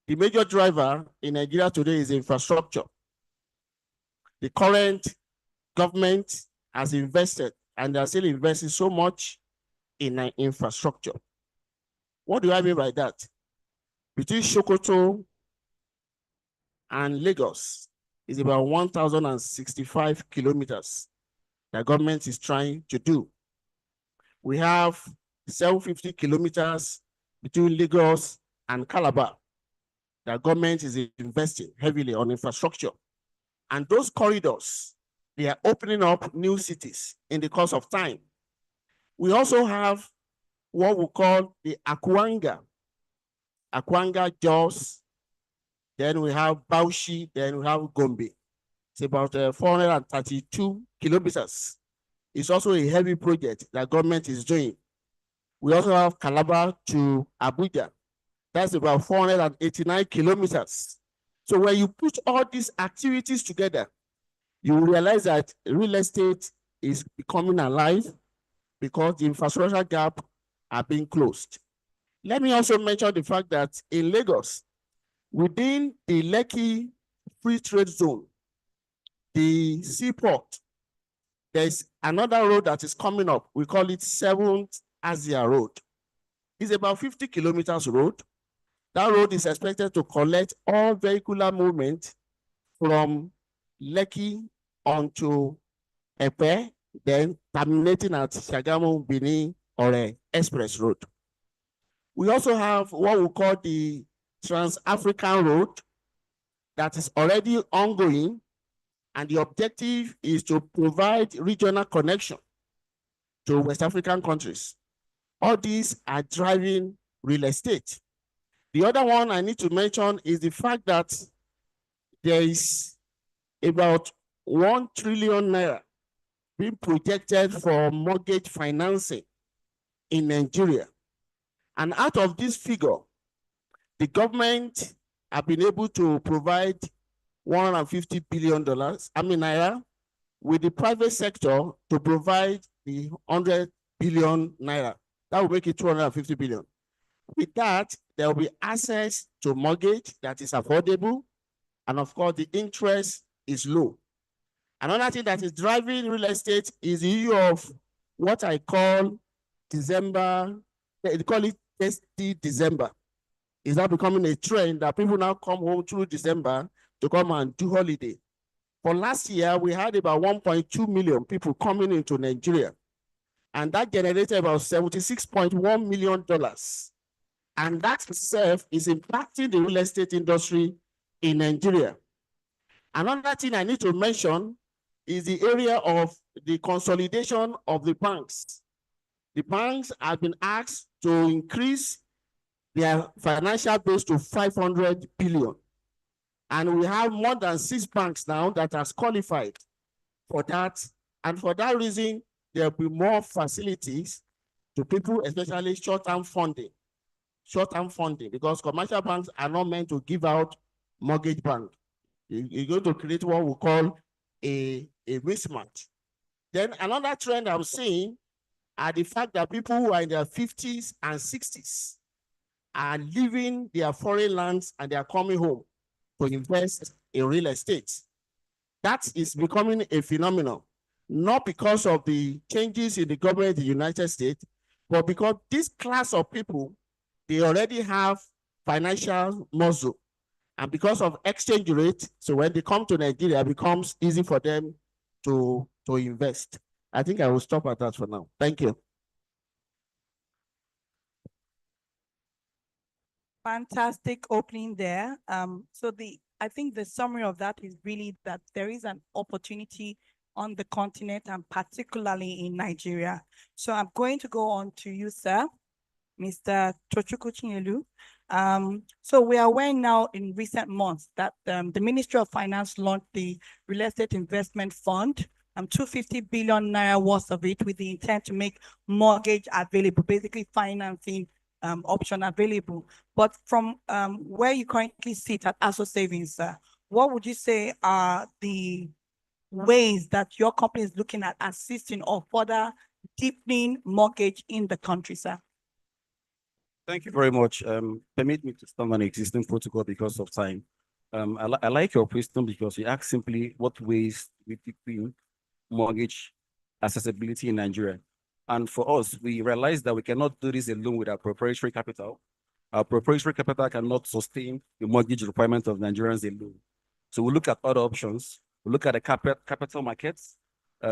The major driver in Nigeria today is infrastructure. The current government has invested and they're still investing so much in infrastructure. What do I mean by that? Between Sokoto and Lagos is about 1,065 kilometers the government is trying to do. We have 750 kilometers between Lagos and Calabar. The government is investing heavily on infrastructure. And those corridors, they are opening up new cities in the course of time. We also have what we call the Akwanga Jos, then we have Bauchi, then we have Gombe. It's about 432 kilometers. It's also a heavy project that government is doing. We also have Calabar to Abuja. That's about 489 kilometers. So when you put all these activities together, you will realize that real estate is becoming alive because the infrastructure gap are being closed. Let me also mention the fact that in Lagos, within the Lekki Free Trade Zone, the seaport, there's another road that is coming up. We call it 7th Asia Road. It's about 50 kilometers road. That road is expected to collect all vehicular movement from Lekki onto Epe, then terminating at Shagamu Bini or Express Road. We also have what we call the Trans-African Road that is already ongoing, and the objective is to provide regional connection to West African countries. All these are driving real estate. The other one I need to mention is the fact that there is about 1 trillion naira being projected for mortgage financing in Nigeria. And out of this figure, the government have been able to provide $150 billion, naira, with the private sector to provide the 100 billion naira. That will make it 250 billion. With that, there will be access to mortgage that is affordable, and of course, the interest is low. Another thing that is driving real estate is the issue of what I call December, they call it Tasty December. Is that becoming a trend that people now come home through December to come and do holiday? For last year, we had about 1.2 million people coming into Nigeria, and that generated about $76.1 million. And that itself is impacting the real estate industry in Nigeria. Another thing I need to mention is the area of the consolidation of the banks. The banks have been asked to increase their financial base to 500 billion. And we have more than 6 banks now that has qualified for that. And for that reason, there will be more facilities to people, especially short-term funding. Short-term funding, because commercial banks are not meant to give out mortgage bank. You're going to create what we call a mismatch. Then another trend I'm seeing are the fact that people who are in their 50s and 60s are leaving their foreign lands and they are coming home to invest in real estate. That is becoming a phenomenon, not because of the changes in the government in the United States, but because this class of people, they already have financial muscle. And because of exchange rate, so when they come to Nigeria, it becomes easy for them to invest. I think I will stop at that for now. Thank you. Fantastic opening there. I think the summary of that is really that there is an opportunity on the continent and particularly in Nigeria. So I'm going to go on to you, sir, Mr. Tochukwu Chinyelu. So we are aware now in recent months that the Ministry of Finance launched the Real Estate Investment Fund, 250 billion naira worth of it, with the intent to make mortgage available, basically financing option available. But from where you currently sit at ASO Savings, what would you say are the ways that your company is looking at assisting or further deepening mortgage in the country, sir? Thank you very much. Permit me to stand on an existing protocol because of time. I like your question because you ask simply what ways we deepen mortgage accessibility in Nigeria. And for us, we realize that we cannot do this alone with our proprietary capital. Our proprietary capital cannot sustain the mortgage requirement of Nigerians alone. So we look at other options. We look at the capital markets.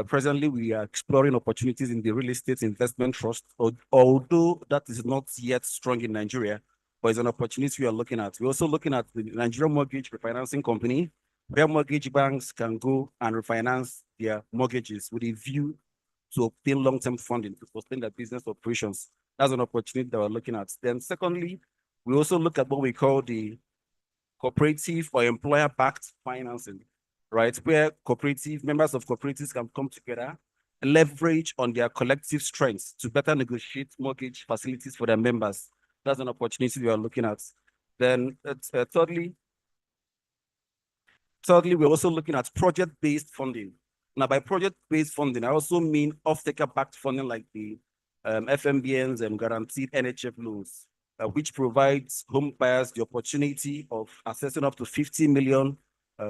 Presently, we are exploring opportunities in the real estate investment trust, although that is not yet strong in Nigeria, but it's an opportunity we are looking at. We're also looking at the Nigerian Mortgage Refinancing Company, where mortgage banks can go and refinance their mortgages with a view to obtain long-term funding to sustain their business operations. That's an opportunity that we're looking at. Then secondly, we also look at what we call the cooperative or employer-backed financing, right? Where members of cooperatives can come together and leverage on their collective strengths to better negotiate mortgage facilities for their members. That's an opportunity we are looking at. Then thirdly, we're also looking at project-based funding. Now, by project-based funding, I also mean off-taker-backed funding like the FMBNs and guaranteed NHF loans, which provides home buyers the opportunity of accessing up to 50 million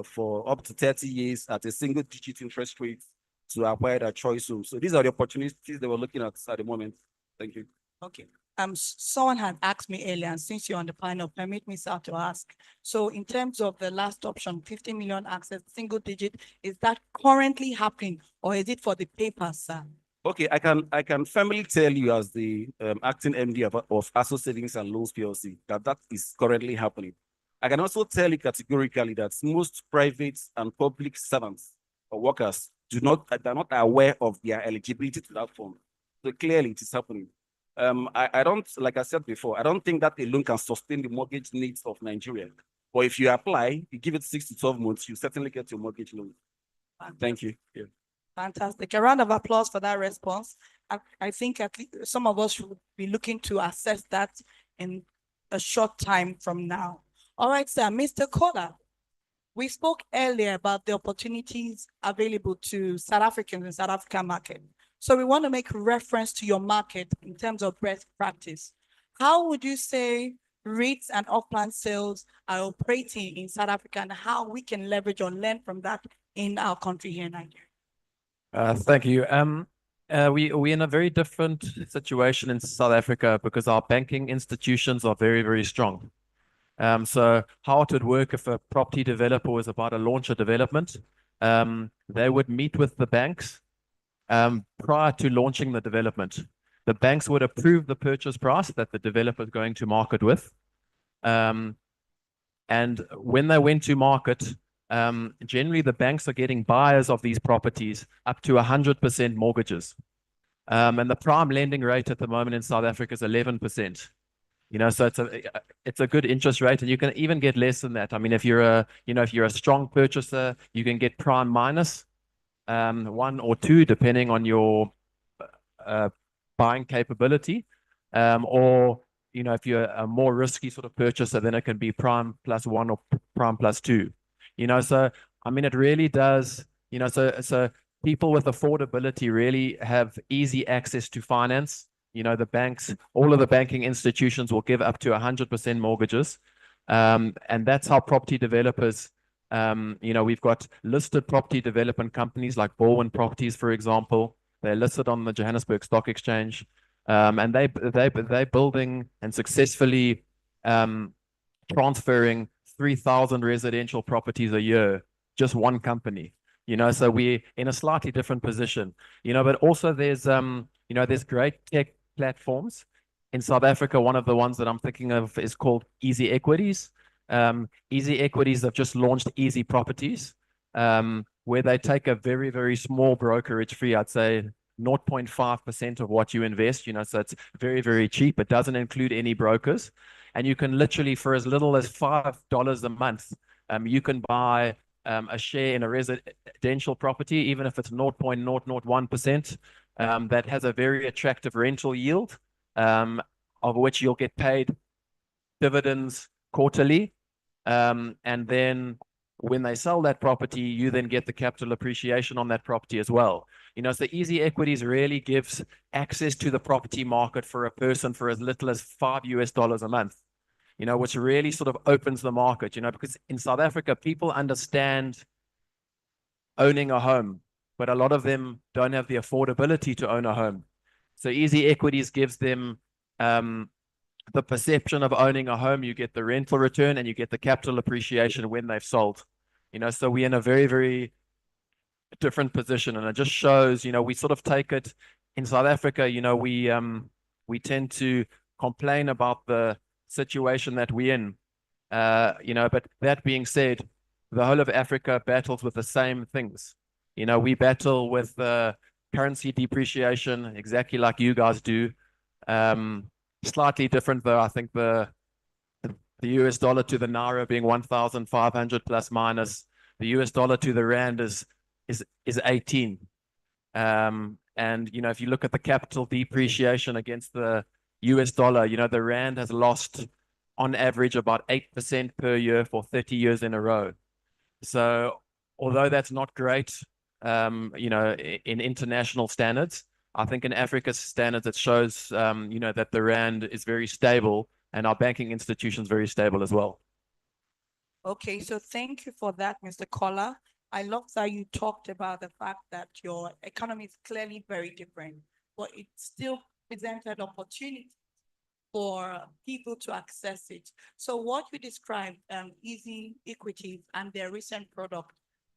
for up to 30 years at a single-digit interest rate to acquire their choice home. So these are the opportunities that we're looking at the moment. Thank you. Okay. Someone had asked me earlier, and since you're on the panel, permit me, sir, to ask. So in terms of the last option, 50 million access, single digit, is that currently happening or is it for the paper, sir? Okay, I can firmly tell you as the acting MD of ASO Savings and Loans PLC that is currently happening. I can also tell you categorically that most private and public servants or workers they're not aware of their eligibility to that fund. So clearly it is happening. I don't, like I said before, I don't think that alone can sustain the mortgage needs of Nigeria. But if you apply, you give it 6 to 12 months, you certainly get your mortgage loan. Thank you. Yeah. Fantastic. A round of applause for that response. I think at least some of us should be looking to assess that in a short time from now. All right, sir, Mr. Kola, we spoke earlier about the opportunities available to South Africans in South African market. So we want to make reference to your market in terms of best practice. How would you say REITs and off-plan sales are operating in South Africa and how we can leverage or learn from that in our country here in Nigeria? Thank you. We're in a very different situation in South Africa because our banking institutions are very, very strong. So how it would work if a property developer was about to launch a development, they would meet with the banks prior to launching the development. The banks would approve the purchase price that the developer is going to market with. And when they went to market, generally the banks are getting buyers of these properties up to 100% mortgages. And the prime lending rate at the moment in South Africa is 11%. You know, so it's a good interest rate, and you can even get less than that. I mean, if you're a strong purchaser, you can get prime minus 1 or 2, depending on your buying capability. Or if you're a more risky sort of purchaser, then it can be prime plus 1 or prime plus 2. So I mean, it really does. So people with affordability really have easy access to finance. The banks, all of the banking institutions will give up to 100% mortgages. And that's how property developers We've got listed property development companies like Baldwin Properties, for example. They're listed on the Johannesburg Stock Exchange, and they're building and successfully transferring 3,000 residential properties a year, just one company. So we're in a slightly different position. But also there's great tech platforms in South Africa. One of the ones that I'm thinking of is called Easy Equities. Easy Equities have just launched Easy Properties, where they take a very, very small brokerage fee, I'd say 0.5% of what you invest, so it's very, very cheap. It doesn't include any brokers. And you can literally, for as little as $5 a month, you can buy a share in a residential property, even if it's 0.001%, that has a very attractive rental yield, of which you'll get paid dividends quarterly. And then when they sell that property, you then get the capital appreciation on that property as well. So Easy Equities really gives access to the property market for a person for as little as $5 a month, which really sort of opens the market, because in South Africa, people understand owning a home, but a lot of them don't have the affordability to own a home. So Easy Equities gives them the perception of owning a home. You get the rental return and you get the capital appreciation when they've sold. So we're in a very, very different position, and it just shows, we sort of take it in South Africa. We tend to complain about the situation that we're in, but that being said, the whole of Africa battles with the same things. We battle with currency depreciation exactly like you guys do. Slightly different though. I think the US dollar to the Naira being 1,500 plus minus, the US dollar to the Rand is 18. And if you look at the capital depreciation against the US dollar, the Rand has lost on average about 8% per year for 30 years in a row. So although that's not great, in international standards, I think in Africa's standards, it shows, that the Rand is very stable and our banking institutions very stable as well. Okay, so thank you for that, Mr. Kola. I love that you talked about the fact that your economy is clearly very different, but it still presented opportunity for people to access it. So what you described, Easy Equities and their recent product,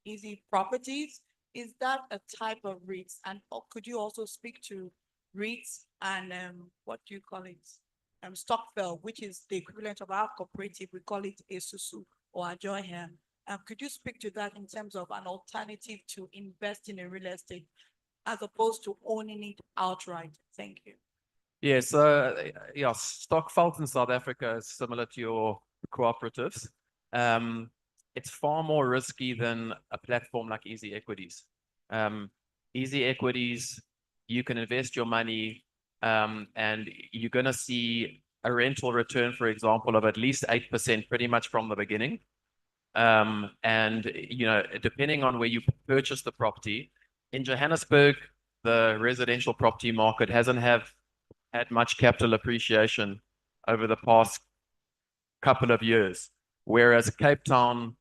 Easy Properties, is that a type of REITs? And could you also speak to REITs and what do you call it? Stockfell, which is the equivalent of our cooperative. We call it Esusu or Ajoy. Could you speak to that in terms of an alternative to invest in a real estate as opposed to owning it outright? Thank you. Yeah, so Stockfell in South Africa is similar to your cooperatives. It's far more risky than a platform like Easy Equities. Easy Equities, you can invest your money, and you're going to see a rental return, for example, of at least 8% pretty much from the beginning. And depending on where you purchase the property, in Johannesburg, the residential property market hasn't had much capital appreciation over the past couple of years, whereas Cape Town,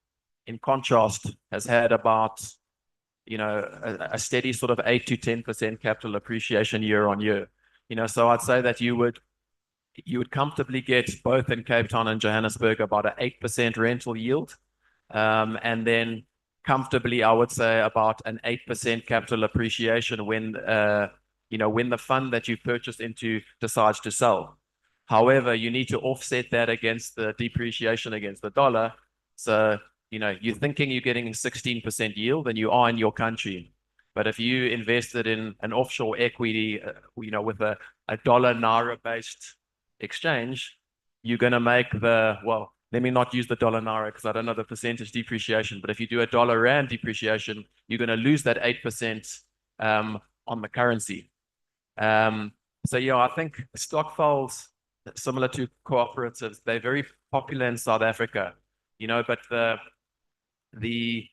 in contrast, has had about a steady sort of 8 to 10% capital appreciation year on year. So I'd say that you would comfortably get both in Cape Town and Johannesburg about an 8% rental yield, and then comfortably, I would say about an 8% capital appreciation when the fund that you purchased into decides to sell. However, you need to offset that against the depreciation against the dollar. So you're thinking you're getting a 16% yield, and you are in your country. But if you invested in an offshore equity, with a dollar Naira based exchange, you're going to make let me not use the dollar Naira because I don't know the percentage depreciation. But if you do a dollar Rand depreciation, you're going to lose that 8% on the currency. So I think Stockfells, similar to cooperatives, they're very popular in South Africa, but the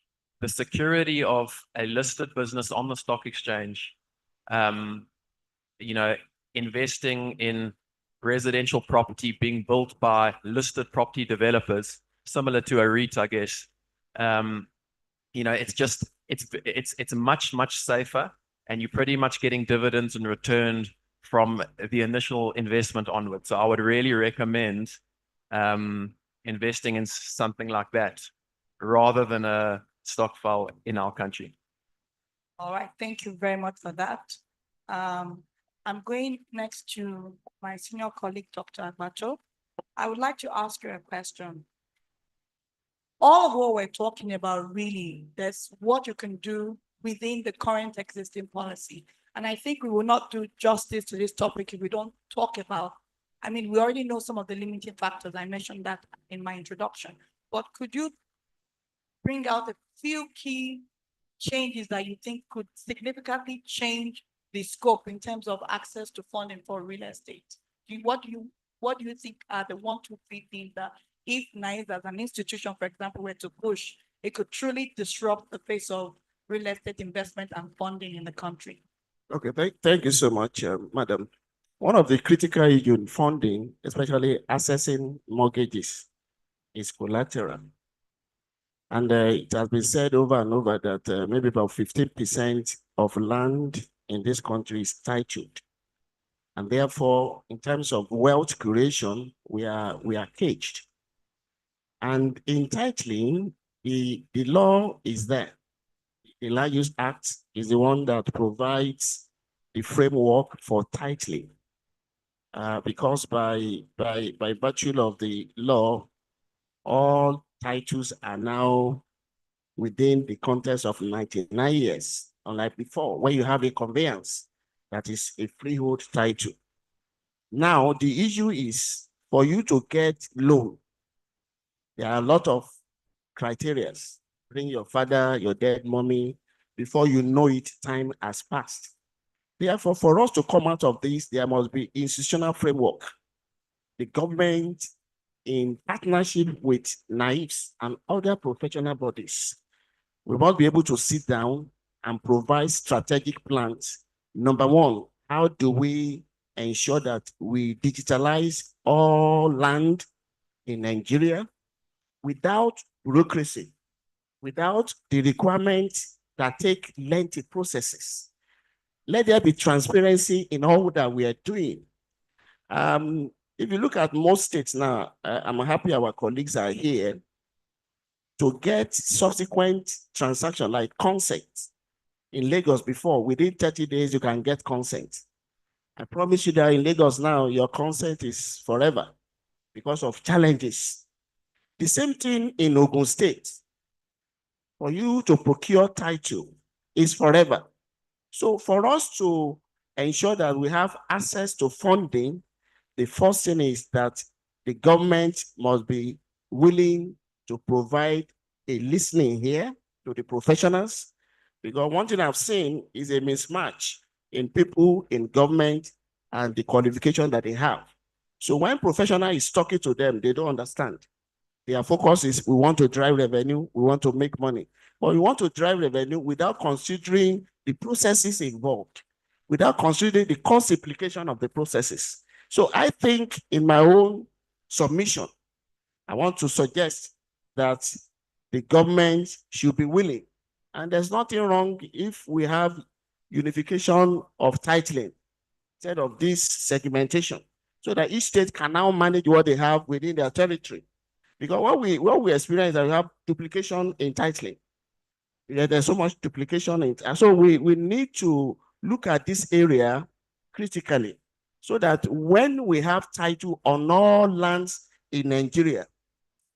security of a listed business on the stock exchange, investing in residential property being built by listed property developers, similar to a REIT, I guess, You know, it's much safer, and you're pretty much getting dividends and returned from the initial investment onwards. So I would really recommend investing in something like that rather than a stockpile in our country. All right, thank you very much for that. I'm going next to my senior colleague, Dr. Agbacho. I would like to ask you a question. All of what we're talking about really, that's what you can do within the current existing policy. And I think we will not do justice to this topic if we don't talk about, I mean, we already know some of the limiting factors. I mentioned that in my introduction, but could you bring out a few key changes that you think could significantly change the scope in terms of access to funding for real estate? What do you think are the 1, 2, 3 things that if Niesv as an institution, for example, were to push, it could truly disrupt the face of real estate investment and funding in the country? Okay, thank you so much, Madam. One of the critical issues in funding, especially accessing mortgages, is collateral. And it has been said over and over that maybe about 15% of land in this country is titled. And therefore, in terms of wealth creation, we are caged. And in titling, the law is there. The Land Use Act is the one that provides the framework for titling. Because by virtue of the law, all titles are now within the context of 99 years, unlike before, when you have a conveyance that is a freehold title. Now, the issue is for you to get loan, there are a lot of criteria. Bring your father, your dead mommy, before you know it, time has passed. Therefore, for us to come out of this, there must be institutional framework. The government, in partnership with Niesv and other professional bodies, we must be able to sit down and provide strategic plans. Number one, how do we ensure that we digitalize all land in Nigeria without bureaucracy, without the requirements that take lengthy processes? Let there be transparency in all that we are doing. If you look at most states now, I'm happy our colleagues are here to get subsequent transaction like consent. In Lagos before, within 30 days, you can get consent. I promise you that in Lagos now, your consent is forever because of challenges. The same thing in Ogun State. For you to procure title is forever. So for us to ensure that we have access to funding, the first thing is that the government must be willing to provide a listening here to the professionals, because one thing I've seen is a mismatch in people in government and the qualification that they have. So when professional is talking to them, they don't understand. Their focus is we want to drive revenue, we want to make money. But we want to drive revenue without considering the processes involved, without considering the cost implication of the processes. So I think in my own submission, I want to suggest that the government should be willing. And there's nothing wrong if we have unification of titling instead of this segmentation, so that each state can now manage what they have within their territory. Because what we experience is that we have duplication in titling. Yeah, there's so much duplication in, and so we need to look at this area critically, so that when we have title on all lands in Nigeria,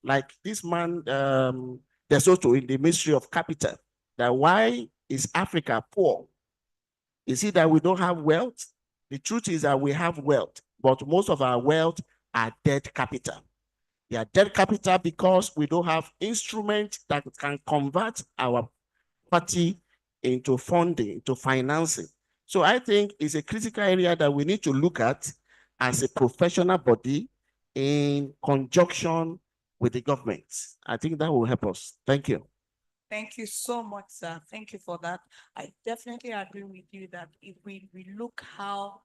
like this man, DeSoto in the Ministry of Capital, that why is Africa poor? Is it that we don't have wealth? The truth is that we have wealth, but most of our wealth are dead capital. They are dead capital because we don't have instruments that can convert our party into funding, into financing. So I think it's a critical area that we need to look at as a professional body in conjunction with the government. I think that will help us. Thank you. Thank you so much, sir. Thank you for that. I definitely agree with you that if we look how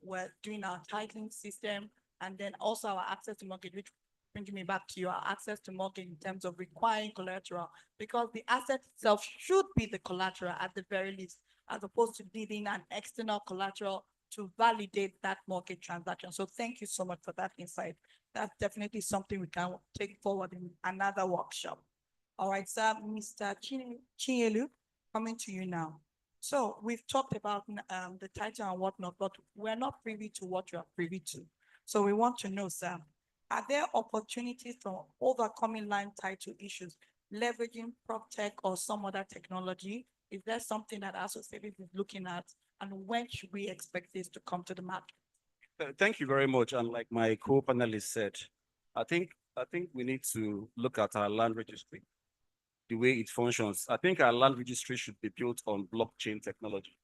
we're doing our titling system and then also our access to mortgage, which bringing me back to you, our access to mortgage in terms of requiring collateral, because the asset itself should be the collateral at the very least, as opposed to needing an external collateral to validate that mortgage transaction. So thank you so much for that insight. That's definitely something we can take forward in another workshop. All right, sir, Mr. Chinyelu, coming to you now. So we've talked about the title and whatnot, but we're not privy to what you are privy to. So we want to know, sir, are there opportunities for overcoming land title issues, leveraging prop tech or some other technology? Is there something that associated is looking at, and when should we expect this to come to the market? Thank you very much. And like my co-panelist said, I think we need to look at our land registry, the way it functions. I think our land registry should be built on blockchain technology.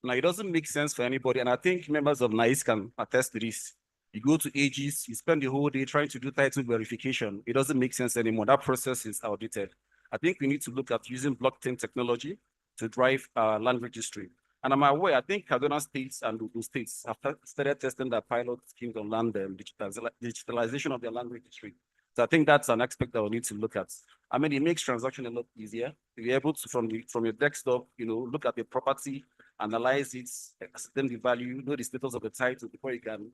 Now, it doesn't make sense for anybody, and I think members of Niesv can attest to this. You go to AGs, you spend the whole day trying to do title verification. It doesn't make sense anymore. That process is outdated. I think we need to look at using blockchain technology to drive our land registry. And I'm aware, I think Kaduna states and Ogun states have started testing their pilot schemes on land digitalization of their land registry. So I think that's an aspect that we need to look at. I mean, it makes transaction a lot easier. You're able to, from your desktop, look at the property, analyze it, extend the value, know the status of the title before you can,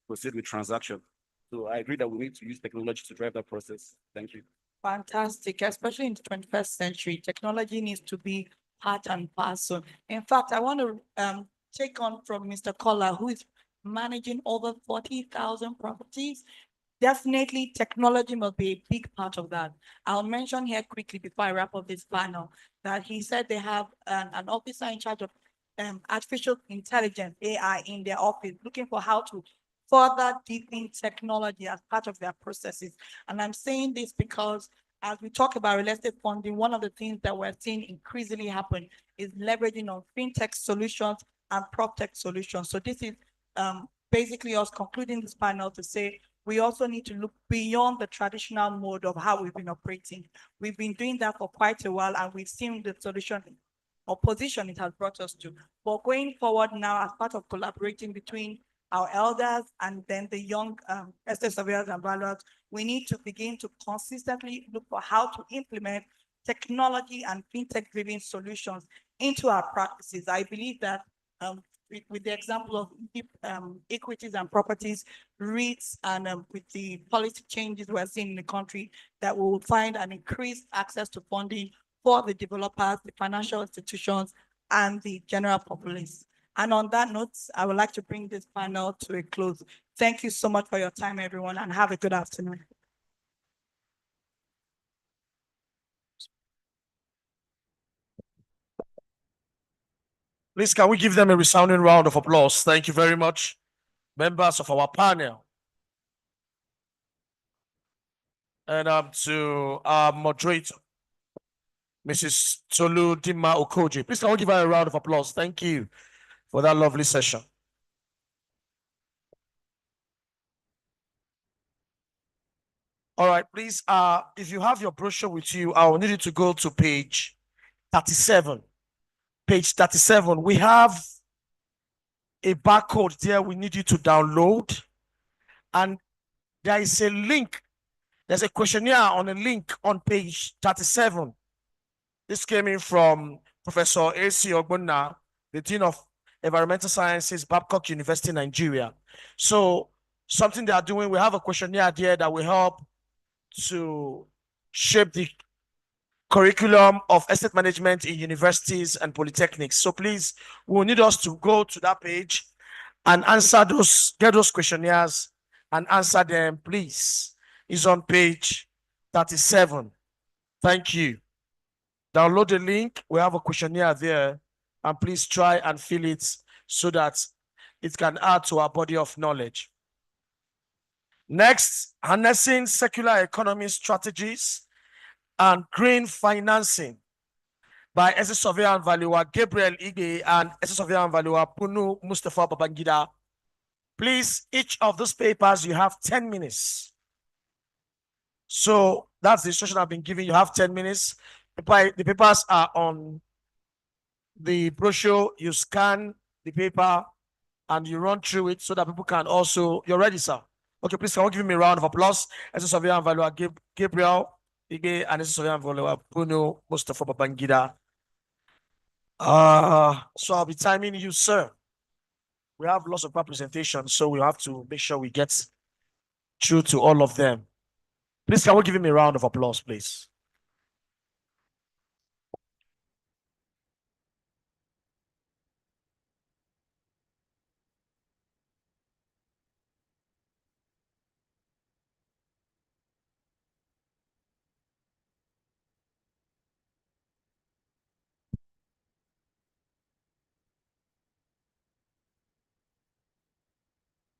proceed with transaction. So I agree that we need to use technology to drive that process. Thank you. Fantastic, especially in the 21st century, technology needs to be part and parcel. In fact, I want to take on from Mr. Kola, who is managing over 40,000 properties. Definitely, technology must be a big part of that. I'll mention here quickly before I wrap up this panel that he said they have an officer in charge of artificial intelligence, AI, in their office, looking for how to further deepen technology as part of their processes. And I'm saying this because as we talk about real estate funding, one of the things that we're seeing increasingly happen is leveraging on fintech solutions and prop tech solutions. So this is basically us concluding this panel to say, we also need to look beyond the traditional mode of how we've been operating. We've been doing that for quite a while, and we've seen the solution or position it has brought us to. But going forward now, as part of collaborating between our elders and then the young estate surveyors and valuers, we need to begin to consistently look for how to implement technology and fintech-driven solutions into our practices. I believe that with the example of equities and properties, REITs, and with the policy changes we're seeing in the country, that we will find an increased access to funding for the developers, the financial institutions, and the general populace. And on that note, I would like to bring this panel to a close. Thank you so much for your time, everyone, and have a good afternoon. Please, can we give them a resounding round of applause? Thank you very much, members of our panel. And to our moderator, Mrs. Tolu Dima Okoji. Please, can we give her a round of applause? Thank you for that lovely session. All right, please, if you have your brochure with you, I will need you to go to page 37. Page 37, we have a barcode there we need you to download. And there is a link. There's a questionnaire on a link on page 37. This came in from Professor A.C. Ogbonna, the Dean of Environmental Sciences, Babcock University, Nigeria. So something they are doing, we have a questionnaire there that will help to shape the curriculum of estate management in universities and polytechnics. So please, we will need us to go to that page and answer those, get those questionnaires and answer them, please. It's on page 37. Thank you. Download the link. We have a questionnaire there, and please try and fill it so that it can add to our body of knowledge. Next, harnessing circular economy strategies and green financing by estate surveyor and valuer Gabriel Ige and estate surveyor and valuer Punu Mustafa Babangida. Please, each of those papers, you have 10 minutes. So that's the instruction I've been giving. You have 10 minutes. The papers are on the brochure. You scan the paper and you run through it so that people can also, you're ready, sir. Okay, please can we give him a round of applause? As a surveyor Valua Gabriel Ige and as a surveyor Valua Bruno Mustafa Babangida. So I'll be timing you, sir. We have lots of representation, so we have to make sure we get through to all of them. Please can we give him a round of applause, please?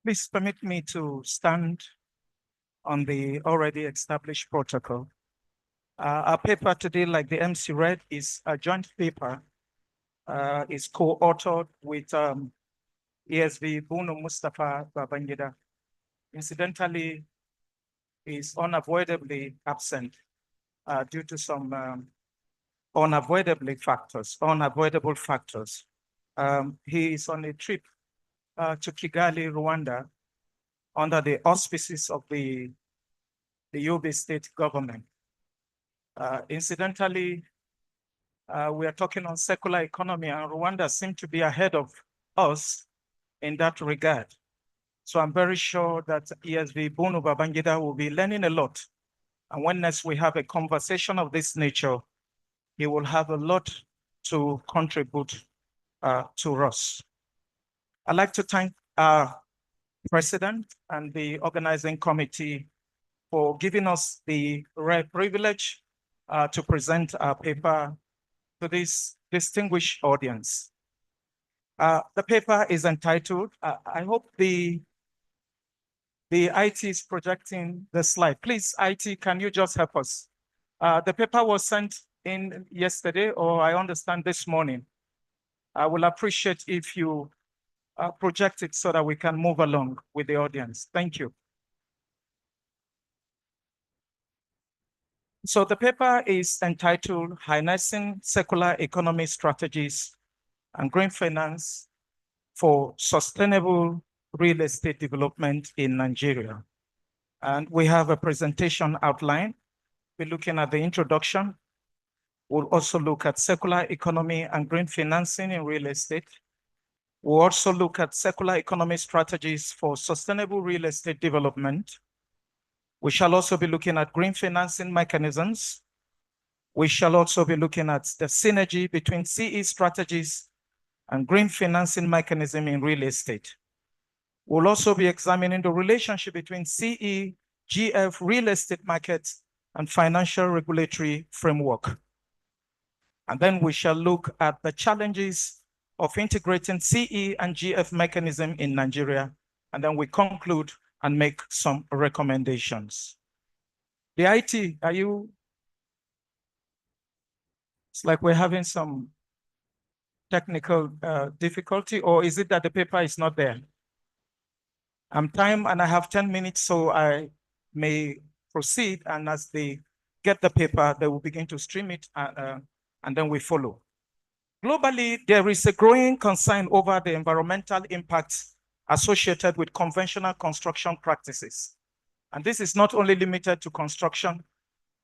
Please permit me to stand on the already established protocol. Our paper today, like the MC read, is a joint paper. It's co-authored with ESV Bruno Mustafa Babangida. Incidentally, is unavoidably absent due to some unavoidable factors. He is on a trip to Kigali, Rwanda, under the auspices of the Yobe state government. Incidentally, we are talking on circular economy, and Rwanda seems to be ahead of us in that regard. So I'm very sure that ESV Bruno Babangida will be learning a lot. And when next we have a conversation of this nature, he will have a lot to contribute to us. I'd like to thank our president and the organizing committee for giving us the rare privilege to present our paper to this distinguished audience. The paper is entitled, I hope the IT is projecting the slide. Please, IT, can you just help us? The paper was sent in yesterday, or I understand this morning. I will appreciate if you project it so that we can move along with the audience. Thank you. So the paper is entitled Harnessing Circular Economy Strategies and Green Finance for Sustainable Real Estate Development in Nigeria. And we have a presentation outline. We're looking at the introduction. We'll also look at circular economy and green financing in real estate. We'll also look at circular economy strategies for sustainable real estate development. We shall also be looking at green financing mechanisms. We shall also be looking at the synergy between CE strategies and green financing mechanism in real estate. We'll also be examining the relationship between CE, GF, real estate markets, and financial regulatory framework. And then we shall look at the challenges of integrating CE and GF mechanism in Nigeria. And then we conclude and make some recommendations. The IT, are you? It's like we're having some technical difficulty, or is it that the paper is not there? I'm time and I have 10 minutes, so I may proceed. And as they get the paper, they will begin to stream it and then we follow. Globally, there is a growing concern over the environmental impacts associated with conventional construction practices. And this is not only limited to construction.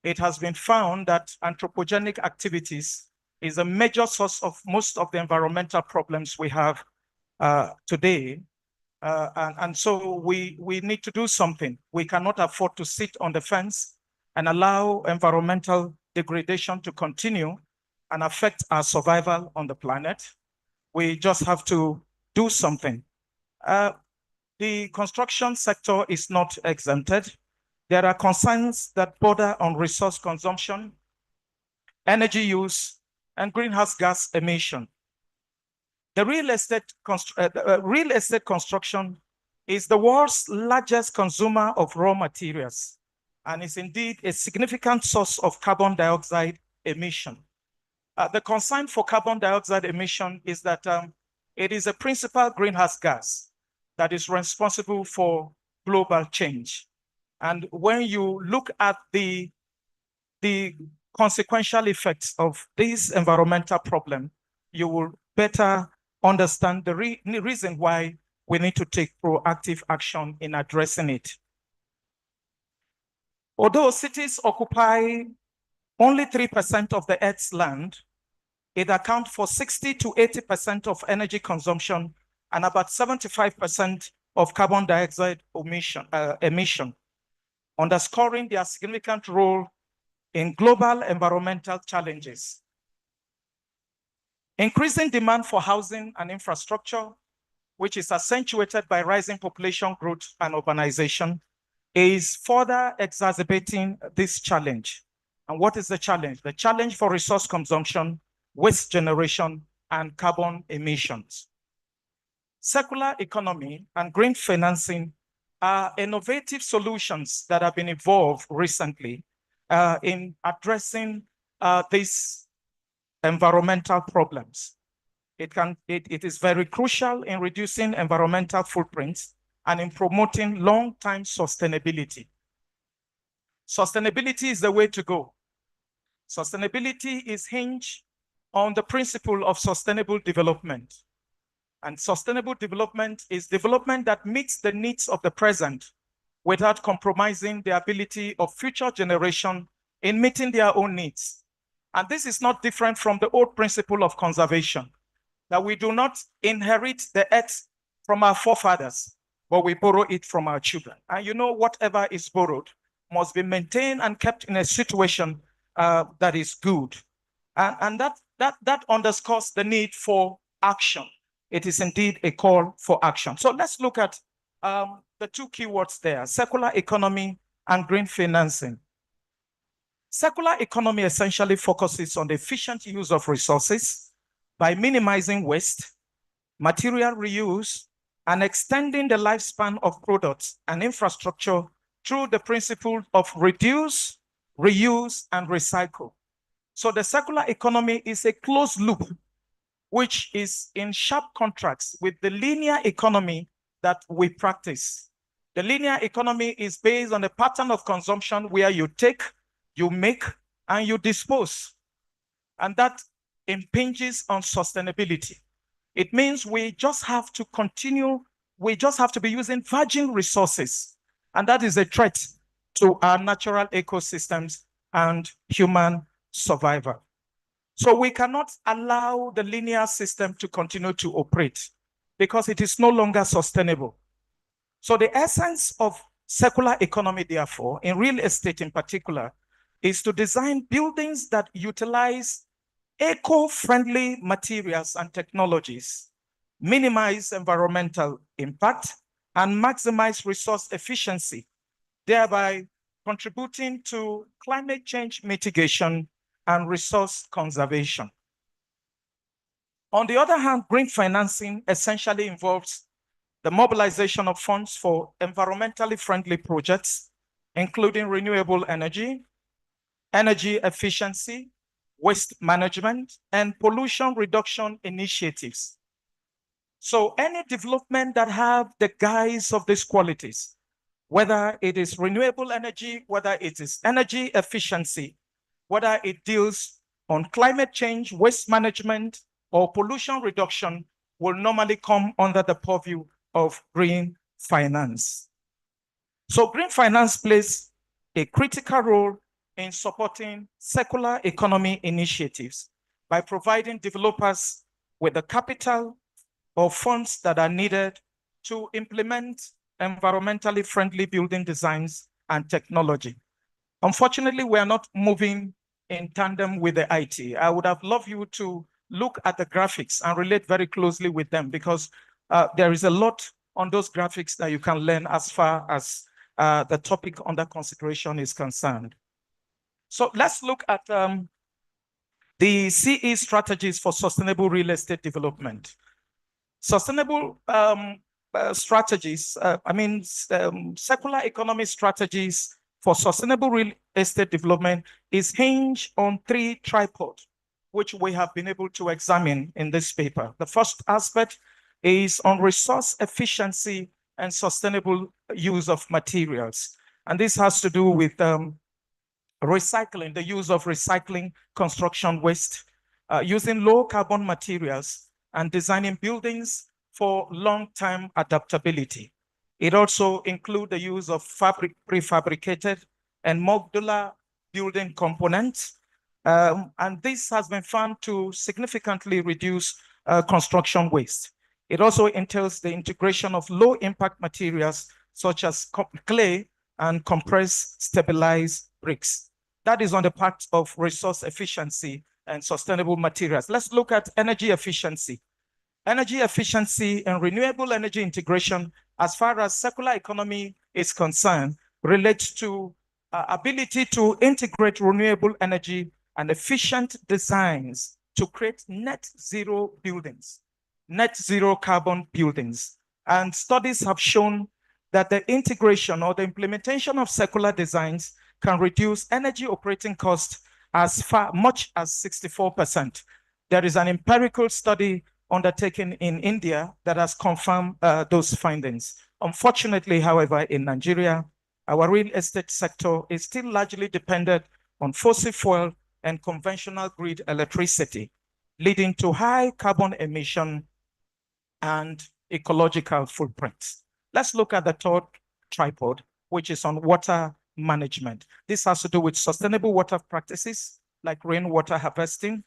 It has been found that anthropogenic activities is a major source of most of the environmental problems we have today. And so we need to do something. We cannot afford to sit on the fence and allow environmental degradation to continue and affect our survival on the planet. We just have to do something. The construction sector is not exempted. There are concerns that border on resource consumption, energy use, and greenhouse gas emission. The real estate construction is the world's largest consumer of raw materials and is indeed a significant source of carbon dioxide emission. The concern for carbon dioxide emission is that it is a principal greenhouse gas that is responsible for global change. And when you look at the consequential effects of this environmental problem, you will better understand the reason why we need to take proactive action in addressing it. Although cities occupy only 3% of the Earth's land, it accounts for 60 to 80% of energy consumption and about 75% of carbon dioxide emission, underscoring their significant role in global environmental challenges. Increasing demand for housing and infrastructure, which is accentuated by rising population growth and urbanization, is further exacerbating this challenge. And what is the challenge? The challenge for resource consumption, waste generation, and carbon emissions. Circular economy and green financing are innovative solutions that have been evolved recently in addressing these environmental problems. It is very crucial in reducing environmental footprints and in promoting long-term sustainability. Sustainability is the way to go. Sustainability is hinged on the principle of sustainable development. And sustainable development is development that meets the needs of the present without compromising the ability of future generations in meeting their own needs. And this is not different from the old principle of conservation, that we do not inherit the earth from our forefathers, but we borrow it from our children. And you know, whatever is borrowed must be maintained and kept in a situation that is good. And that underscores the need for action. It is indeed a call for action. So let's look at the two keywords there, circular economy and green financing. Circular economy essentially focuses on the efficient use of resources by minimizing waste, material reuse, and extending the lifespan of products and infrastructure through the principle of reduce, reuse, and recycle. So the circular economy is a closed loop, which is in sharp contrast with the linear economy that we practice. The linear economy is based on a pattern of consumption where you take, you make, and you dispose. And that impinges on sustainability. It means we just have to continue, we just have to be using virgin resources. And that is a threat to our natural ecosystems and human survival. So we cannot allow the linear system to continue to operate because it is no longer sustainable. So the essence of circular economy, therefore, in real estate in particular, is to design buildings that utilize eco-friendly materials and technologies, minimize environmental impact, and maximize resource efficiency, thereby contributing to climate change mitigation and resource conservation. On the other hand, green financing essentially involves the mobilization of funds for environmentally friendly projects, including renewable energy, energy efficiency, waste management, and pollution reduction initiatives. So any development that have the guise of these qualities, whether it is renewable energy, whether it is energy efficiency, whether it deals on climate change, waste management, or pollution reduction, will normally come under the purview of green finance. So green finance plays a critical role in supporting circular economy initiatives by providing developers with the capital or funds that are needed to implement environmentally friendly building designs and technology. Unfortunately, we are not moving in tandem with the IT. I would have loved you to look at the graphics and relate very closely with them because there is a lot on those graphics that you can learn as far as the topic under consideration is concerned. So let's look at the CE strategies for sustainable real estate development. Sustainable strategies, circular economy strategies for sustainable real estate development is hinged on three tripods, which we have been able to examine in this paper. The first aspect is on resource efficiency and sustainable use of materials. And this has to do with recycling, the use of recycling construction waste, using low carbon materials, and designing buildings for long-term adaptability. It also includes the use of prefabricated and modular building components. And this has been found to significantly reduce construction waste. It also entails the integration of low impact materials such as clay and compressed stabilized bricks. That is on the part of resource efficiency and sustainable materials. Let's look at energy efficiency. Energy efficiency and renewable energy integration, as far as circular economy is concerned, relates to ability to integrate renewable energy and efficient designs to create net zero buildings, net zero carbon buildings. And studies have shown that the integration or the implementation of circular designs can reduce energy operating costs as much as 64%. There is an empirical study undertaken in India that has confirmed those findings. Unfortunately, however, in Nigeria, our real estate sector is still largely dependent on fossil fuel and conventional grid electricity, leading to high carbon emission and ecological footprints. Let's look at the third tripod, which is on water management. This has to do with sustainable water practices like rainwater harvesting,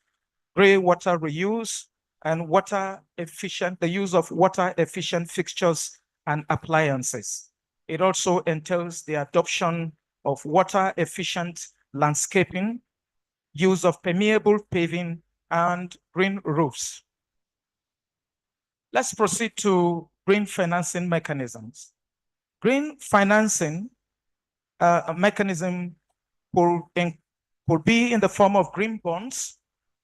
grey water reuse, and the use of water efficient fixtures and appliances. It also entails the adoption of water efficient landscaping, use of permeable paving, and green roofs. Let's proceed to green financing mechanisms. Green financing mechanism will be in the form of green bonds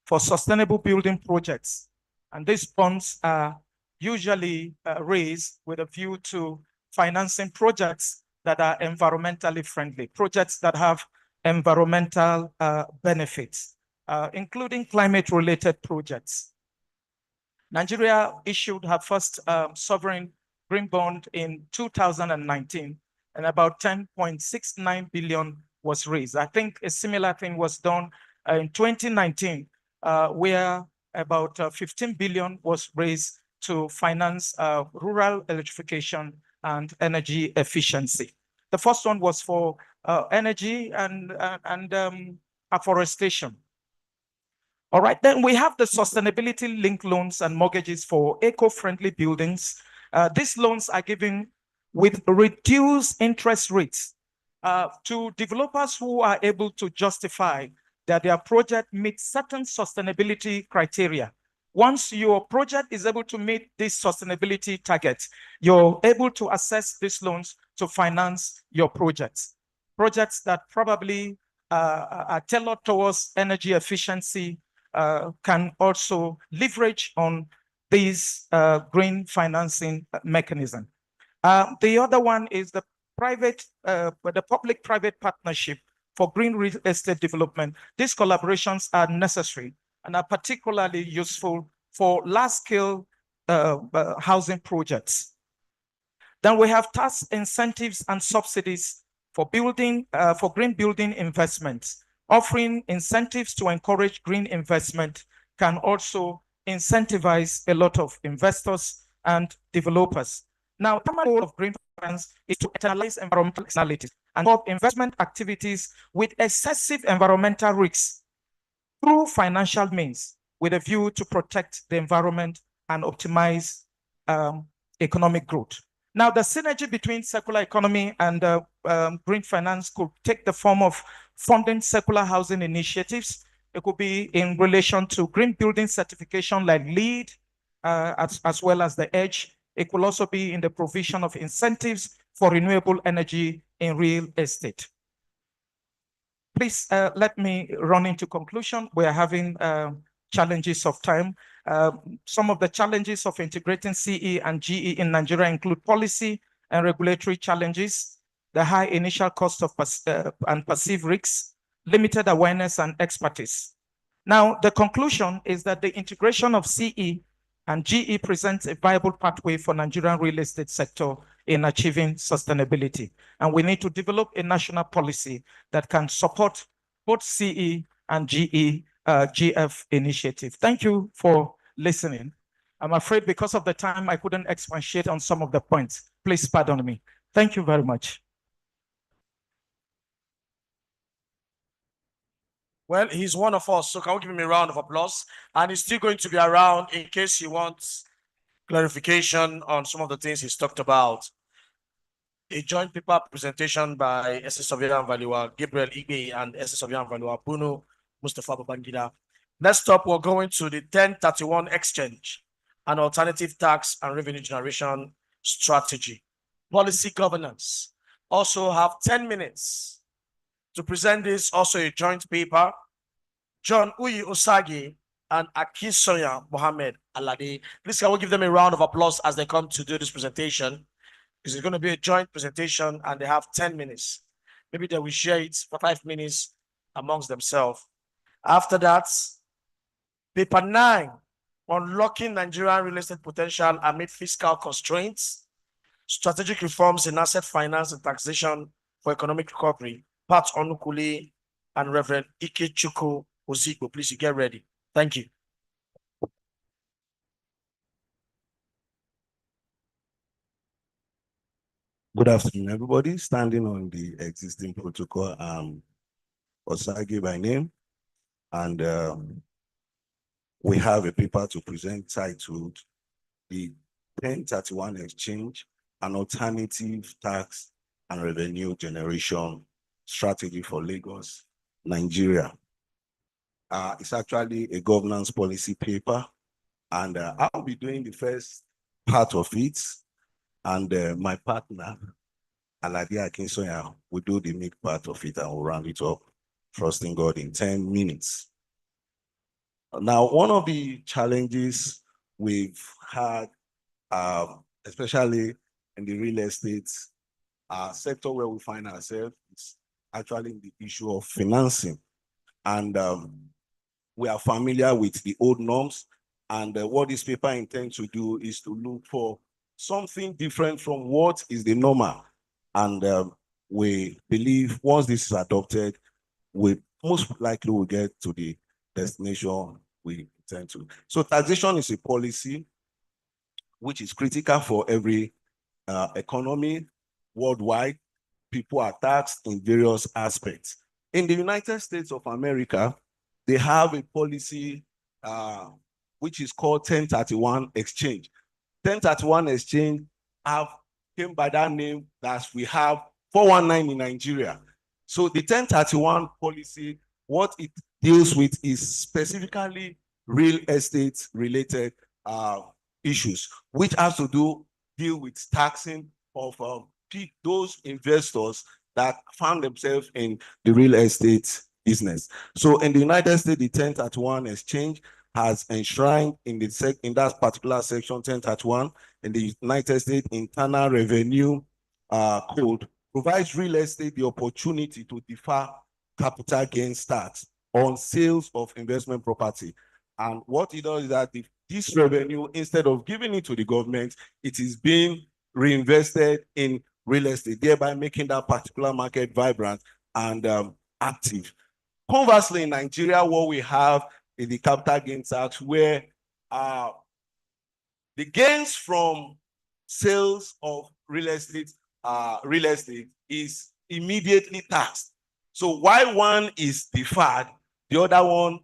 for sustainable building projects. And these bonds are usually raised with a view to financing projects that are environmentally friendly, projects that have environmental benefits, including climate-related projects. Nigeria issued her first sovereign green bond in 2019, and about 10.69 billion was raised. I think a similar thing was done in 2019, where about 15 billion was raised to finance rural electrification and energy efficiency. The first one was for energy and afforestation. All right, then we have the sustainability-linked loans and mortgages for eco-friendly buildings. These loans are given with reduced interest rates to developers who are able to justify that their project meets certain sustainability criteria. Once your project is able to meet these sustainability targets, you're able to access these loans to finance your projects. Projects that probably are tailored towards energy efficiency can also leverage on these green financing mechanism. The other one is the public-private partnership for green real estate development. These collaborations are necessary and are particularly useful for large-scale housing projects. Then we have tax incentives and subsidies for green building investments. Offering incentives to encourage green investment can also incentivize a lot of investors and developers. Now, the goal of green finance is to internalize environmental externalities and stop investment activities with excessive environmental risks through financial means with a view to protect the environment and optimize economic growth. Now, the synergy between circular economy and green finance could take the form of funding circular housing initiatives. It could be in relation to green building certification like LEED, as well as the EDGE. It could also be in the provision of incentives for renewable energy in real estate. Please let me run into conclusion. We are having challenges of time. Some of the challenges of integrating CE and GE in Nigeria include policy and regulatory challenges, the high initial cost of and perceived risks, limited awareness and expertise. Now, the conclusion is that the integration of CE and GE presents a viable pathway for Nigerian real estate sector in achieving sustainability. And we need to develop a national policy that can support both CE and GF initiative. Thank you for listening. I'm afraid because of the time, I couldn't expatiate on some of the points. Please pardon me. Thank you very much. Well, he's one of us, so can we give him a round of applause? And he's still going to be around in case he wants clarification on some of the things he's talked about. A joint paper presentation by SS Sovian Valua, Gabriel Igbe, and SS Sovian Valua, Bruno Mustafa Babangida. Next up, we're going to the 1031 exchange, an alternative tax and revenue generation strategy. Policy governance. Also have 10 minutes to present this, also a joint paper. John Uyi Osagi and Akisoya Mohammed Alade. Please can we give them a round of applause as they come to do this presentation? Because it's going to be a joint presentation and they have 10 minutes. Maybe they will share it for 5 minutes amongst themselves. After that, paper 9, unlocking Nigerian real estate potential amid fiscal constraints, strategic reforms in asset finance and taxation for economic recovery. Pat Onukuli and Reverend Ikechukwu Ozigbo, please, you get ready. Thank you. Good afternoon, everybody. Standing on the existing protocol, Osagi by name, and we have a paper to present titled the 1031 Exchange, an alternative tax and revenue generation strategy for Lagos, Nigeria. It's actually a governance policy paper, and I'll be doing the first part of it, and my partner, Alade Akinsoya, will do the mid part of it and we'll round it up, trusting God, in 10 minutes. Now, one of the challenges we've had, especially in the real estate sector where we find ourselves, is actually the issue of financing. And we are familiar with the old norms, and what this paper intends to do is to look for something different from what is the normal. And we believe once this is adopted, we most likely will get to the destination we intend to. So taxation is a policy which is critical for every economy worldwide. People are taxed in various aspects. In the United States of America, they have a policy which is called 1031 exchange. 1031 exchange came by that name that we have 419 in Nigeria. So the 1031 policy, what it deals with is specifically real estate related issues, which has to deal with taxing of those investors that found themselves in the real estate business. So in the United States, the 1031 exchange has enshrined in that particular section 1031 in the United States Internal Revenue Code, provides real estate the opportunity to defer capital gains tax on sales of investment property. And what it does is that this revenue, instead of giving it to the government, it is being reinvested in real estate, thereby making that particular market vibrant and active. Conversely, in Nigeria, what we have is the capital gains tax, where the gains from sales of real estate is immediately taxed. So while one is deferred, the other one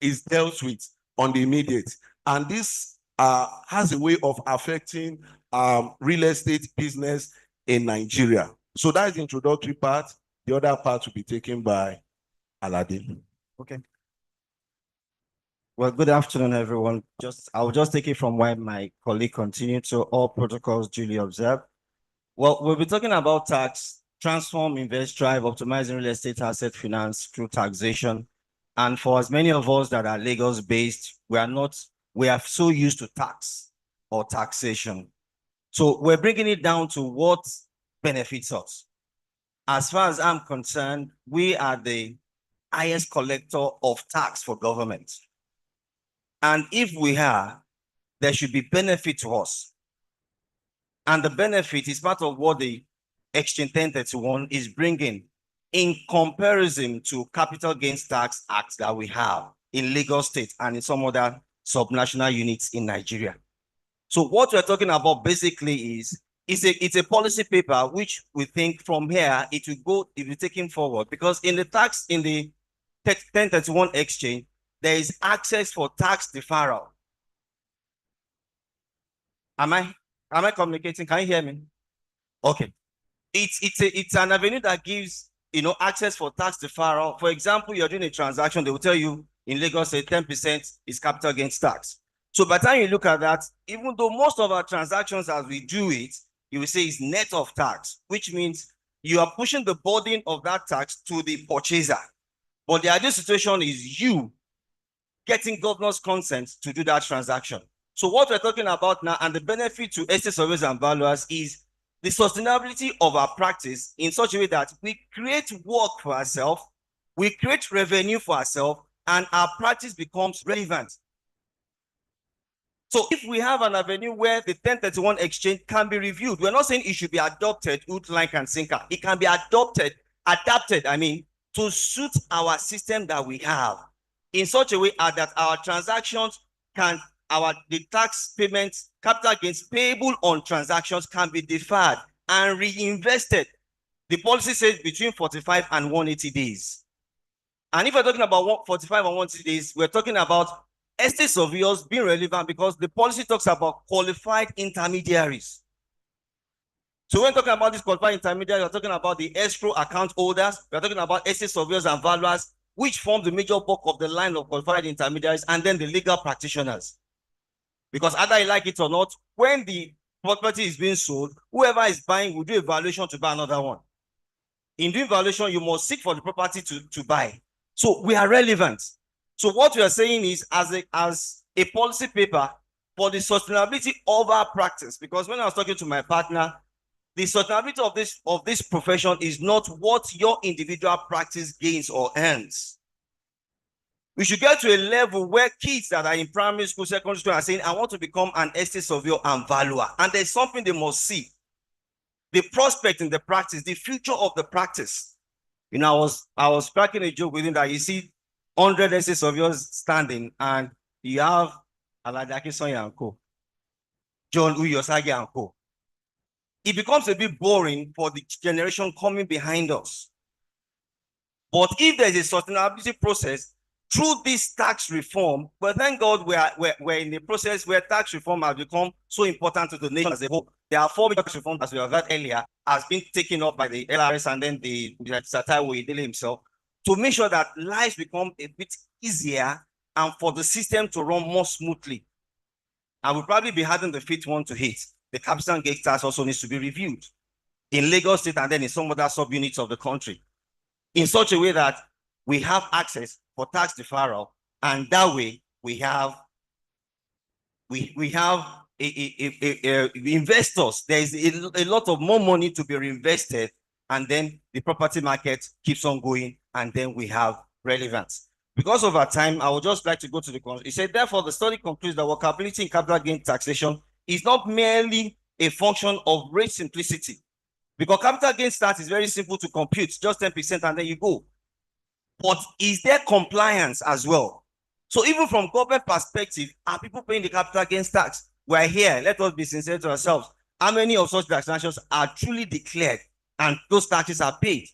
is dealt with on the immediate. And this has a way of affecting real estate business in Nigeria. So that's the introductory part. The other part will be taken by Alade. Okay. Well, good afternoon, everyone. I'll just take it from where my colleague continued. So all protocols duly observed. Well, we'll be talking about tax, transform, invest, drive, optimizing real estate asset finance through taxation. And for as many of us that are Lagos-based, we are so used to tax or taxation. So we're bringing it down to what benefits us. As far as I'm concerned, we are the highest collector of tax for government. And if we are, there should be benefit to us. And the benefit is part of what the Exchange 1031 is bringing in comparison to Capital Gains Tax Act that we have in Lagos State and in some other subnational units in Nigeria. So what we're talking about basically is it's a policy paper which we think from here it will be taken forward, because in the 1031 exchange, there is access for tax deferral. Am I communicating? Can you hear me? Okay. It's an avenue that gives, you know, access for tax deferral. For example, you're doing a transaction, they will tell you in Lagos, say 10% is capital gains tax. So by the time you look at that, even though most of our transactions as we do it, you will say is net of tax, which means you are pushing the burden of that tax to the purchaser. But the ideal situation is you getting governor's consent to do that transaction. So what we're talking about now and the benefit to estate surveyors and valuers is the sustainability of our practice in such a way that we create work for ourselves, we create revenue for ourselves, and our practice becomes relevant. So if we have an avenue where the 1031 exchange can be reviewed, we're not saying it should be adopted, hook, line, and sinker. It can be adapted, to suit our system that we have in such a way that our transactions can, the tax payments, capital gains payable on transactions can be deferred and reinvested. The policy says between 45 and 180 days. And if we're talking about 45 and 180 days, we're talking about estate surveyors being relevant because the policy talks about qualified intermediaries. So when talking about this qualified intermediary, we're talking about the escrow account holders, we're talking about estate surveyors and valuers, which form the major bulk of the line of qualified intermediaries, and then the legal practitioners. Because either you like it or not, when the property is being sold, whoever is buying will do a valuation to buy another one. In doing valuation, you must seek for the property to buy. So we are relevant. So what we are saying is, as a policy paper for the sustainability of our practice, because when I was talking to my partner, the sustainability of this profession is not what your individual practice gains or earns. We should get to a level where kids that are in primary school, secondary school are saying, I want to become an estate surveyor and valuer. And there's something they must see. The prospect in the practice, the future of the practice. You know, I was cracking a joke with him that you see 100 estate surveyors standing and you have Aladaki Sonya and co, John Uyosagi and co. It becomes a bit boring for the generation coming behind us. But if there's a sustainability process through this tax reform, but thank God we're in a process where tax reform has become so important to the nation as a whole. There are 4 tax reforms, as we have heard earlier, has been taken up by the LRS and then the Sataiwo Idele himself to make sure that lives become a bit easier and for the system to run more smoothly. And we'll probably be having the 5th one to hit. The capital gains tax also needs to be reviewed in Lagos State and then in some other subunits of the country in such a way that we have access for tax deferral, and that way we have investors. There is a lot of more money to be reinvested, and then the property market keeps on going, and then we have relevance. Because of our time, I would just like to go to the conclusion. It said, therefore, the study concludes that workability in capital gain taxation is not merely a function of rate simplicity. Because capital gains tax is very simple to compute, just 10% and then you go. But is there compliance as well? So even from government perspective, are people paying the capital gains tax? We're here, let us be sincere to ourselves. How many of such transactions are truly declared and those taxes are paid?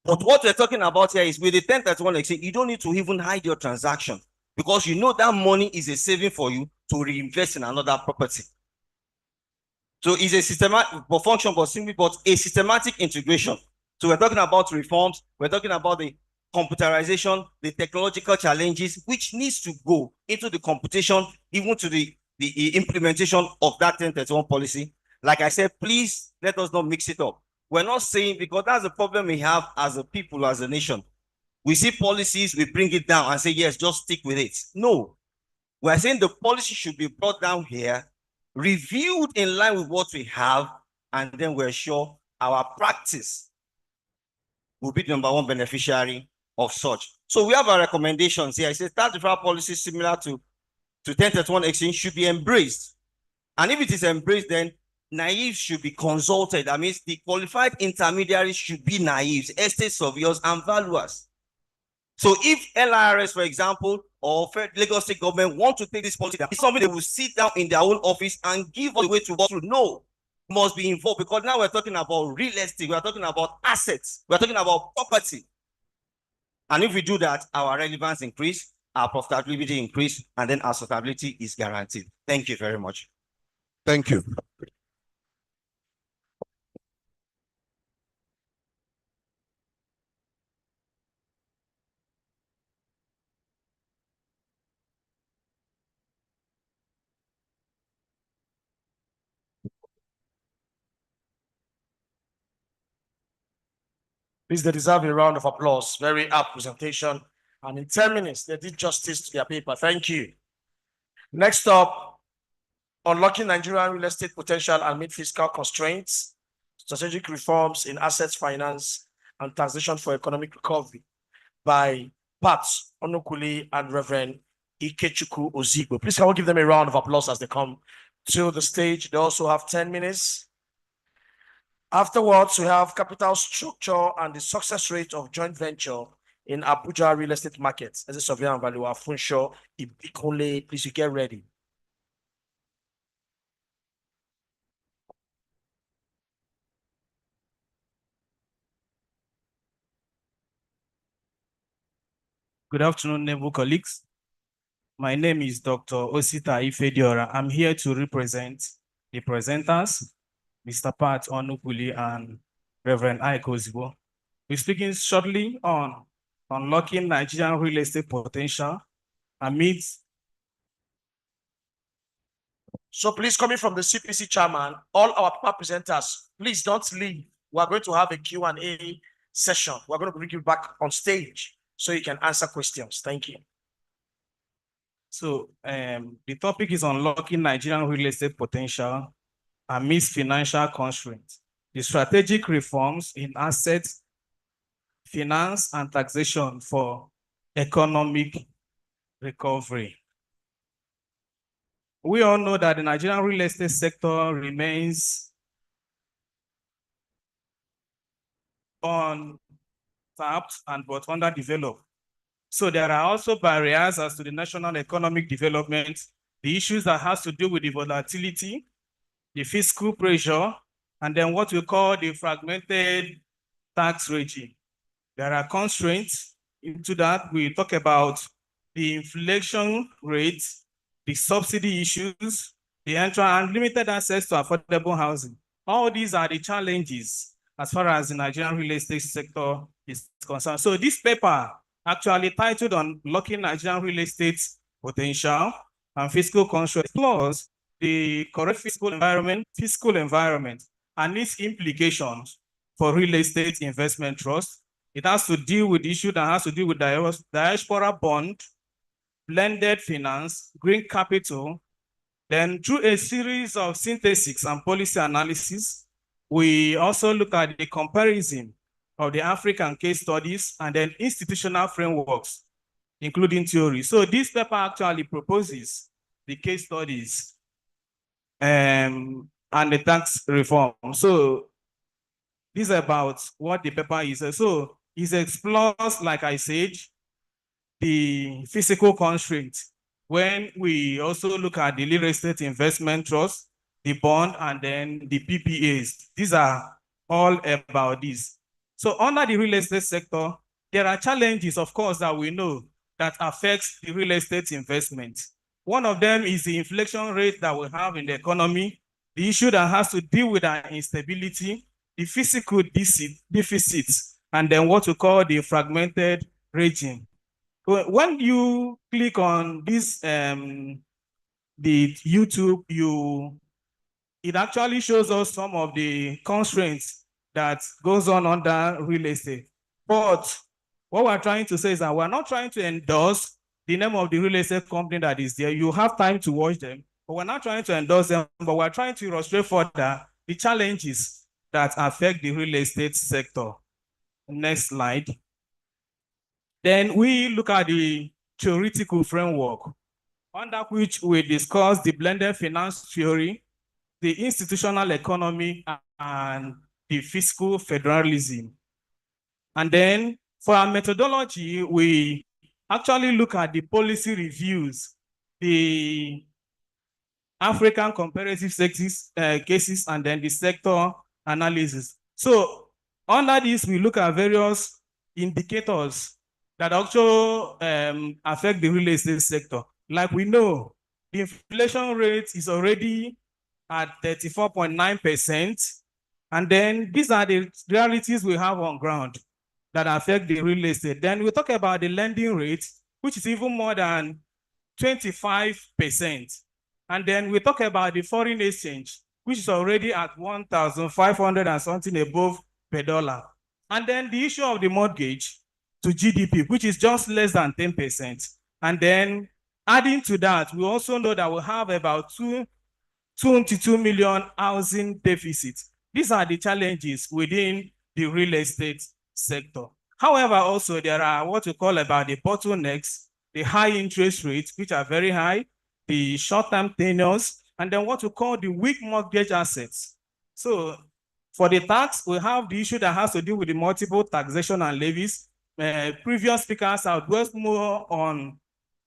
But what we're talking about here is with the 1031 exchange, you don't need to even hide your transaction because you know that money is a saving for you to reinvest in another property. So it's a systematic function, but a systematic integration. So we're talking about reforms, we're talking about the computerization, the technological challenges, which needs to go into the computation, even to the implementation of that 1031 policy. Like I said, please let us not mix it up. We're not saying, because that's the problem we have as a people, as a nation. We see policies, we bring it down and say, yes, just stick with it. No, we're saying the policy should be brought down here, reviewed in line with what we have, and then we're sure our practice will be the #1 beneficiary of such. So we have our recommendations here. It says tax deferral policy similar to 1031 exchange should be embraced. And if it is embraced, then naives should be consulted. That means the qualified intermediaries should be naives, estate surveyors and valuers. So if LRS, for example, or Lagos State government want to take this policy, it's something they will sit down in their own office and give us the way to go through. No, must be involved, because now we're talking about real estate, we're talking about assets, we're talking about property. And if we do that, our relevance increase, our profitability increase, and then our sustainability is guaranteed. Thank you very much. Thank you. Please, they deserve a round of applause. Very apt presentation. And in 10 minutes, they did justice to their paper. Thank you. Next up, unlocking Nigerian real estate potential amid fiscal constraints, strategic reforms in assets finance, and taxation for economic recovery by Pat Onukuli and Reverend Ikechukwu Ozigbo. Please, can we give them a round of applause as they come to the stage? They also have 10 minutes. Afterwards, we have capital structure and the success rate of joint venture in Abuja real estate markets. As a surveyor and valuer, Funsho Ibikole, please, you get ready. Good afternoon, neighbor colleagues. My name is Dr. Osita Ifediora. I'm here to represent the presenters, Mr. Pat Onukuli and Reverend Ike Ozigbo. We're speaking shortly on unlocking Nigerian real estate potential amidst. So please, coming from the CPC chairman, all our presenters, please don't leave. We are going to have a Q&A session. We're going to bring you back on stage so you can answer questions. Thank you. So the topic is unlocking Nigerian real estate potential amidst financial constraints. The strategic reforms in assets, finance, and taxation for economic recovery. We all know that the Nigerian real estate sector remains untapped and but underdeveloped. So there are also barriers as to the national economic development, the issues that has to do with the volatility, the fiscal pressure, and then what we call the fragmented tax regime. There are constraints into that. We talk about the inflation rates, the subsidy issues, the unlimited access to affordable housing. All these are the challenges as far as the Nigerian real estate sector is concerned. So this paper actually titled Unlocking Nigerian Real Estate Potential and Fiscal Constraints, plus the correct fiscal environment and its implications for real estate investment trust. It has to deal with the issue that has to do with diaspora bond, blended finance, green capital. Then through a series of synthesis and policy analysis, we also look at the comparison of the African case studies and then institutional frameworks, including theory. So this paper actually proposes the case studies and the tax reform. So this is about what the paper is. So it explores, like I said, the physical constraints when we also look at the real estate investment trust, the bond, and then the PPAs. These are all about this. So under the real estate sector, there are challenges, of course, that we know that affects the real estate investment. One of them is the inflation rate that we have in the economy, the issue that has to deal with our instability, the physical deficits, and then what we call the fragmented regime. When you click on this, the YouTube, it actually shows us some of the constraints that goes on under real estate. But what we're trying to say is that we're not trying to endorse the name of the real estate company that is there. You have time to watch them, but we're not trying to endorse them, but we're trying to illustrate further the challenges that affect the real estate sector. Next slide. Then we look at the theoretical framework, under which we discuss the blended finance theory, the institutional economy, and the fiscal federalism. And then for our methodology, we actually look at the policy reviews, the African comparative cases, and then the sector analysis. So under this, we look at various indicators that also affect the real estate sector. Like we know, the inflation rate is already at 34.9%. And then these are the realities we have on ground that affect the real estate. Then we talk about the lending rate, which is even more than 25%. And then we talk about the foreign exchange, which is already at 1,500 and something above per dollar. And then the issue of the mortgage to GDP, which is just less than 10%. And then adding to that, we also know that we have about 22 million housing deficit. These are the challenges within the real estate sector. However, also there are what we call about the bottlenecks, the high interest rates, which are very high, the short-term tenures, and then what we call the weak mortgage assets. So for the tax, we have the issue that has to do with the multiple taxation and levies. Previous speakers have dwelt more on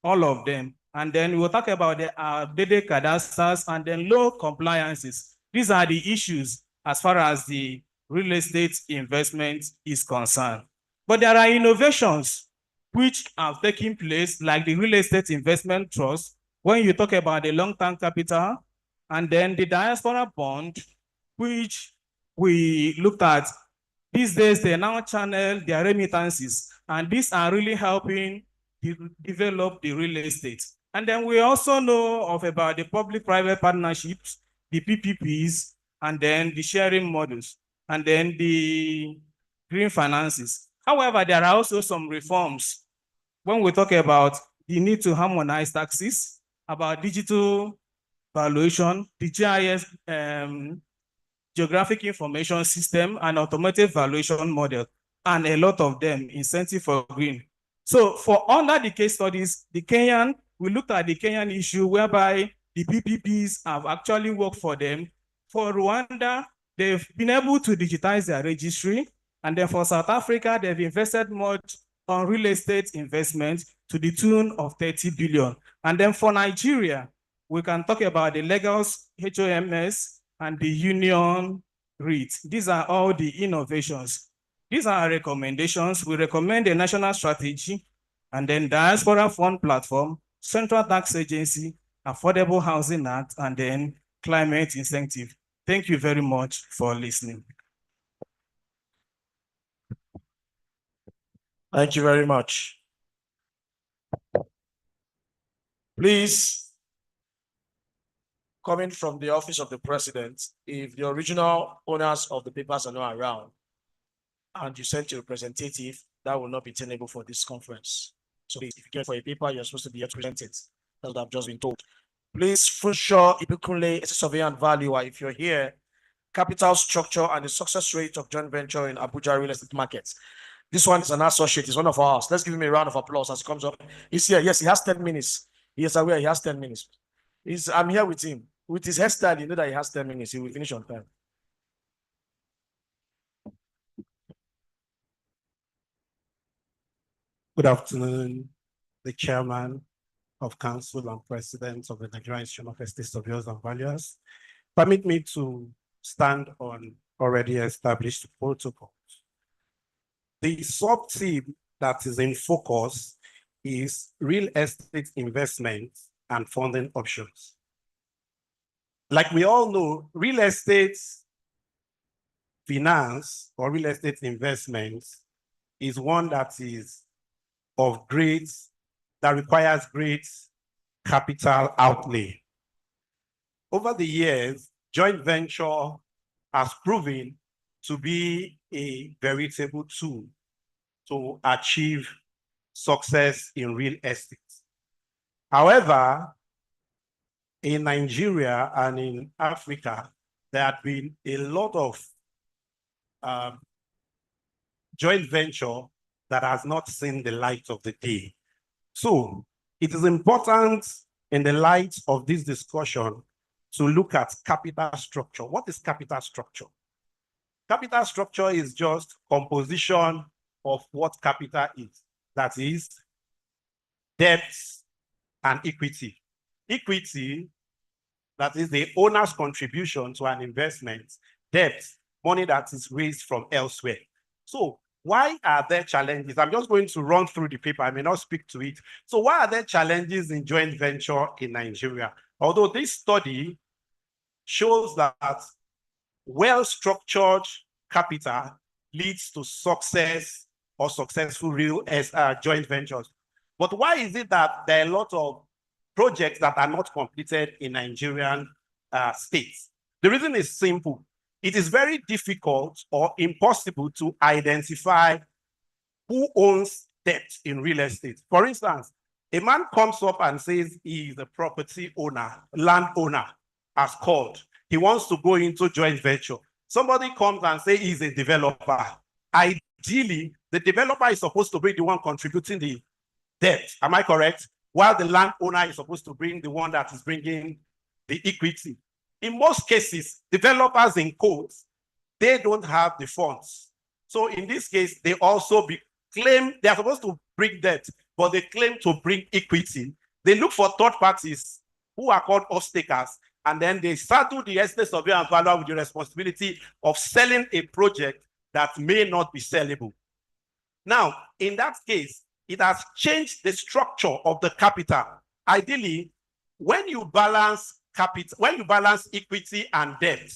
all of them. And then we'll talk about the updated cadasters and then low compliances. These are the issues as far as the real estate investment is concerned. But there are innovations which have taken place, like the real estate investment trust, when you talk about the long-term capital, and then the diaspora bond, which we looked at. These days, they now channel their remittances, and these are really helping develop the real estate. And then we also know of about the public-private partnerships, the PPPs, and then the sharing models, and then the green finances. However, there are also some reforms when we talk about the need to harmonize taxes, about digital valuation, the GIS geographic information system, and automated valuation model, and a lot of them, incentive for green. So for under the case studies, we looked at the Kenyan issue whereby the PPPs have actually worked for them. For Rwanda, they've been able to digitize their registry. And then for South Africa, they've invested much on real estate investment to the tune of 30 billion. And then for Nigeria, we can talk about the Lagos HOMS and the Union REIT. These are all the innovations. These are our recommendations. We recommend a national strategy, and then diaspora fund platform, central tax agency, affordable housing act, and then climate incentive. Thank you very much for listening. Thank you very much. Please, coming from the office of the president, if the original owners of the papers are not around and you sent your representative, that will not be tenable for this conference. So please, if you care for a paper, you're supposed to be here to present it. That's what I've just been told. Please, Funshaw Ibukunle, a surveyor and valuer, if you're here, capital structure and the success rate of joint venture in Abuja real estate markets. This one is an associate, he's one of ours. Let's give him a round of applause as he comes up. He's here. Yes, he has 10 minutes. He is aware he has 10 minutes. I'm here with him. With his hairstyle, you know that he has 10 minutes. He will finish on time. Good afternoon, the chairman of council and president of the Nigerian Institute of Estate Surveyors and Valuers. Permit me to stand on already established protocols. The sub-theme that is in focus is real estate investment and funding options. Like we all know, real estate finance or real estate investment is one that is of that requires great capital outlay. Over the years, joint venture has proven to be a veritable tool to achieve success in real estate. However, in Nigeria and in Africa, there have been a lot of joint venture that has not seen the light of the day. So it is important in the light of this discussion to look at capital structure. What is capital structure? Capital structure is just composition of what capital is. That is debt and equity. Equity, that is the owner's contribution to an investment. Debt, money that is raised from elsewhere. So Why are there challenges? I'm just going to run through the paper. I may not speak to it. So why are there challenges in joint venture in Nigeria? Although this study shows that well-structured capital leads to success or successful real joint ventures. But why is it that there are a lot of projects that are not completed in Nigerian states? The reason is simple. It is very difficult or impossible to identify who owns debt in real estate. For instance, a man comes up and says he is a property owner, landowner, as called. He wants to go into joint venture. Somebody comes and says he's a developer. Ideally, the developer is supposed to be the one contributing the debt. Am I correct? While the landowner is supposed to bring the one that is bringing the equity. In most cases, developers in quotes, they don't have the funds. So in this case, they also claim they are supposed to bring debt, but they claim to bring equity. They look for third parties who are called off-takers, and then they saddle the estate surveyor and valuer with the responsibility of selling a project that may not be sellable. Now, in that case, it has changed the structure of the capital. Ideally, when you balance capital, when you balance equity and debt,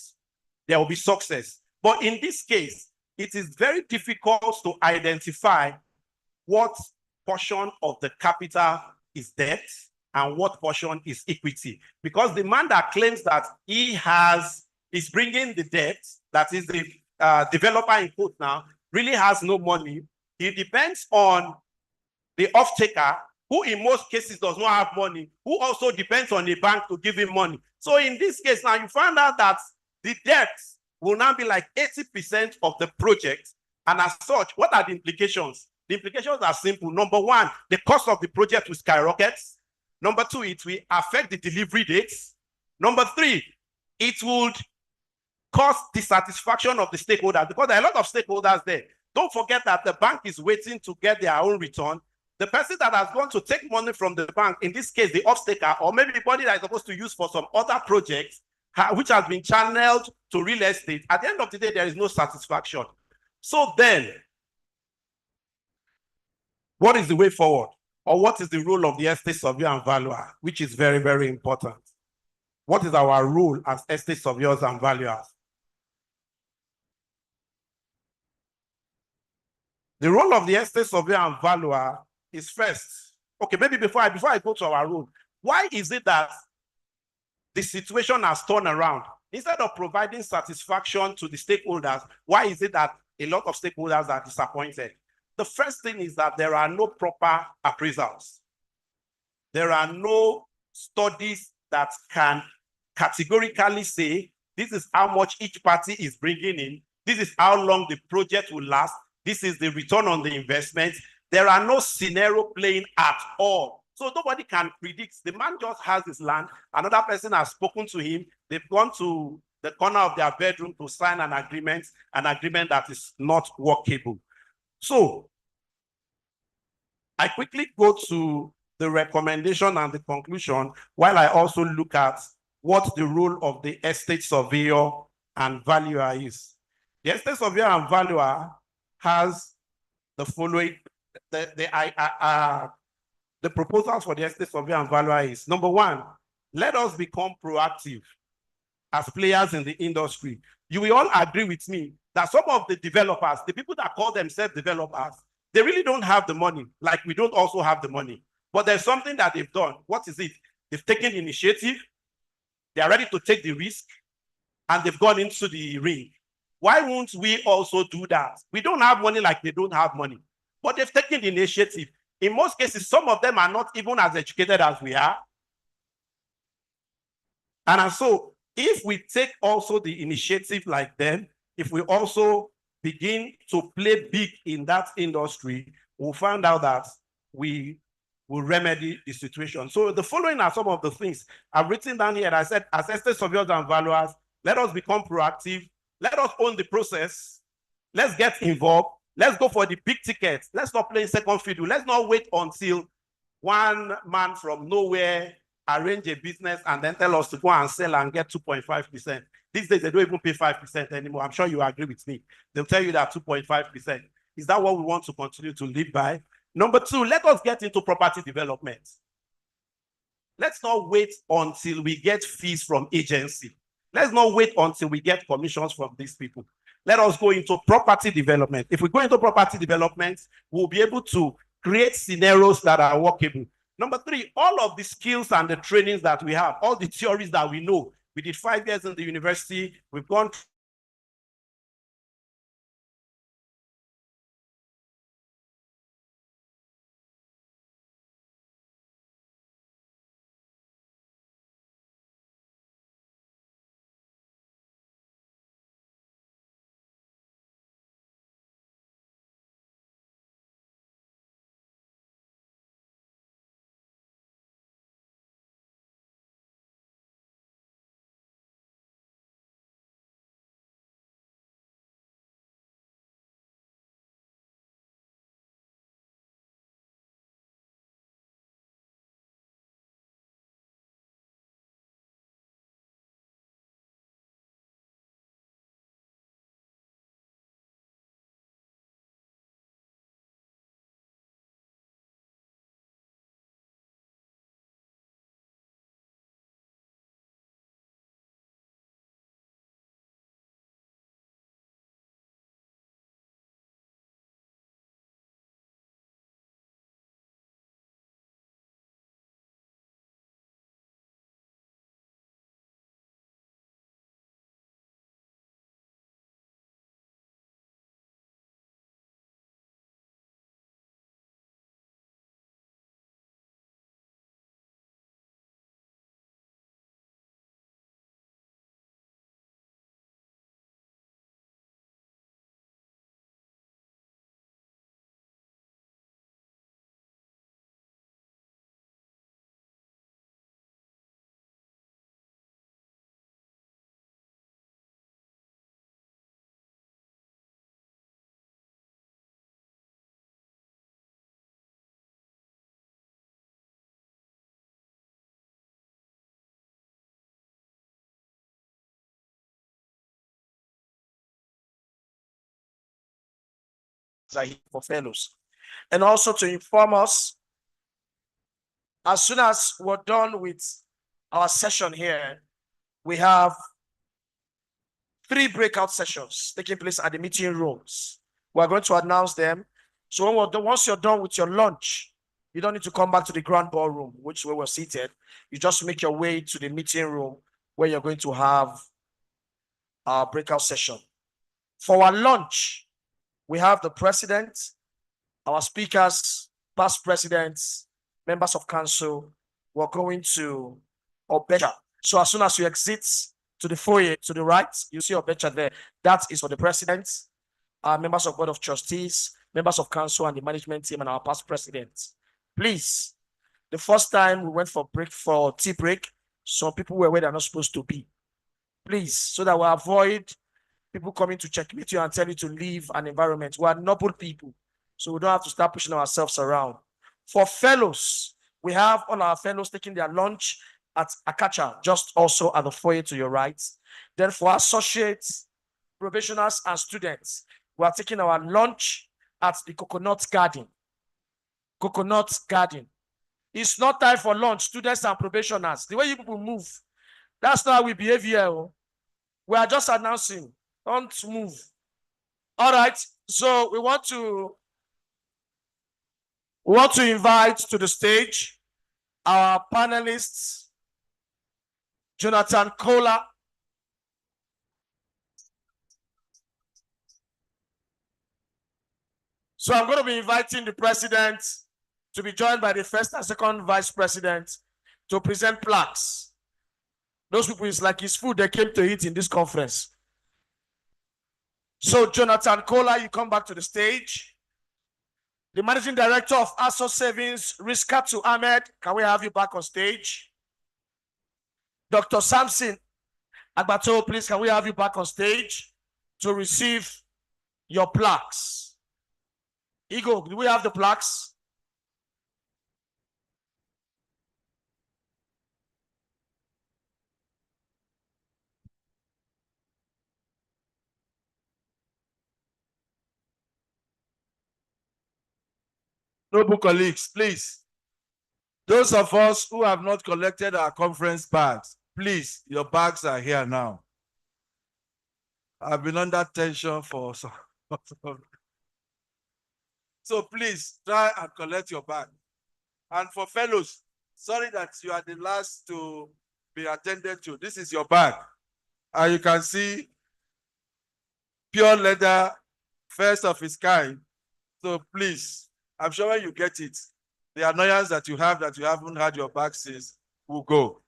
there will be success. But in this case, it is very difficult to identify what portion of the capital is debt and what portion is equity. Because the man that claims that he is bringing the debt, that is the developer in quote now, really has no money. It depends on the off-taker, who in most cases does not have money, who also depends on the bank to give him money. So in this case now, you find out that the debt will now be like 80% of the project. And as such, what are the implications? The implications are simple. Number one, the cost of the project will skyrocket. Number two, it will affect the delivery dates. Number three, it would cause dissatisfaction of the stakeholders because there are a lot of stakeholders there. Don't forget that the bank is waiting to get their own return. The person that has gone to take money from the bank, in this case, the off-taker, or maybe the body that is supposed to use for some other projects, which has been channeled to real estate, at the end of the day, there is no satisfaction. So then, what is the way forward? Or what is the role of the estate surveyor and valuer, which is very, very important? What is our role as estate surveyors and valuers? The role of the estate surveyor and valuer is first. Okay, maybe before I go to our role, why is it that the situation has turned around? Instead of providing satisfaction to the stakeholders, why is it that a lot of stakeholders are disappointed? The first thing is that there are no proper appraisals. There are no studies that can categorically say, this is how much each party is bringing in, this is how long the project will last, this is the return on the investment. There are no scenario playing at all. So nobody can predict. The man just has his land. Another person has spoken to him. They've gone to the corner of their bedroom to sign an agreement that is not workable. So I quickly go to the recommendation and the conclusion while I also look at what the role of the estate surveyor and valuer is. The estate surveyor and valuer has the following, the proposals for the estate surveyor and valuer is, number one, let us become proactive as players in the industry. You will all agree with me that some of the developers, the people that call themselves developers, they really don't have the money, like we don't also have the money. But there's something that they've done. What is it? They've taken initiative, they are ready to take the risk, and they've gone into the ring. Why won't we also do that? We don't have money like they don't have money, but they've taken the initiative. In most cases, some of them are not even as educated as we are. And so if we take also the initiative like them, if we also begin to play big in that industry, we'll find out that we will remedy the situation. So the following are some of the things I've written down here. I said, as estate surveyors and valuers, let us become proactive. Let us own the process. Let's get involved. Let's go for the big tickets. Let's not play second fiddle. Let's not wait until one man from nowhere arrange a business and then tell us to go and sell and get 2.5%. These days, they don't even pay 5% anymore. I'm sure you agree with me. They'll tell you that 2.5%. Is that what we want to continue to live by? Number two, let us get into property development. Let's not wait until we get fees from agency. Let's not wait until we get commissions from these people. Let us go into property development. If we go into property development, we'll be able to create scenarios that are workable. Number three, all of the skills and the trainings that we have, all the theories that we know. We did 5 years in the university. We've gone are here for fellows. And also to inform us, as soon as we're done with our session here, we have 3 breakout sessions taking place at the meeting rooms. We're going to announce them. So when we're done, once you're done with your lunch, you don't need to come back to the grand ballroom, which where we're seated. You just make your way to the meeting room where you're going to have our breakout session. For our lunch, we have the president, our speakers, past presidents, members of council. We're going to Obecha. So as soon as you exit to the foyer to the right, you see Obecha there. That is for the president, our members of board of trustees, members of council, and the management team, and our past presidents. Please, the first time we went for tea break, some people were where they're not supposed to be. Please, so that we avoid people coming to checkmate you and tell you to leave an environment. We are noble people, so we don't have to start pushing ourselves around. For fellows, we have all our fellows taking their lunch at Akacha, just also at the foyer to your right. Then for associates, probationers, and students, we are taking our lunch at the Coconut Garden. Coconut Garden. It's not time for lunch, students and probationers. The way you people move, that's not how we behave here. We are just announcing. Don't move. All right. So we want to invite to the stage our panelists, Jonathan Kohler, so I'm going to be inviting the president to be joined by the first and second vice president to present plaques. Those people, it's like his food they came to eat in this conference. So Jonathan Kohler, you come back to the stage. The managing director of ASO Savings, Riskatu Ahmed, can we have you back on stage? Dr. Samson Agbato, please, can we have you back on stage to receive your plaques? Igo, do we have the plaques? Noble colleagues, please. Those of us who have not collected our conference bags, please, your bags are here now. I've been under tension for some. So please try and collect your bag. And for fellows, sorry that you are the last to be attended to. This is your bag. And you can see pure leather, first of its kind. So please, I'm sure when you get it, the annoyance that you haven't had your bag since will go.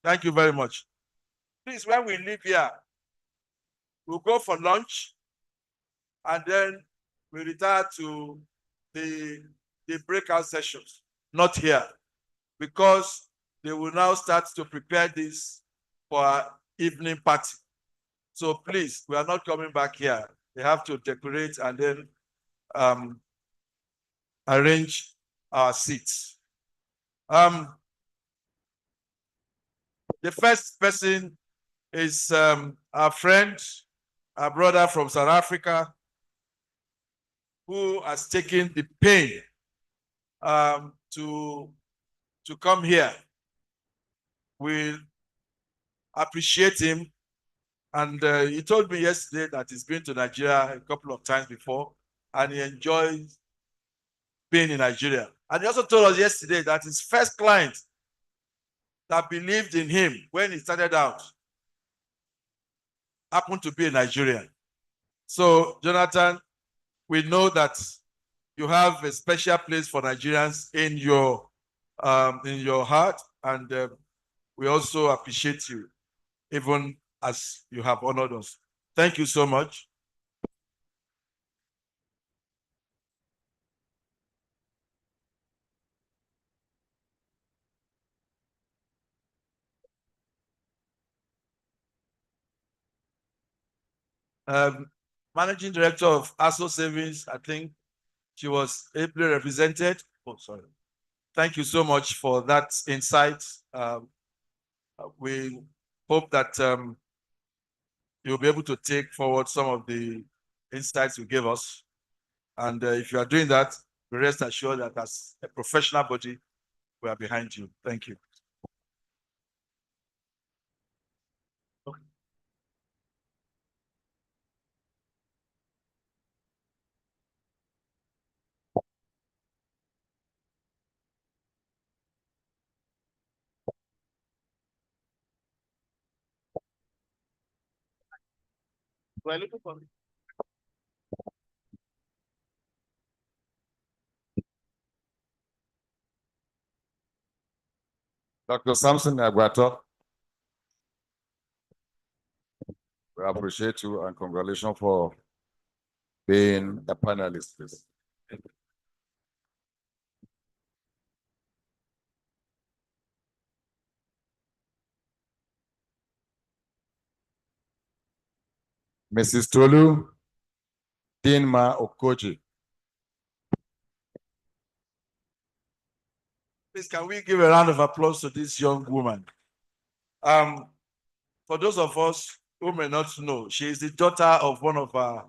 Thank you very much. Please, when we leave here, we'll go for lunch and then we retire to the breakout sessions, not here, because they will now start to prepare this for our evening party. So please, we are not coming back here. They have to decorate and then arrange our seats. The first person is our friend, our brother from South Africa, who has taken the pain to come here. We appreciate him. And he told me yesterday that he's been to Nigeria a couple of times before, and he enjoys being in Nigeria. And he also told us yesterday that his first client that believed in him when he started out happened to be a Nigerian. So, Jonathan, we know that you have a special place for Nigerians in your heart, and we also appreciate you, even as you have honored us. Thank you so much. Managing Director of ASO Savings, I think she was ably represented. Oh, sorry. Thank you so much for that insight. We hope that you'll be able to take forward some of the insights you gave us. And if you are doing that, rest assured that as a professional body, we are behind you. Thank you. Dr. Samson Agwato, we appreciate you and congratulations for being a panelist, please. Mrs. Tolu Dinma Okoji. Please, can we give a round of applause to this young woman? For those of us who may not know, she is the daughter of one of our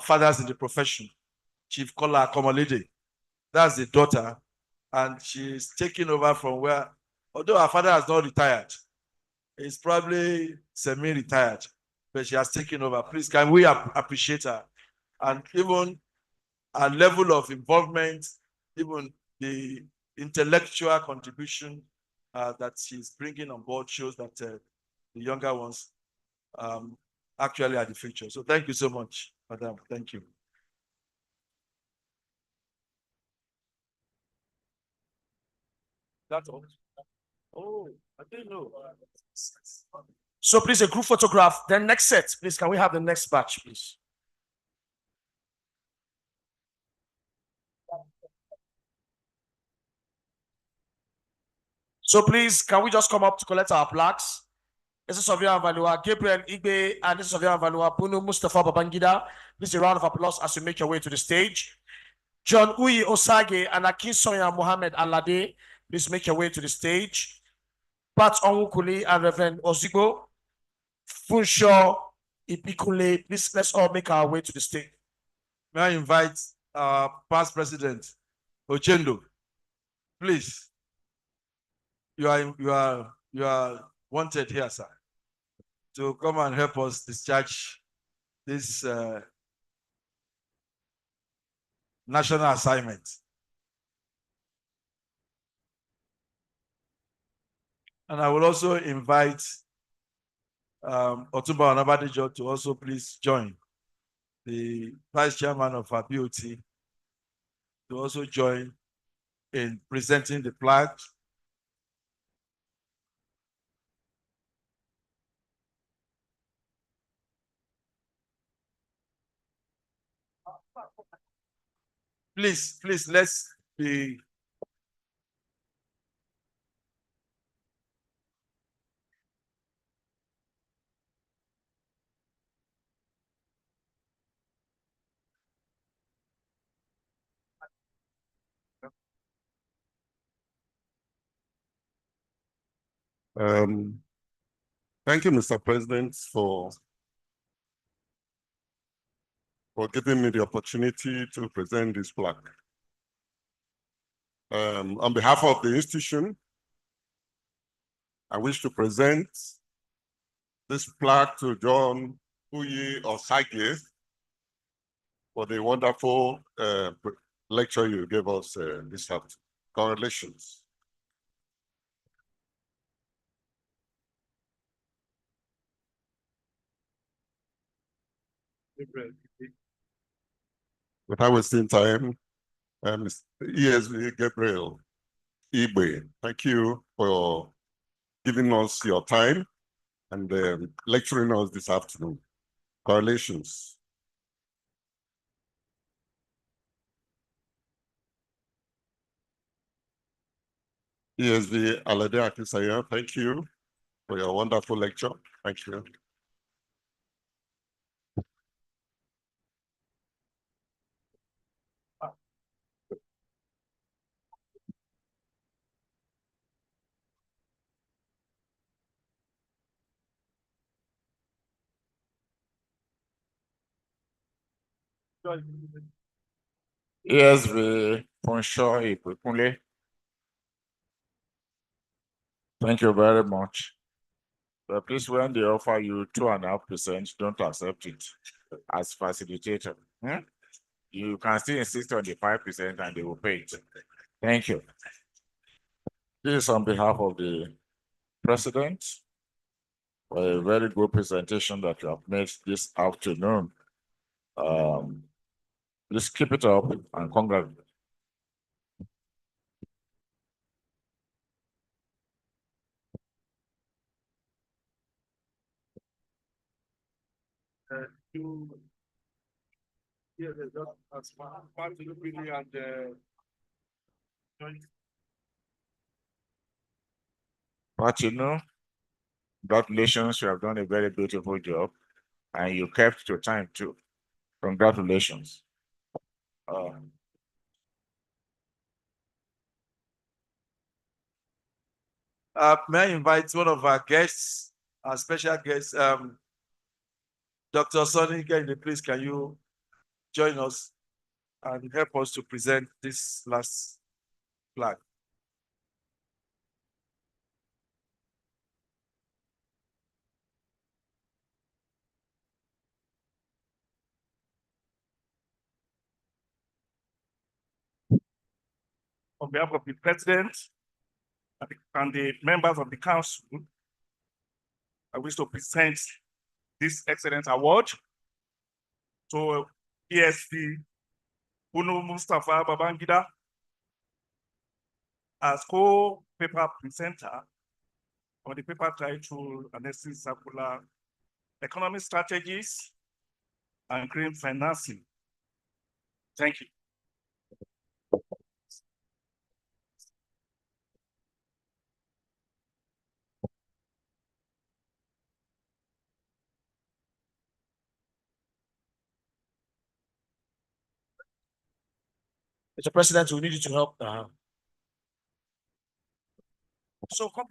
fathers in the profession, Chief Kola Komolide. That's the daughter, and she's taking over from where, although her father has not retired, he's probably semi-retired, but she has taken over. Please, can we appreciate her? And even her level of involvement, even the intellectual contribution that she's bringing on board shows that the younger ones actually are the future. So thank you so much, Madam. Thank you. That's all. Oh, I didn't know. So please, a group photograph. Then next set, please. Can we have the next batch, please? So please, can we just come up to collect our plaques? This is Sofia Valua, Gabriel Igbe, and this is Sofia Valua, Bunu Mustafa Babangida. Please a round of applause as you make your way to the stage. John Uyi Osage and Akinsoya Mohammed Alade, please make your way to the stage. Pat Onwukuli and Reverend Ozigbo, Funsho Ipikule, please let's all make our way to the stage. May I invite past president, Ochendo, please. You are wanted here, sir, to come and help us discharge this national assignment. And I will also invite Otumba Onabadejo to also please join, the vice chairman of ABUJA2025, to also join in presenting the flag. Please, let's be. Thank you, Mr. President, for giving me the opportunity to present this plaque. On behalf of the institution, I wish to present this plaque to John Uyi Osage for the wonderful lecture you gave us this afternoon. Congratulations. Without wasting time, ESV Gabriel Igbe, thank you for giving us your time and lecturing us this afternoon. Congratulations. ESV Alade Akisaya, thank you for your wonderful lecture. Thank you. ESV Ponsho Ipukunle. Thank you very much. But please, when they offer you 2.5%, don't accept it as facilitator. You can still insist on the 5% and they will pay it. Thank you. This is on behalf of the president for a very good presentation that you have made this afternoon. Please keep it up and congratulations. But you know, congratulations, you have done a very beautiful job and you kept your time too. Congratulations. May I invite one of our guests, our special guest, Dr. Sonny, please, can you join us and help us to present this last flag? On behalf of the president and the members of the council, I wish to present this excellent award to ESV Uno Mustafa Babangida as co-paper presenter on the paper titled Analysis Circular Economic Strategies and Green Financing. Thank you. Mr. President, we need you to help. So come.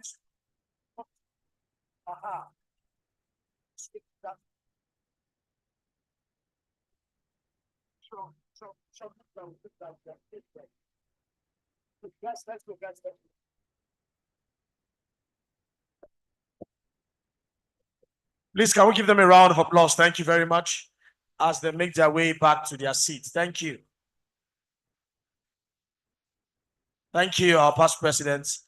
Please, can we give them a round of applause? Thank you very much as they make their way back to their seats. Thank you. Thank you, our past presidents.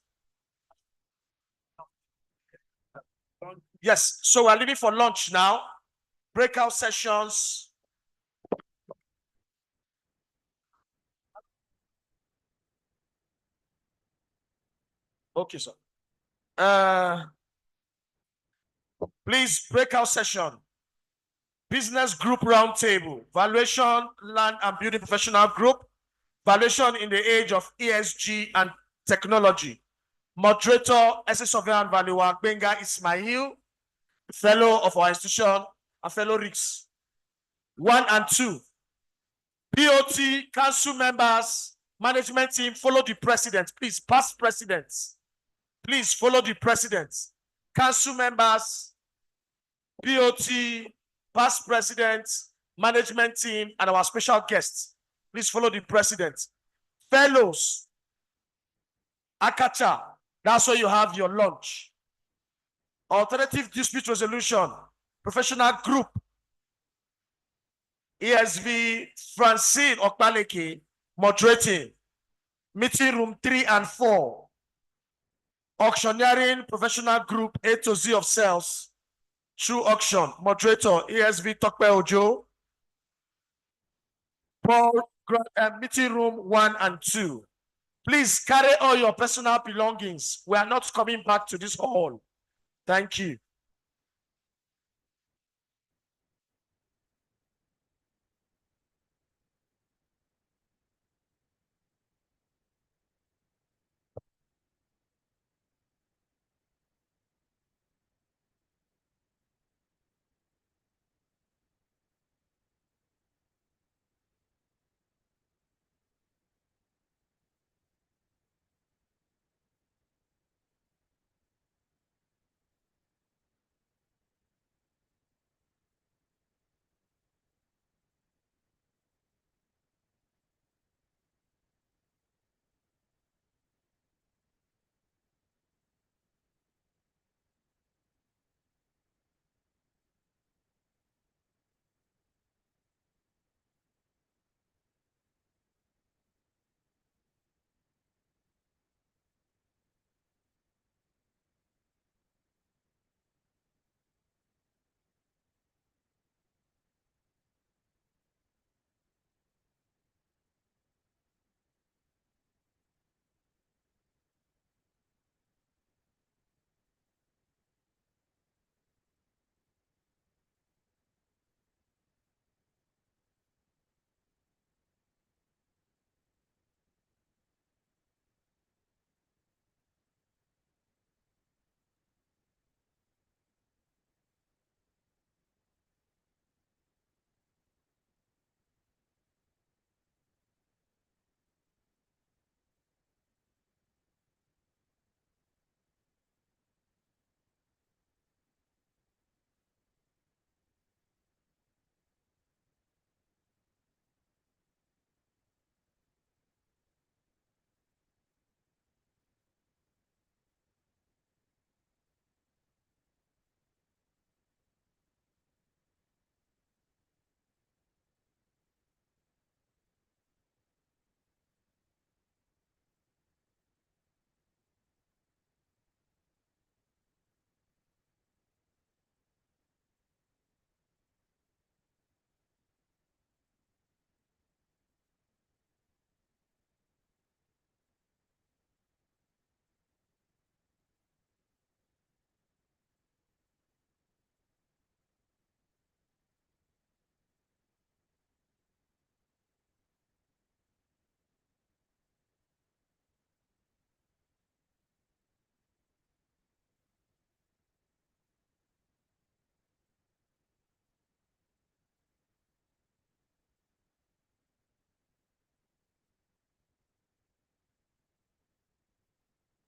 Yes, so we're leaving for lunch now. Breakout sessions. Okay, sir. Please, breakout session. Business group roundtable. Valuation, land and building professional group. Valuation in the age of ESG and technology. Moderator, SS Surveyor and Valuer, Benga Ismail, fellow of our institution, and fellow RICS. 1 and 2. POT, council members, management team, follow the president. Please, past presidents. Please follow the president. Council members, POT, past president, management team, and our special guests. Please follow the president. Fellows, Akacha, that's where you have your lunch. Alternative dispute resolution, professional group, ESV, Francine Okbaleke, moderating, meeting room 3 and 4. Auctioneering, professional group, A to Z of sales, through auction, moderator, ESV Tokpe Ojo, Paul, meeting room 1 and 2. Please carry all your personal belongings. We are not coming back to this hall. Thank you.